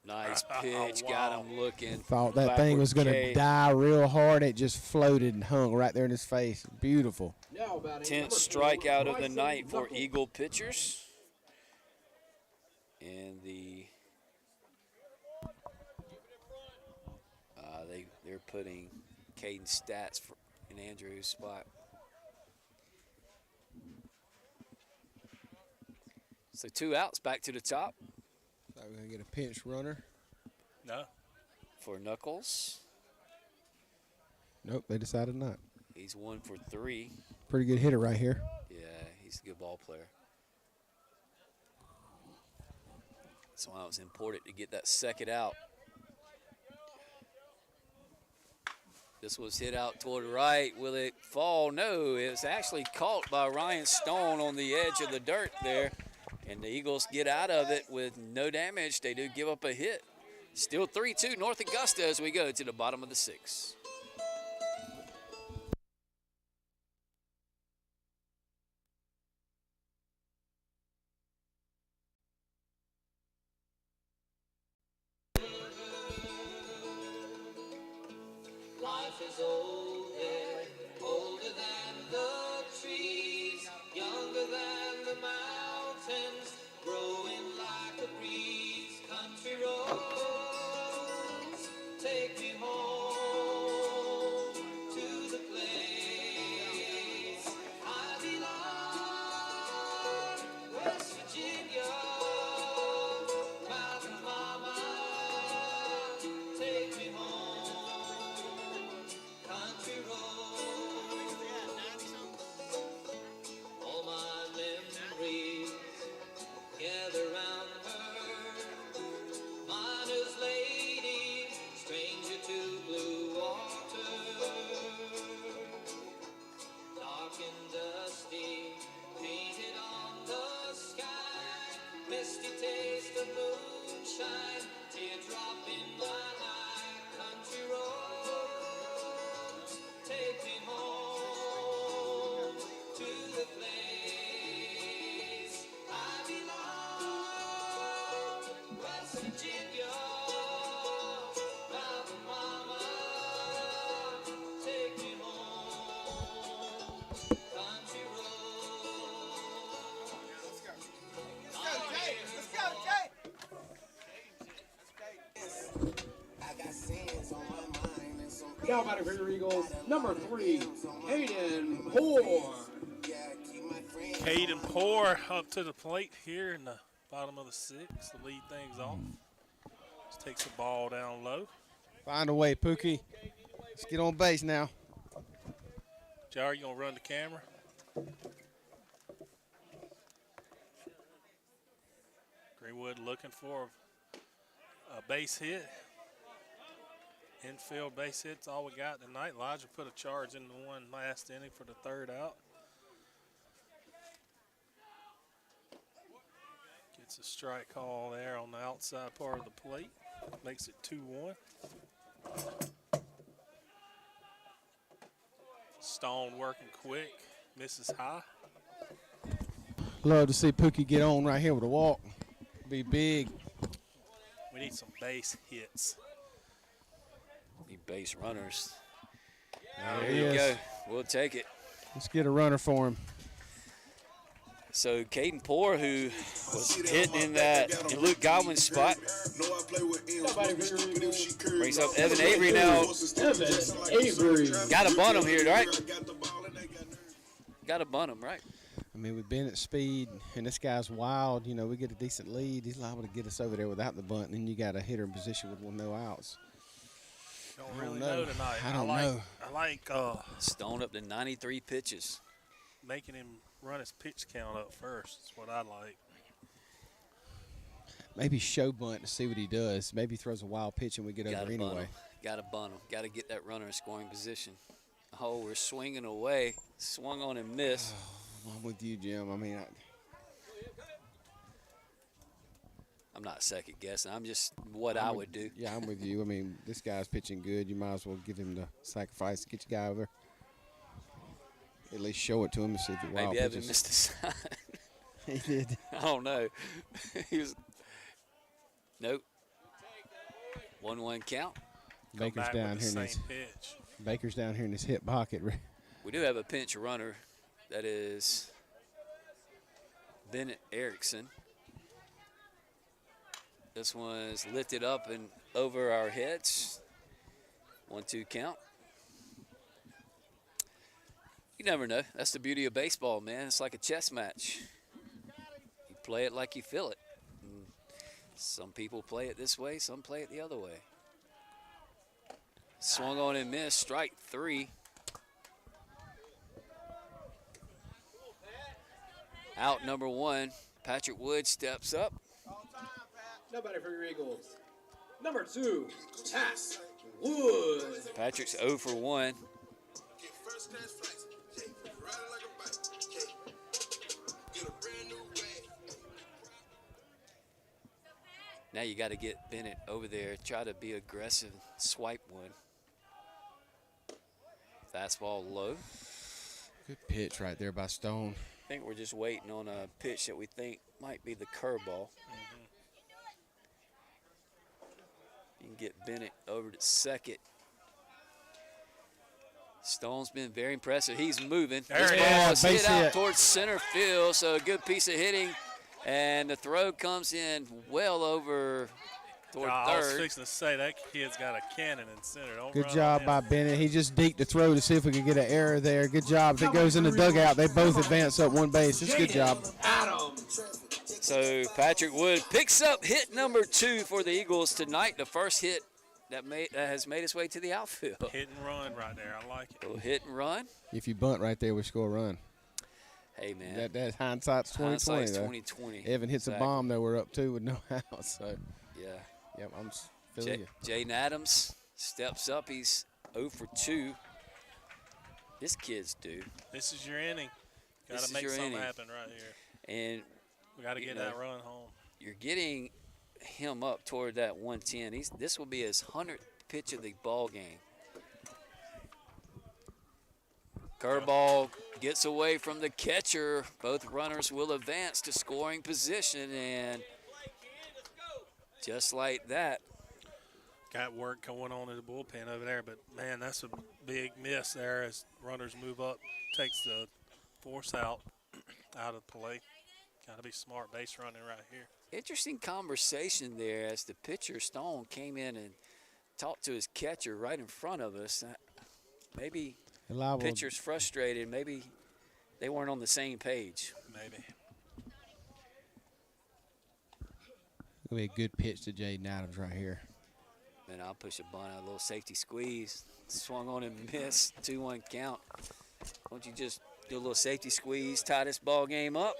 Nice pitch, got him looking. Thought that thing was going to die real hard. It just floated and hung right there in his face. Beautiful. 10th strikeout of the night for Eagle pitchers. And they're putting Caden Stats in Andrew's spot. So 2 outs, back to the top. So we're going to get a pinch runner. No. For Knuckles. Nope, they decided not. He's 1 for 3. Pretty good hitter right here. Yeah, he's a good ball player. That's why it was important to get that second out. This was hit out toward the right. Will it fall? No, it was actually caught by Ryan Stone on the edge of the dirt there. And the Eagles get out of it with no damage. They do give up a hit. Still 3-2 North Augusta as we go to the bottom of the 6th. Life is older than the trees, younger than the mountains, growing like a breeze. Country roads, take me home to the place I belong, West Virginia, Mountain Mama, take me home. Country roads, all my memories gather round her. Miner's lady, stranger to blue water. Dark and dusty, painted on the sky. Misty taste of moonshine, teardrop in my eye. Country roads, take me home to the place I belong. West Virginia, Mountain Mama, take me home. Country roads. I got sins on my mind and some Now batting for your Eagles, number 3, Hayden Poor. Caden Poor up to the plate here in the bottom of the 6th to lead things off. Just takes the ball down low. Find a way, Pookie. Let's get on base now. JR, you gonna run the camera? Greenwood looking for a base hit. Infield base hits all we got tonight. Elijah put a charge in the one last inning for the third out. Gets a strike call there on the outside part of the plate. Makes it 2-1. Stone working quick. Misses high. Love to see Pookie get on right here with a walk. Be big. We need some base hits. Need base runners. There There he you is. go. We'll take it. Let's get a runner for him. So Caden Poore, who was hitting in Luke Godwin's spot, brings up Evan Avery now. Avery. Got to bunt him here, right? Got to bunt him, right? I mean, we've been at speed, and this guy's wild. You know, we get a decent lead. He's liable to get us over there without the bunt, and then you got a hitter in position with no outs. Don't really know tonight. I don't know. I like Stone up to 93 pitches. making him run his pitch count up first. That's what I like. Maybe show bunt to see what he does. Maybe he throws a wild pitch and we get over anyway. Got to bunt him. Got to get that runner in scoring position. Oh, we're swinging away. Swung on and missed. Oh, I'm with you, Jim. I mean, I'm not second guessing. I'm just what I would do. Yeah, I'm with you. I mean, this guy's pitching good. You might as well give him the sacrifice to get your guy over. At least show it to him and see if it's wild Maybe Evan pitches. missed a sign. He did. I don't know. He was. Nope. 1-1 count. Baker's back down with here the in his same pitch. Baker's down here in his hip pocket. We do have a pinch runner. That is Bennett Erickson. This one's lifted up and over our heads. 1-2 count. You never know. That's the beauty of baseball, man. It's like a chess match. You play it like you feel it. And some people play it this way, some play it the other way. Swung on and missed. Strike 3. Out number 1. Patrick Wood steps up. Nobody for your Eagles. Number 2, Pat Wood. Patrick's 0 for 1. Now you got to get Bennett over there. Try to be aggressive. Swipe one. Fastball low. Good pitch right there by Stone. I think we're just waiting on a pitch that we think might be the curveball. You can get Bennett over to second. Stone's been very impressive. He's moving. There This it ball is. is hit Base out hit. towards center field, so a good piece of hitting. And the throw comes in well over toward I was third. fixing to say that kid's got a cannon in center. Don't Good run job on by him. Bennett. He just deked the throw to see if we could get an error there. Good job. If it goes in the dugout, they both advance up one base. It's a good job. Adams. So Patrick Wood picks up hit number 2 for the Eagles tonight. The first hit that has made its way to the outfield. Hit and run right there. I like it. Little hit and run. If you bunt right there, we score a run. Hey, man. That hindsight's 2020. Hindsight's though. 2020. Evan hits Exactly. a bomb though. We're up 2 with no outs. So, Yeah. yep, I'm feeling you. Jaden Adams steps up. He's 0 for 2. This kid's due. This is your inning. Got This to is make your something inning. happen right here. And We got to get that run home. you're getting him up toward that 110. This will be his 100th pitch of the ball game. Curveball gets away from the catcher. Both runners will advance to scoring position, and just like that, Got work going on in the bullpen over there, but, man, that's a big miss there as runners move up. Takes the force out of play. Got to be smart base running right here. interesting conversation there as the pitcher, Stone, came in and talked to his catcher right in front of us. Maybe Liable. pitcher's frustrated. Maybe they weren't on the same page. Maybe. It'll be a good pitch to Jaden Adams right here. Then I'll push a bunt, a little safety squeeze. Swung on and missed. 2-1 count. Won't you just do a little safety squeeze, tie this ball game up?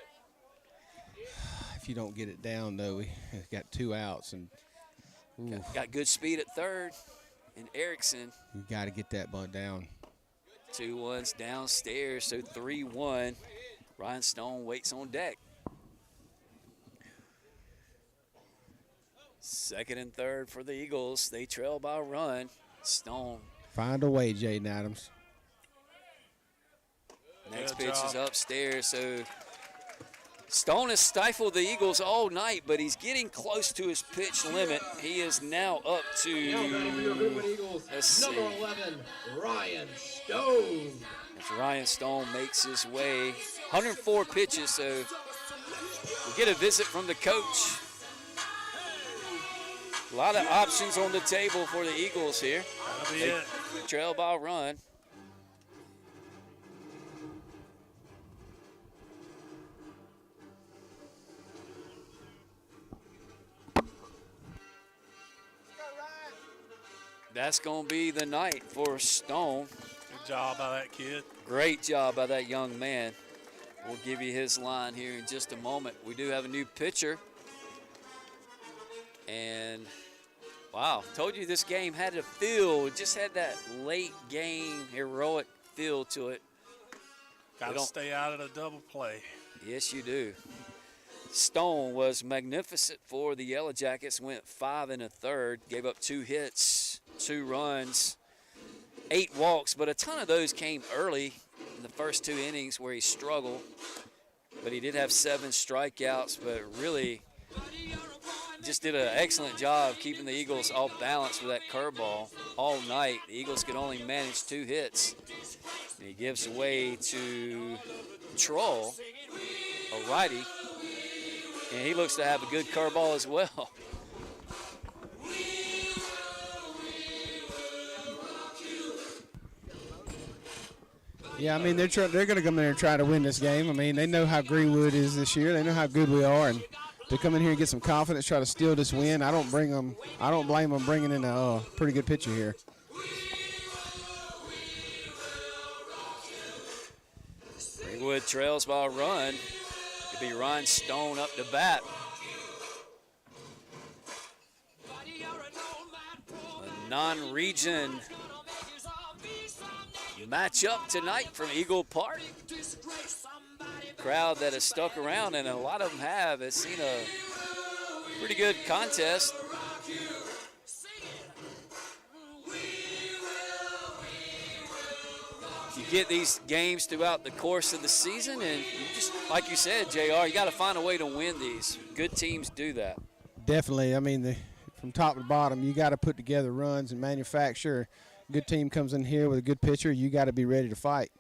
If you don't get it down though, we got 2 outs and ooh, Got good speed at third. and Erickson. You got to get that bunt down. 2-1's downstairs, so 3-1. Ryan Stone waits on deck. Second and third for the Eagles. They trail by a run. Stone. Find a way, Jaden Adams. Next pitch is upstairs, so Stone has stifled the Eagles all night, but he's getting close to his pitch limit. He is now up to, let's see. Number 11, Ryan Stone. As Ryan Stone makes his way, 104 pitches, so we'll get a visit from the coach. A lot of options on the table for the Eagles here. That'll be They it. trail by a run. That's going to be the night for Stone. Good job by that kid. Great job by that young man. We'll give you his line here in just a moment. We do have a new pitcher. And, wow, told you this game had a feel. It just had that late game heroic feel to it. Got to stay out of the double play. Yes, you do. Stone was magnificent for the Yellow Jackets. Went 5 1/3. Gave up 2 hits, 2 runs, 8 walks. But a ton of those came early in the first 2 innings where he struggled. But he did have 7 strikeouts. But really just did an excellent job keeping the Eagles off balance with that curveball all night. The Eagles could only manage 2 hits. And he gives away to Troll, a righty. And he looks to have a good curveball as well. Yeah, I mean, they're going to come in there and try to win this game. I mean, they know how Greenwood is this year. They know how good we are. And to come in here and get some confidence, try to steal this win, I don't blame them bringing in a pretty good pitcher here. Greenwood trails by a run. It'll be Ryan Stone up to bat. A non-region matchup tonight from Eagle Park. Crowd that has stuck around, and a lot of them has seen a pretty good contest. You get these games throughout the course of the season, and you just, like you said, JR, you got to find a way to win these. Good teams do that. Definitely. I mean, from top to bottom, you got to put together runs and manufacture. Good team comes in here with a good pitcher, you got to be ready to fight.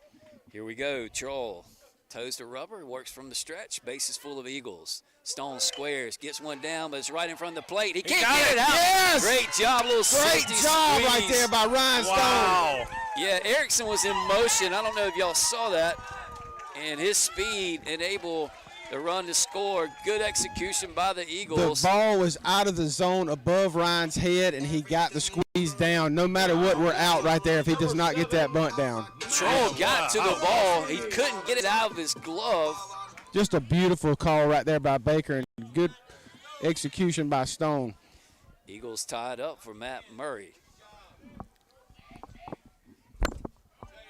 Here we go. Troll toes to rubber, works from the stretch. Bases full of Eagles. Stone squares, gets one down, but it's right in front of the plate. He can't get it out. Yes! Great job, little Great safety job squeeze. right there by Ryan Wow. Stone. Yeah, Erickson was in motion. I don't know if y'all saw that. And his speed enabled the run to score. Good execution by the The Eagles. ball was out of the zone above Ryan's head, and he got the squeeze down. No matter what, we're out right there if he does not get that bunt down. Troll got to the ball. He couldn't get it out of his glove. Just a beautiful call right there by Baker, and good execution by Stone. Eagles tied up for Matt Murray.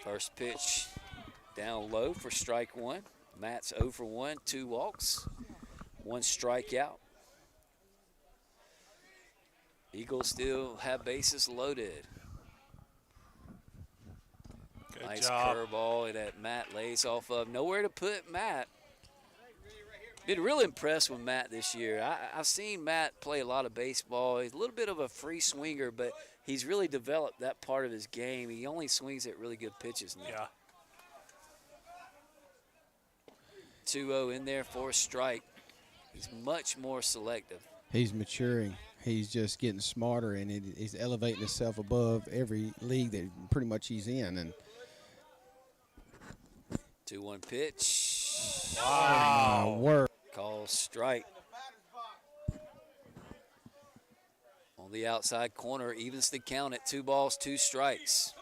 First pitch down low for strike 1. Matt's 0 for 1, 2 walks, 1 strikeout. Eagles still have bases loaded. Good Nice job. curveball that Matt lays off of. Nowhere to put Matt. Been real impressed with Matt this year. I've seen Matt play a lot of baseball. He's a little bit of a free swinger, but he's really developed that part of his game. He only swings at really good pitches now. Yeah. 2-0 in there for a strike. He's much more selective. He's maturing. He's just getting smarter, and he's elevating himself above every league that pretty much he's in. And 2-1 pitch. Wow. work. Call strike. On the outside corner, evens the count at 2 balls, 2 strikes.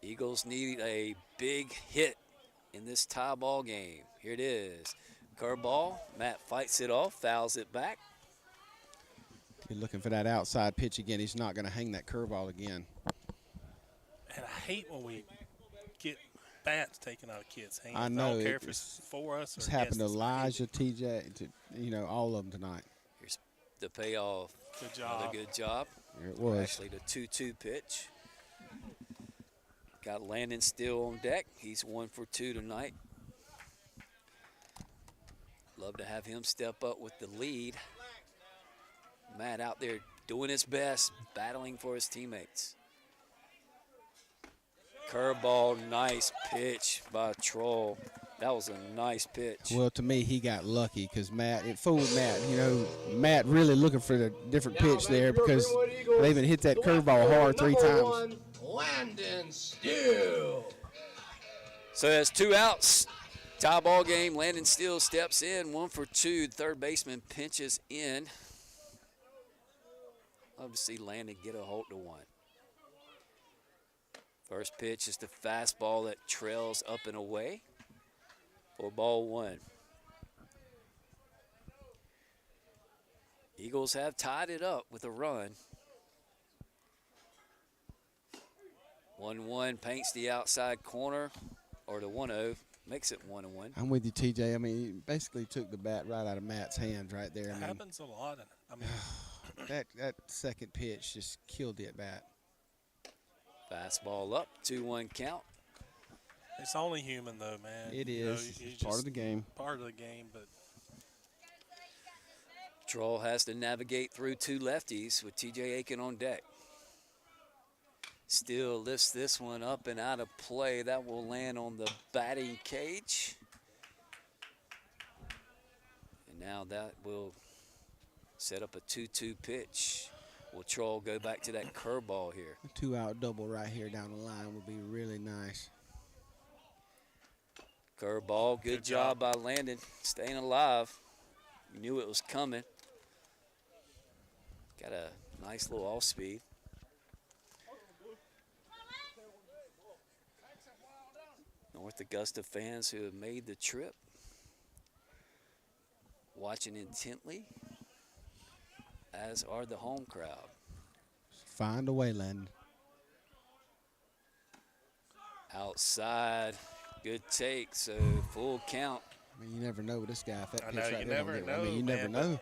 Eagles need a big hit in this tie ball game. Here it is. Curveball. Matt fights it off, fouls it back. He's looking for that outside pitch again. He's not going to hang that curveball again. And I hate when we get bats taken out of kids' hands. I know. I don't care if it's for us or It's happened to against us. I hate Elijah, it. TJ, all of them tonight. Here's the payoff. Good job. Another good job. There it was. Actually, the 2-2 pitch. Got Landon still on deck. He's 1 for 2 tonight. Love to have him step up with the lead. Matt out there doing his best, battling for his teammates. Curveball, nice pitch by Troll. That was a nice pitch. Well, to me, he got lucky because it fooled Matt. Matt really looking for the different pitch there because they even hit that curveball hard 3 times. Landon Steele. So that's 2 outs. Tie ball game. Landon Steele steps in, 1 for 2. Third baseman pinches in. Love to see Landon get a hold to 1. First pitch is the fastball that trails up and away for ball 1. Eagles have tied it up with a run. 1-1 paints the outside corner, or the 1-0 makes it 1-1. I'm with you, TJ. I mean, he basically took the bat right out of Matt's hands right there. It happens a lot. That second pitch just killed the at bat. Fastball up, 2-1 count. It's only human, though, man. It is. It's part of the game. Part of the game, but Troll has to navigate through 2 lefties with TJ Aiken on deck. Still lifts this one up and out of play. That will land on the batting cage. And now that will set up a 2-2 pitch. Will Troll go back to that curveball here? A 2-out double right here down the line would be really nice. Curveball, good job by Landon, staying alive. You knew it was coming. Got a nice little off speed. North Augusta fans who have made the trip, watching intently, as are the home crowd. Find a way, Landon. Outside, good take, so full count. I mean, you never know with this guy. If that I pitch know, right you there never don't get, know, I mean, you never man, know.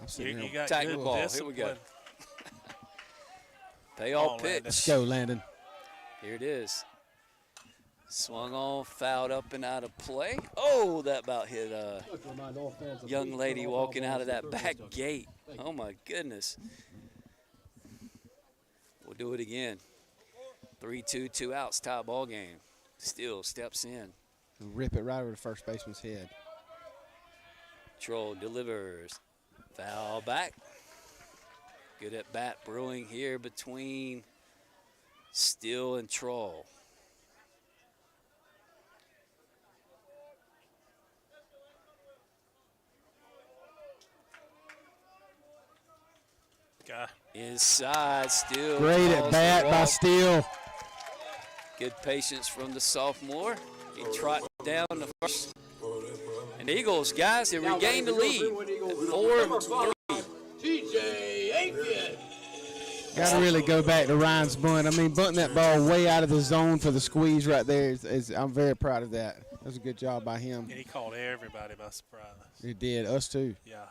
I'm sitting you here. got Tackle good ball, here discipline. we go. Come Payoff on, pitch. Landon. Let's go, Landon. Here it is. Swung on, fouled up and out of play. Oh, that about hit a young lady walking out of that back gate. Oh, my goodness. We'll do it again. 3-2, 2 outs, tie ball game. Still steps in. Rip it right over the first baseman's head. Troll delivers. Foul back. Good at bat brewing here between Steele and Troll. Inside, Steele. Great at bat by Steele. Good patience from the sophomore. He trotted down the first. And the Eagles, guys, have regained the lead at 4-3. TJ Aiken. Got to really go back to Ryan's bunt. I mean, bunting that ball way out of the zone for the squeeze right there I'm very proud of that. That was a good job by him. Yeah, he caught everybody by surprise. He did, us too. Yeah.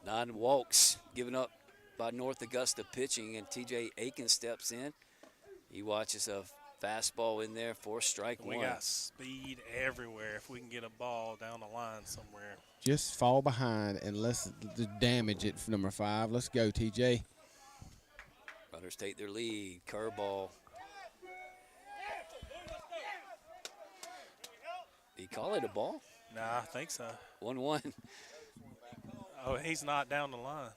9 walks given up by North Augusta pitching, and TJ Aiken steps in. He watches a fastball in there for strike We 1. got speed everywhere if we can get a ball down the line somewhere. Just fall behind and let's damage it for number 5. Let's go, TJ. Runners take their lead. Curveball. Did he call it a ball? Nah, I think so. 1-1. Oh, he's not down the line.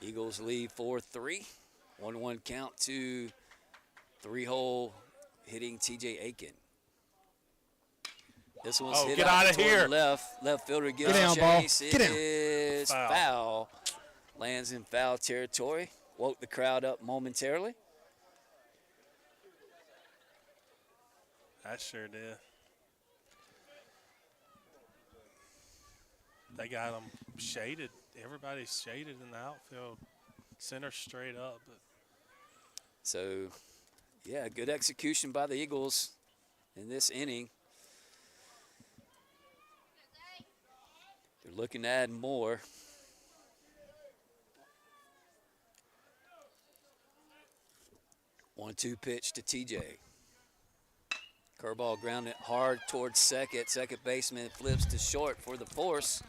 Eagles lead 4-3. 1-1 count to 3-hole hitting TJ Aiken. This one's hit get out out of toward here. Left fielder gives Get down, a ball. chase. Get It down. is Foul. foul. Lands in foul territory. Woke the crowd up momentarily. I sure did. They got them shaded. Everybody's shaded in the outfield. Center straight up. But So, yeah, good execution by the Eagles in this inning. They're looking to add more. One-two pitch to TJ. Curveball grounded hard towards second. Second baseman flips to short for the force.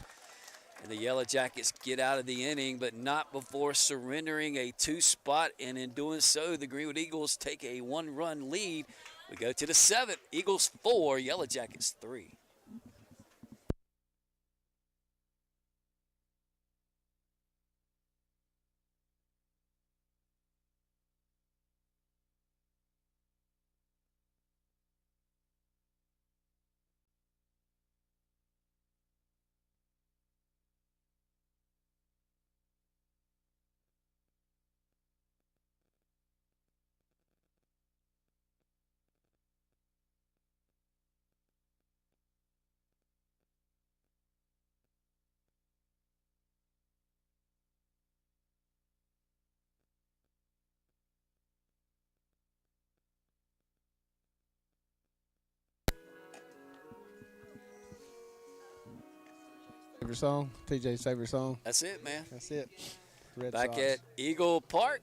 And the Yellow Jackets get out of the inning, but not before surrendering a 2-spot. And in doing so, the Greenwood Eagles take a 1-run lead. We go to the 7th. Eagles 4, Yellow Jackets 3. Favorite song? TJ's favorite song? That's it, man. That's it. Red Back Sox. at Eagle Park.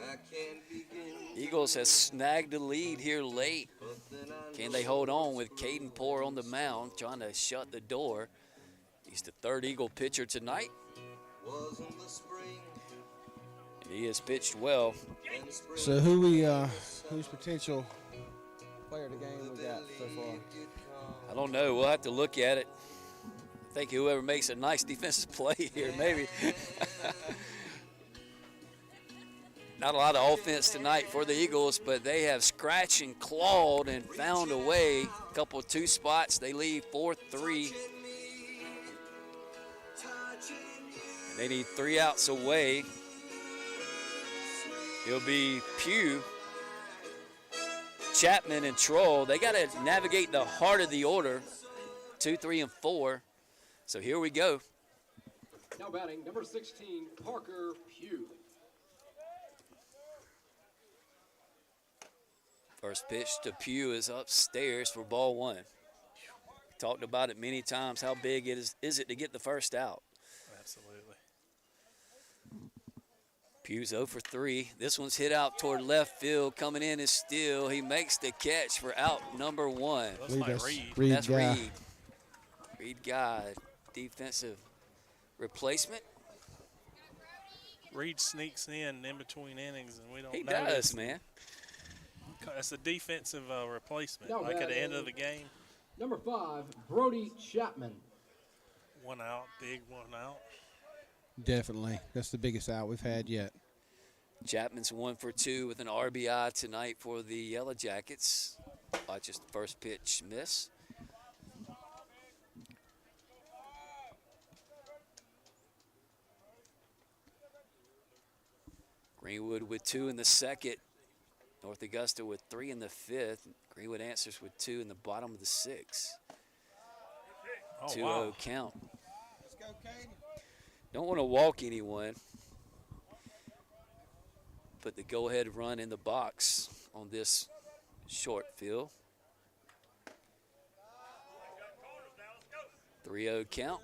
I can't begin. Eagles has snagged the lead here late. Can they hold on with Caden Poore on the mound trying to shut the door? He's the third Eagle pitcher tonight, Wasn't the spring and he has pitched well. and spring So who's potential player of the game we got so far? I don't know. We'll have to look at it. I think whoever makes a nice defensive play here, maybe. Not a lot of offense tonight for the Eagles, but they have scratched and clawed and found a way. A couple of 2 spots. They lead 4-3. They need 3 outs away. It'll be Pugh, Chapman, and Troll. They got to navigate the heart of the order, 2, 3, and 4. So here we go. Now batting, number 16, Parker Pugh. First pitch to Pugh is upstairs for ball 1. Talked about it many times. How big is it to get the first out? absolutely. Pugh's 0 for 3. This one's hit out toward left field. Coming in is Steele. He makes the catch for out number 1. Looks like Reed. That's guy. Reed. Reed Guy, defensive replacement. Reed sneaks in between innings, and we don't He notice. does, man. That's a defensive replacement. No, Like at the that end of is- the game, Number 5, Brody Chapman. 1 out, big 1 out. Definitely. That's the biggest out we've had yet. Chapman's 1 for 2 with an RBI tonight for the Yellow Jackets. Watches the first pitch miss. Greenwood with 2 in the second. North Augusta with 3 in the 5th. Greenwood answers with 2 in the bottom of the 6th. Oh, 2-0 wow. count. Let's go, Caden. Don't want to walk anyone. Put the go-ahead run in the box on this short field. 3-0 count.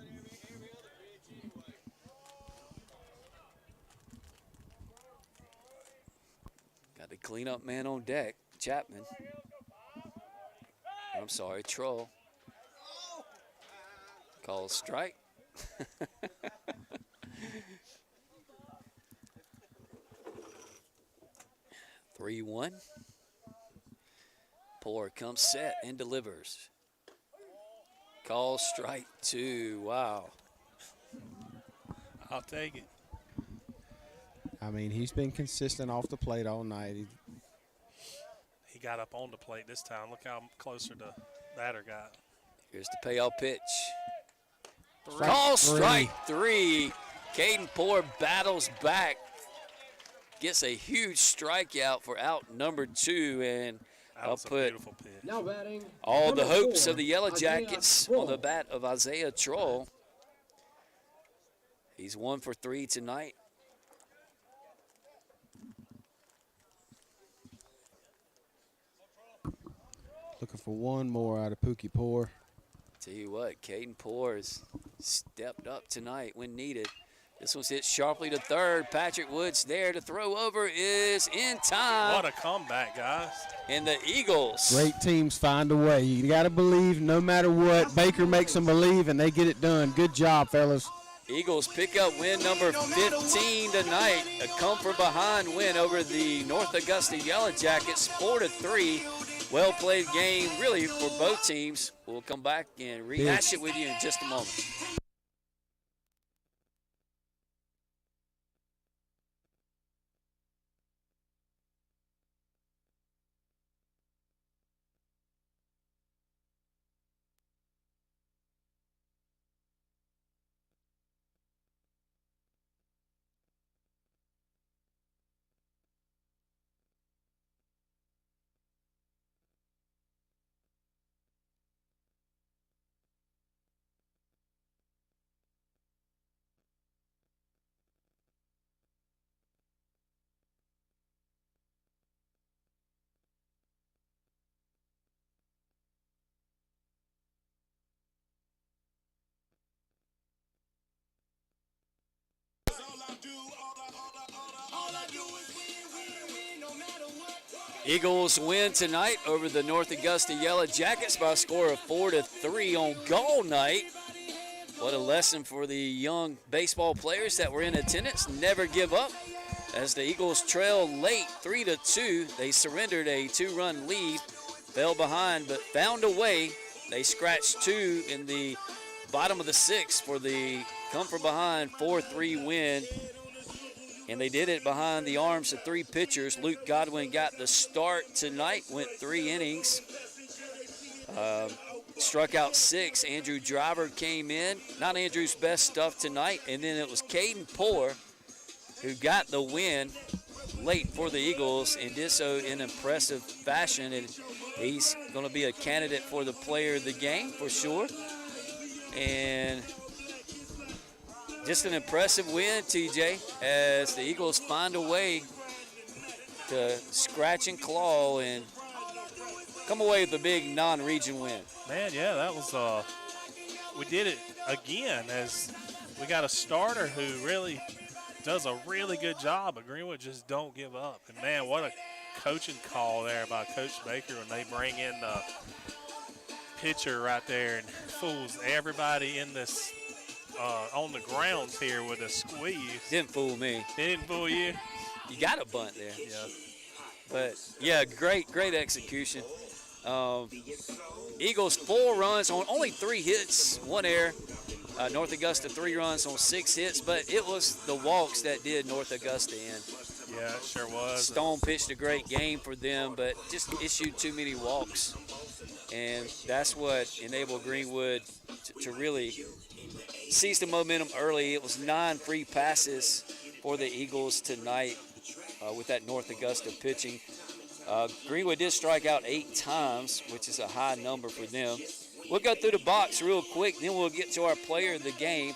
Got the cleanup man on deck, Chapman. I'm sorry, Troll. Calls strike. 3-1. Poore comes set and delivers. Call strike 2. Wow. I'll take it. I mean, he's been consistent off the plate all night. He got up on the plate this time. Look how closer the batter got. Here's the payoff pitch. Strike Call 3. strike 3. Caden Poore battles back. Gets a huge strikeout for out number 2, and That I'll was a put beautiful pitch. Now batting, all the number hopes 4, of the Yellow Isaiah Jackets Troll. on the bat of Isaiah Troll. He's 1 for 3 tonight. Looking for one more out of Pookie Poor. Tell you what, Caden Poor has stepped up tonight when needed. This one's hit sharply to third. Patrick Woods there to throw over is in time. What a comeback, guys. And the Eagles. Great teams find a way. You got to believe no matter what. Baker makes them believe, and they get it done. Good job, fellas. Eagles pick up win number 15 tonight. A come-from-behind win over the North Augusta Yellow Jackets, 4-3. Well-played game, really, for both teams. We'll come back and rehash it with you in just a moment. Eagles win tonight over the North Augusta Yellow Jackets by a score of 4-3 on GALL night. What a lesson for the young baseball players that were in attendance. Never give up. As the Eagles trail late 3-2, they surrendered a 2-run lead, fell behind but found a way. They scratched 2 in the bottom of the 6th for the come-from-behind 4-3 win. And they did it behind the arms of 3 pitchers. Luke Godwin got the start tonight, went 3 innings. Struck out 6. Andrew Driver came in. Not Andrew's best stuff tonight. And then it was Caden Poor who got the win late for the Eagles and did so in impressive fashion. And he's going to be a candidate for the player of the game for sure. And just an impressive win, TJ, as the Eagles find a way to scratch and claw and come away with a big non-region win. Man, yeah, that was we did it again as we got a starter who really does a really good job, but Greenwood just don't give up. And, man, what a coaching call there by Coach Baker when they bring in the pitcher right there and fools everybody in this on the grounds here with a squeeze. Didn't fool me. It didn't fool you? You got a bunt there. Yeah. But, yeah, great execution. Eagles 4 runs on only 3 hits, 1 error. North Augusta 3 runs on 6 hits, but it was the walks that did North Augusta in. Yeah, it sure was. Stone pitched a great game for them, but just issued too many walks. And that's what enabled Greenwood to really seize the momentum early. It was 9 free passes for the Eagles tonight with that North Augusta pitching. Greenwood did strike out 8 times, which is a high number for them. We'll go through the box real quick, then we'll get to our player of the game.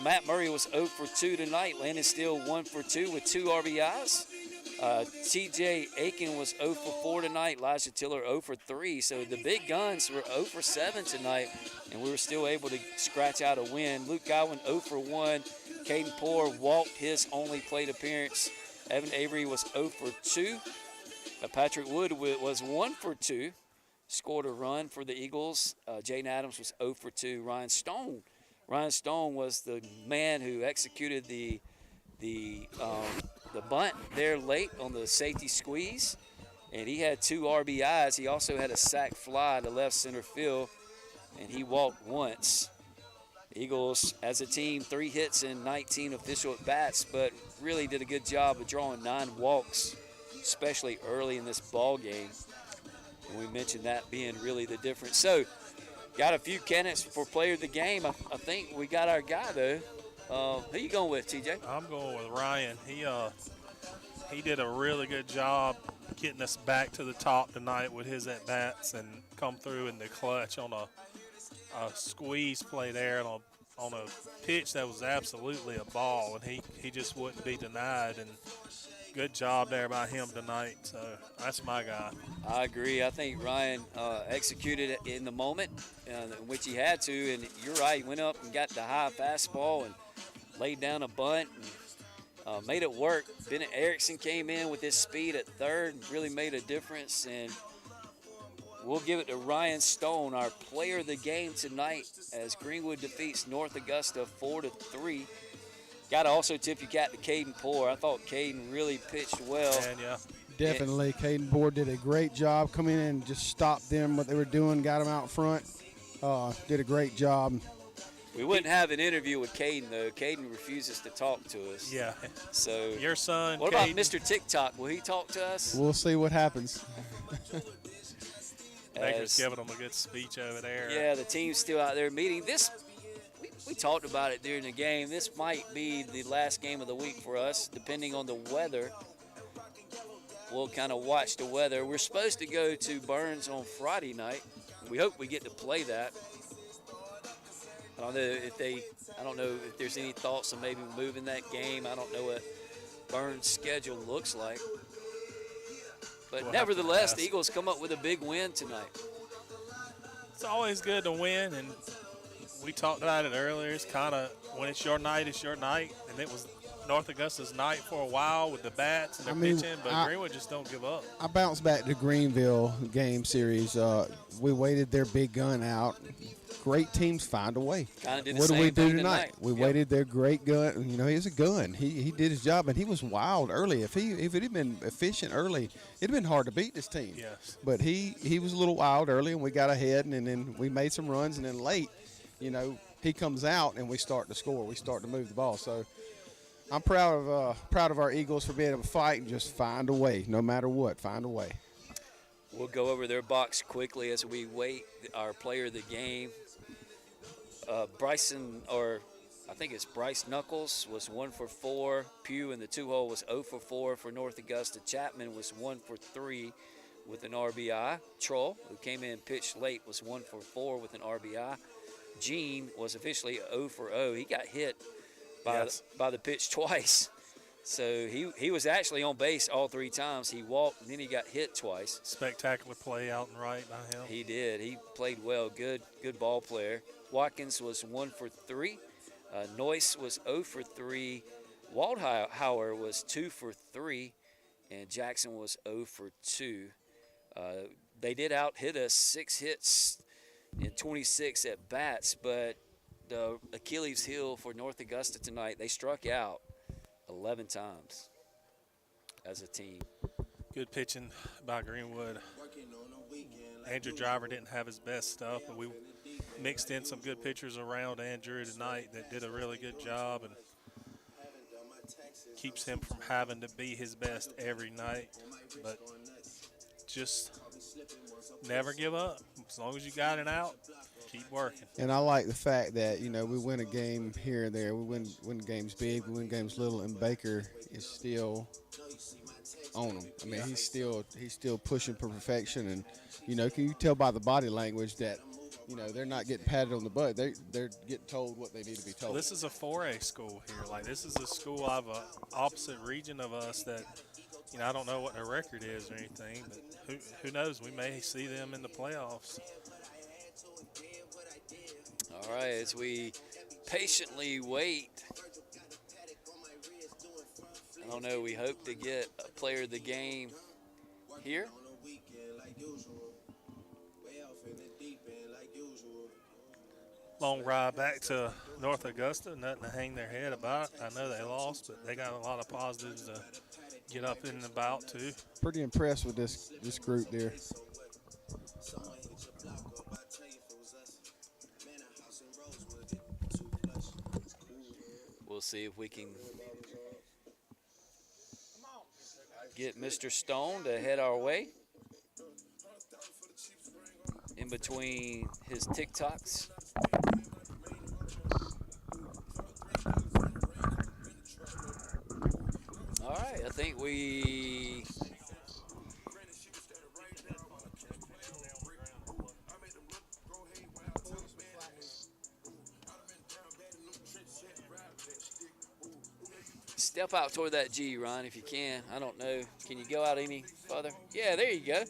Matt Murray was 0 for 2 tonight. Landon Steele 1 for 2 with 2 RBIs. TJ Aiken was 0 for 4 tonight. Elijah Tiller 0 for 3. So the big guns were 0 for 7 tonight, and we were still able to scratch out a win. Luke Godwin 0 for 1. Caden Poor walked his only plate appearance. Evan Avery was 0 for 2. Patrick Wood was 1 for 2. Scored a run for the Eagles. Jaden Adams was 0 for 2. Ryan Stone was the man who executed the bunt there late on the safety squeeze, and he had 2 RBIs. He also had a sac fly to left center field, and he walked once. The Eagles, as a team, 3 hits and 19 official at-bats, but really did a good job of drawing 9 walks, especially early in this ball game. And we mentioned that being really the difference. So, got a few candidates for player of the game. I think we got our guy, though. Who you going with, TJ? I'm going with Ryan. He did a really good job getting us back to the top tonight with his at-bats and come through in the clutch on a squeeze play there on on a pitch that was absolutely a ball, and he just wouldn't be denied. And good job there by him tonight. So that's my guy. I agree. I think Ryan executed it in the moment in which he had to, and you're right. He went up and got the high fastball and laid down a bunt and made it work. Bennett Erickson came in with his speed at third and really made a difference, and we'll give it to Ryan Stone, our player of the game tonight, as Greenwood defeats North Augusta 4-3. Got to also tip your cap to Caden Poore. I thought Caden really pitched well. And yeah. Definitely, Caden Poore did a great job coming in and just stopped them what they were doing, got them out front. Did a great job. We wouldn't have an interview with Caden, though. Caden refuses to talk to us. Yeah. So Your son, what Caden. about Mr. TikTok? Will he talk to us? We'll see what happens. Baker's giving them a good speech over there. Yeah, the team's still out there meeting. We talked about it during the game. This might be the last game of the week for us, depending on the weather. We'll kind of watch the weather. We're supposed to go to Burns on Friday night. We hope we get to play that. I don't know if there's any thoughts of maybe moving that game. I don't know what Burns' schedule looks like. But We'll nevertheless, the Eagles come up with a big win tonight. It's always good to win, and we talked about it earlier. It's kind of when it's your night, and it was North Augusta's night for a while with the bats and their pitching, but Greenwood just don't give up. I bounced back to Greenville game series. We waited their big gun out. Great teams find a way. Kind of did the What do same we do thing tonight? We waited their great gun. You know, he's a gun. He did his job, and he was wild early. If it had been efficient early, it'd been hard to beat this team. Yes. But he was a little wild early, and we got ahead, and then we made some runs, and then late, you know, he comes out, and we start to score. We start to move the ball. So I'm proud of our Eagles for being able to fight and just find a way, no matter what, find a way. We'll go over their box quickly as we wait our player of the game. Bryce Knuckles was 1 for 4. Pugh in the 2-hole was 0 for 4 for North Augusta. Chapman was 1 for 3 with an RBI. Troll, who came in and pitched late, was 1 for 4 with an RBI. Gene was officially 0 for 0. He got hit by the pitch twice. So he was actually on base all 3 times. He walked, and then he got hit twice. Spectacular play out and right by him. He did. He played well. Good ball player. Watkins was 1 for 3. Noyce was 0 for 3. Waldhauer was 2 for 3. And Jackson was 0 for 2. They did out-hit us 6 hits in 26 at-bats, but the Achilles heel for North Augusta tonight, they struck out 11 times as a team. Good pitching by Greenwood. Andrew Driver didn't have his best stuff, but we mixed in some good pitchers around Andrew tonight that did a really good job and keeps him from having to be his best every night. But just never give up. As long as you got it out, keep working. And I like the fact that, you know, we win a game here and there. We win games big, we win games little, and Baker is still on them. I mean, he's still pushing for perfection. And, you know, can you tell by the body language that, you know, they're not getting patted on the butt. They're getting told what they need to be told. This is a 4A school here. Like, this is a school of an opposite region of us that, you know, I don't know what their record is or anything, but who knows? We may see them in the playoffs. All right, as we patiently wait, I don't know, we hope to get a player of the game here. Long ride back to North Augusta, nothing to hang their head about. I know they lost, but they got a lot of positives to get up in the bout too. Pretty impressed with this group there. We'll see if we can get Mr. Stone to head our way in between his TikToks. All right, I think we Step out toward that G, Ryan, if you can. I don't know. Can you go out any further? Yeah, there you go.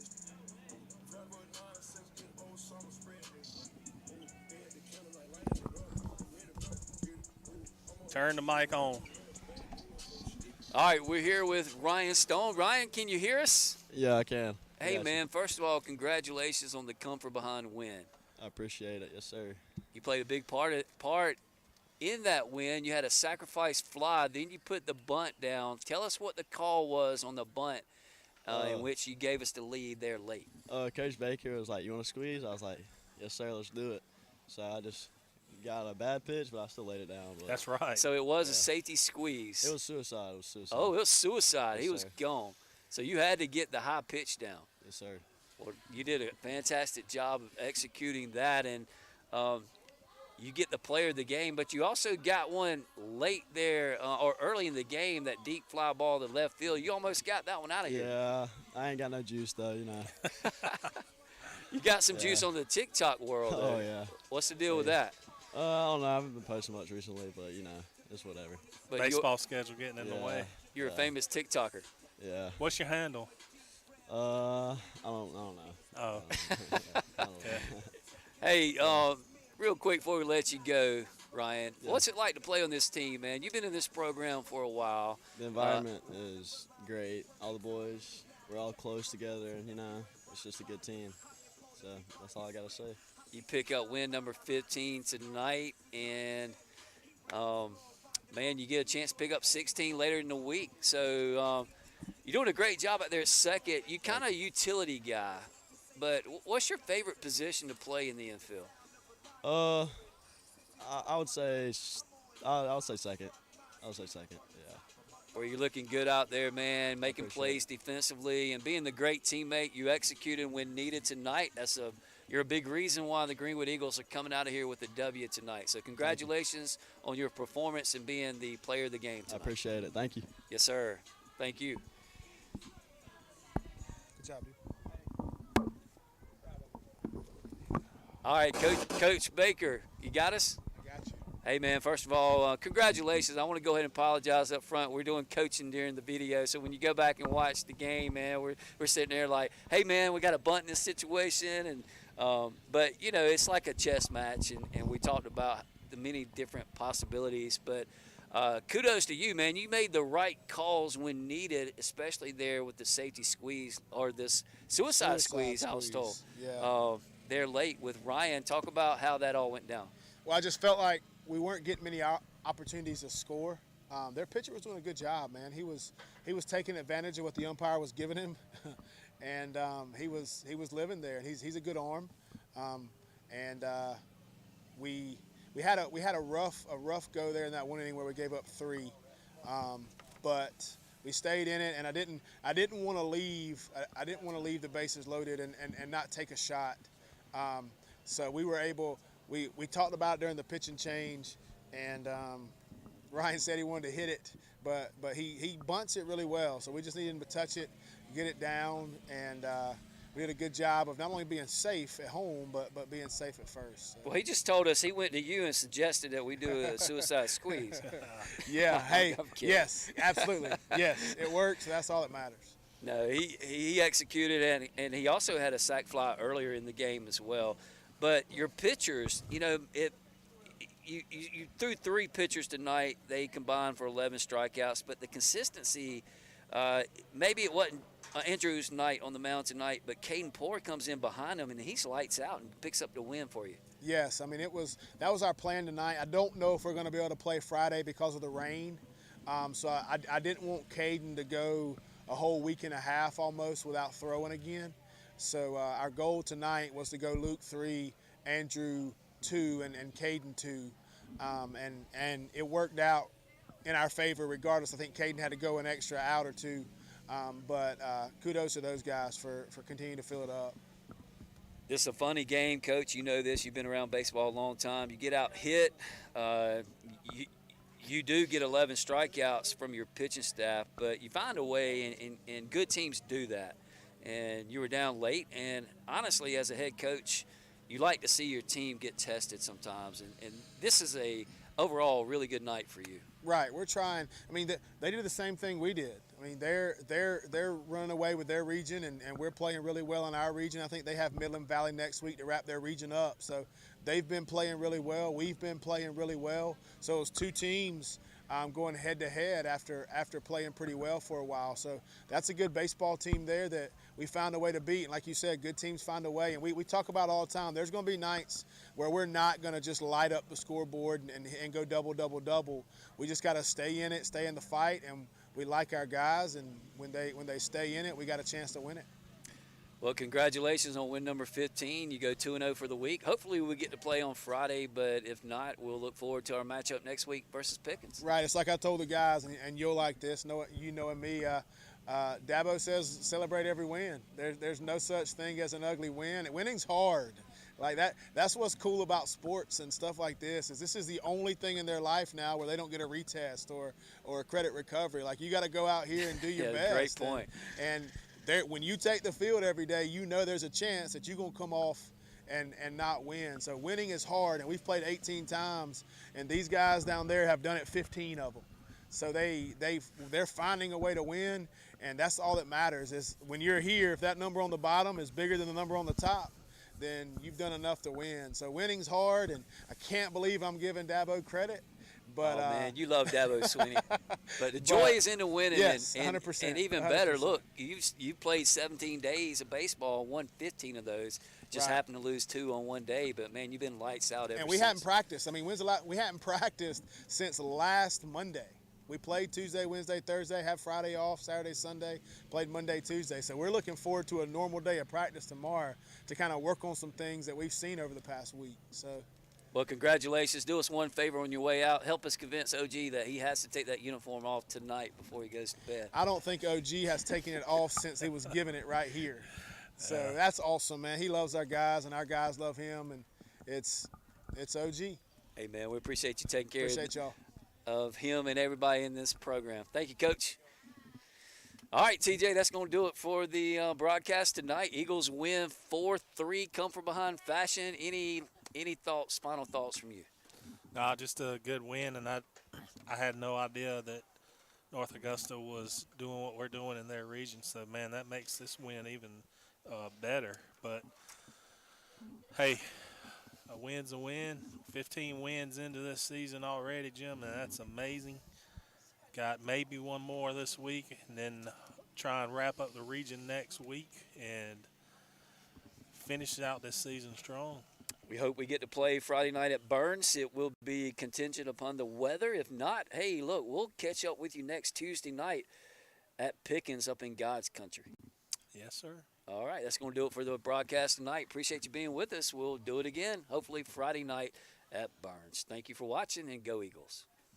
Turn the mic on. All right, we're here with Ryan Stone. Ryan, can you hear us? Yeah, I can. Hey, Gotcha. man, first of all, congratulations on the come from behind win. I appreciate it. Yes, sir. You played a big part in that win. You had a sacrifice fly, then you put the bunt down. Tell us what the call was on the bunt in which you gave us the lead there late. Coach Baker was like, "You want to squeeze?" I was like, "Yes, sir. Let's do it." So I just got a bad pitch, but I still laid it down. But That's right. So it was a safety squeeze. it was suicide. It was suicide. Oh, it was suicide. Yes, He was sir. gone. So you had to get the high pitch down. Yes, sir. Well, you did a fantastic job of executing that, and you get the player of the game, but you also got one late there or early in the game, that deep fly ball to left field. You almost got that one out of here. Yeah, I ain't got no juice though, you know. You got some juice on the TikTok world. Oh though. yeah. What's the deal with that? I don't know. I haven't been posting much recently, but you know, it's whatever. But Baseball schedule getting in the way. you're a famous TikToker. Yeah. What's your handle? I don't know. Oh, I don't know. Hey, real quick before we let you go, Ryan, what's it like to play on this team, man? You've been in this program for a while. The environment is great. All the boys, we're all close together, and you know, it's just a good team. So that's all I gotta say. You pick up win number 15 tonight, and man, you get a chance to pick up 16 later in the week. So you're doing a great job out there at second. You kind of a utility guy, but what's your favorite position to play in the infield? I would say I would say second. I would say second. Yeah. Where you're looking good out there, man, making Appreciate plays defensively and being the great teammate you executed when needed tonight. You're a big reason why the Greenwood Eagles are coming out of here with a W tonight. So congratulations on your performance and being the player of the game tonight. I appreciate it. Thank you. Yes, sir. Thank you. Good job, dude. All right, Coach Baker, you got us? I got you. Hey, man, first of all, congratulations. I want to go ahead and apologize up front. We're doing coaching during the video, so when you go back and watch the game, man, we're sitting there like, hey, man, we got a bunt in this situation. And but, you know, it's like a chess match, and we talked about the many different possibilities. But kudos to you, man. You made the right calls when needed, especially there with the safety squeeze or this suicide squeeze, I was told. Yeah. They're late with Ryan. Talk about how that all went down. Well, I just felt like we weren't getting many opportunities to score. Their pitcher was doing a good job, man. He was taking advantage of what the umpire was giving him, and he was living there. And he's a good arm, and we had a rough go there in that one inning where we gave up 3, but we stayed in it, and I didn't want to leave. I didn't want to leave the bases loaded and not take a shot. So we were able. We talked about it during the pitch and change, and Ryan said he wanted to hit it, but he bunts it really well. So we just needed him to touch it, get it down, and we did a good job of not only being safe at home, but being safe at first. So. Well, he just told us he went to you and suggested that we do a suicide squeeze. Yeah. Hey. I'm kidding. Yes. Absolutely. Yes. It works. That's all that matters. No, he executed, and he also had a sac fly earlier in the game as well. But your pitchers, you know, you threw 3 pitchers tonight. They combined for 11 strikeouts, but the consistency, maybe it wasn't Andrew's night on the mound tonight, but Caden Poore comes in behind him, and he's lights out and picks up the win for you. Yes, I mean that was our plan tonight. I don't know if we're going to be able to play Friday because of the rain, so I didn't want Caden to go a whole week and a half almost without throwing again. So our goal tonight was to go Luke 3, Andrew 2, and Caden 2, and it worked out in our favor regardless. I think Caden had to go an extra out or 2, but kudos to those guys for continuing to fill it up. This is a funny game, Coach. You know this. You've been around baseball a long time. You get out hit. You do get 11 strikeouts from your pitching staff, but you find a way, and good teams do that. And you were down late, and honestly, as a head coach, you like to see your team get tested sometimes. And this is a overall really good night for you. Right, we're trying. I mean, they did the same thing we did. I mean, they're running away with their region, and we're playing really well in our region. I think they have Midland Valley next week to wrap their region up. So they've been playing really well. We've been playing really well. So it's two teams going head to head after playing pretty well for a while. So that's a good baseball team there that we found a way to beat. And like you said, good teams find a way. And we talk about all the time, there's going to be nights where we're not going to just light up the scoreboard and go double. We just got to stay in it, stay in the fight, and we like our guys. And when they stay in it, we got a chance to win it. Well, congratulations on win number 15. You go 2-0 for the week. Hopefully we get to play on Friday, but if not, we'll look forward to our matchup next week versus Pickens. Right. It's like I told the guys, and you'll like this, you knowing me, Dabo says celebrate every win. There's no such thing as an ugly win. Winning's hard. Like that's what's cool about sports and stuff like this is the only thing in their life now where they don't get a retest or a credit recovery. Like you got to go out here and do your best. Great point. And when you take the field every day, you know there's a chance that you're going to come off and not win. So winning is hard, and we've played 18 times, and these guys down there have done it 15 of them. So they're finding a way to win, and that's all that matters is when you're here, if that number on the bottom is bigger than the number on the top, then you've done enough to win. So winning's hard, and I can't believe I'm giving Dabo credit. But, man, you love Dabo, Sweeney. But the joy is in the winning. Yes, and 100%. And even 100%. better, look, you played 17 days of baseball, won 15 of those. Just Right. happened to lose 2 on one day. But, man, you've been lights out ever since. And we hadn't practiced. I mean, we hadn't practiced since last Monday. We played Tuesday, Wednesday, Thursday, have Friday off, Saturday, Sunday, played Monday, Tuesday. So we're looking forward to a normal day of practice tomorrow to kind of work on some things that we've seen over the past week. So. Well, congratulations. Do us one favor on your way out. Help us convince OG that he has to take that uniform off tonight before he goes to bed. I don't think OG has taken it off since he was given it right here. So that's awesome, man. He loves our guys, and our guys love him, and it's OG. Hey, man, we appreciate you taking care Appreciate y'all. of him and everybody in this program. Thank you, Coach. All right, TJ, that's going to do it for the broadcast tonight. Eagles win 4-3, come from behind fashion. Any thoughts, final thoughts from you? No, just a good win, and I had no idea that North Augusta was doing what we're doing in their region. So, man, that makes this win even better. But, hey, a win's a win. 15 wins into this season already, Jim, and that's amazing. Got maybe one more this week, and then try and wrap up the region next week and finish out this season strong. We hope we get to play Friday night at Burns. It will be contingent upon the weather. If not, hey, look, we'll catch up with you next Tuesday night at Pickens up in God's country. Yes, sir. All right, that's going to do it for the broadcast tonight. Appreciate you being with us. We'll do it again, hopefully Friday night at Burns. Thank you for watching, and go Eagles.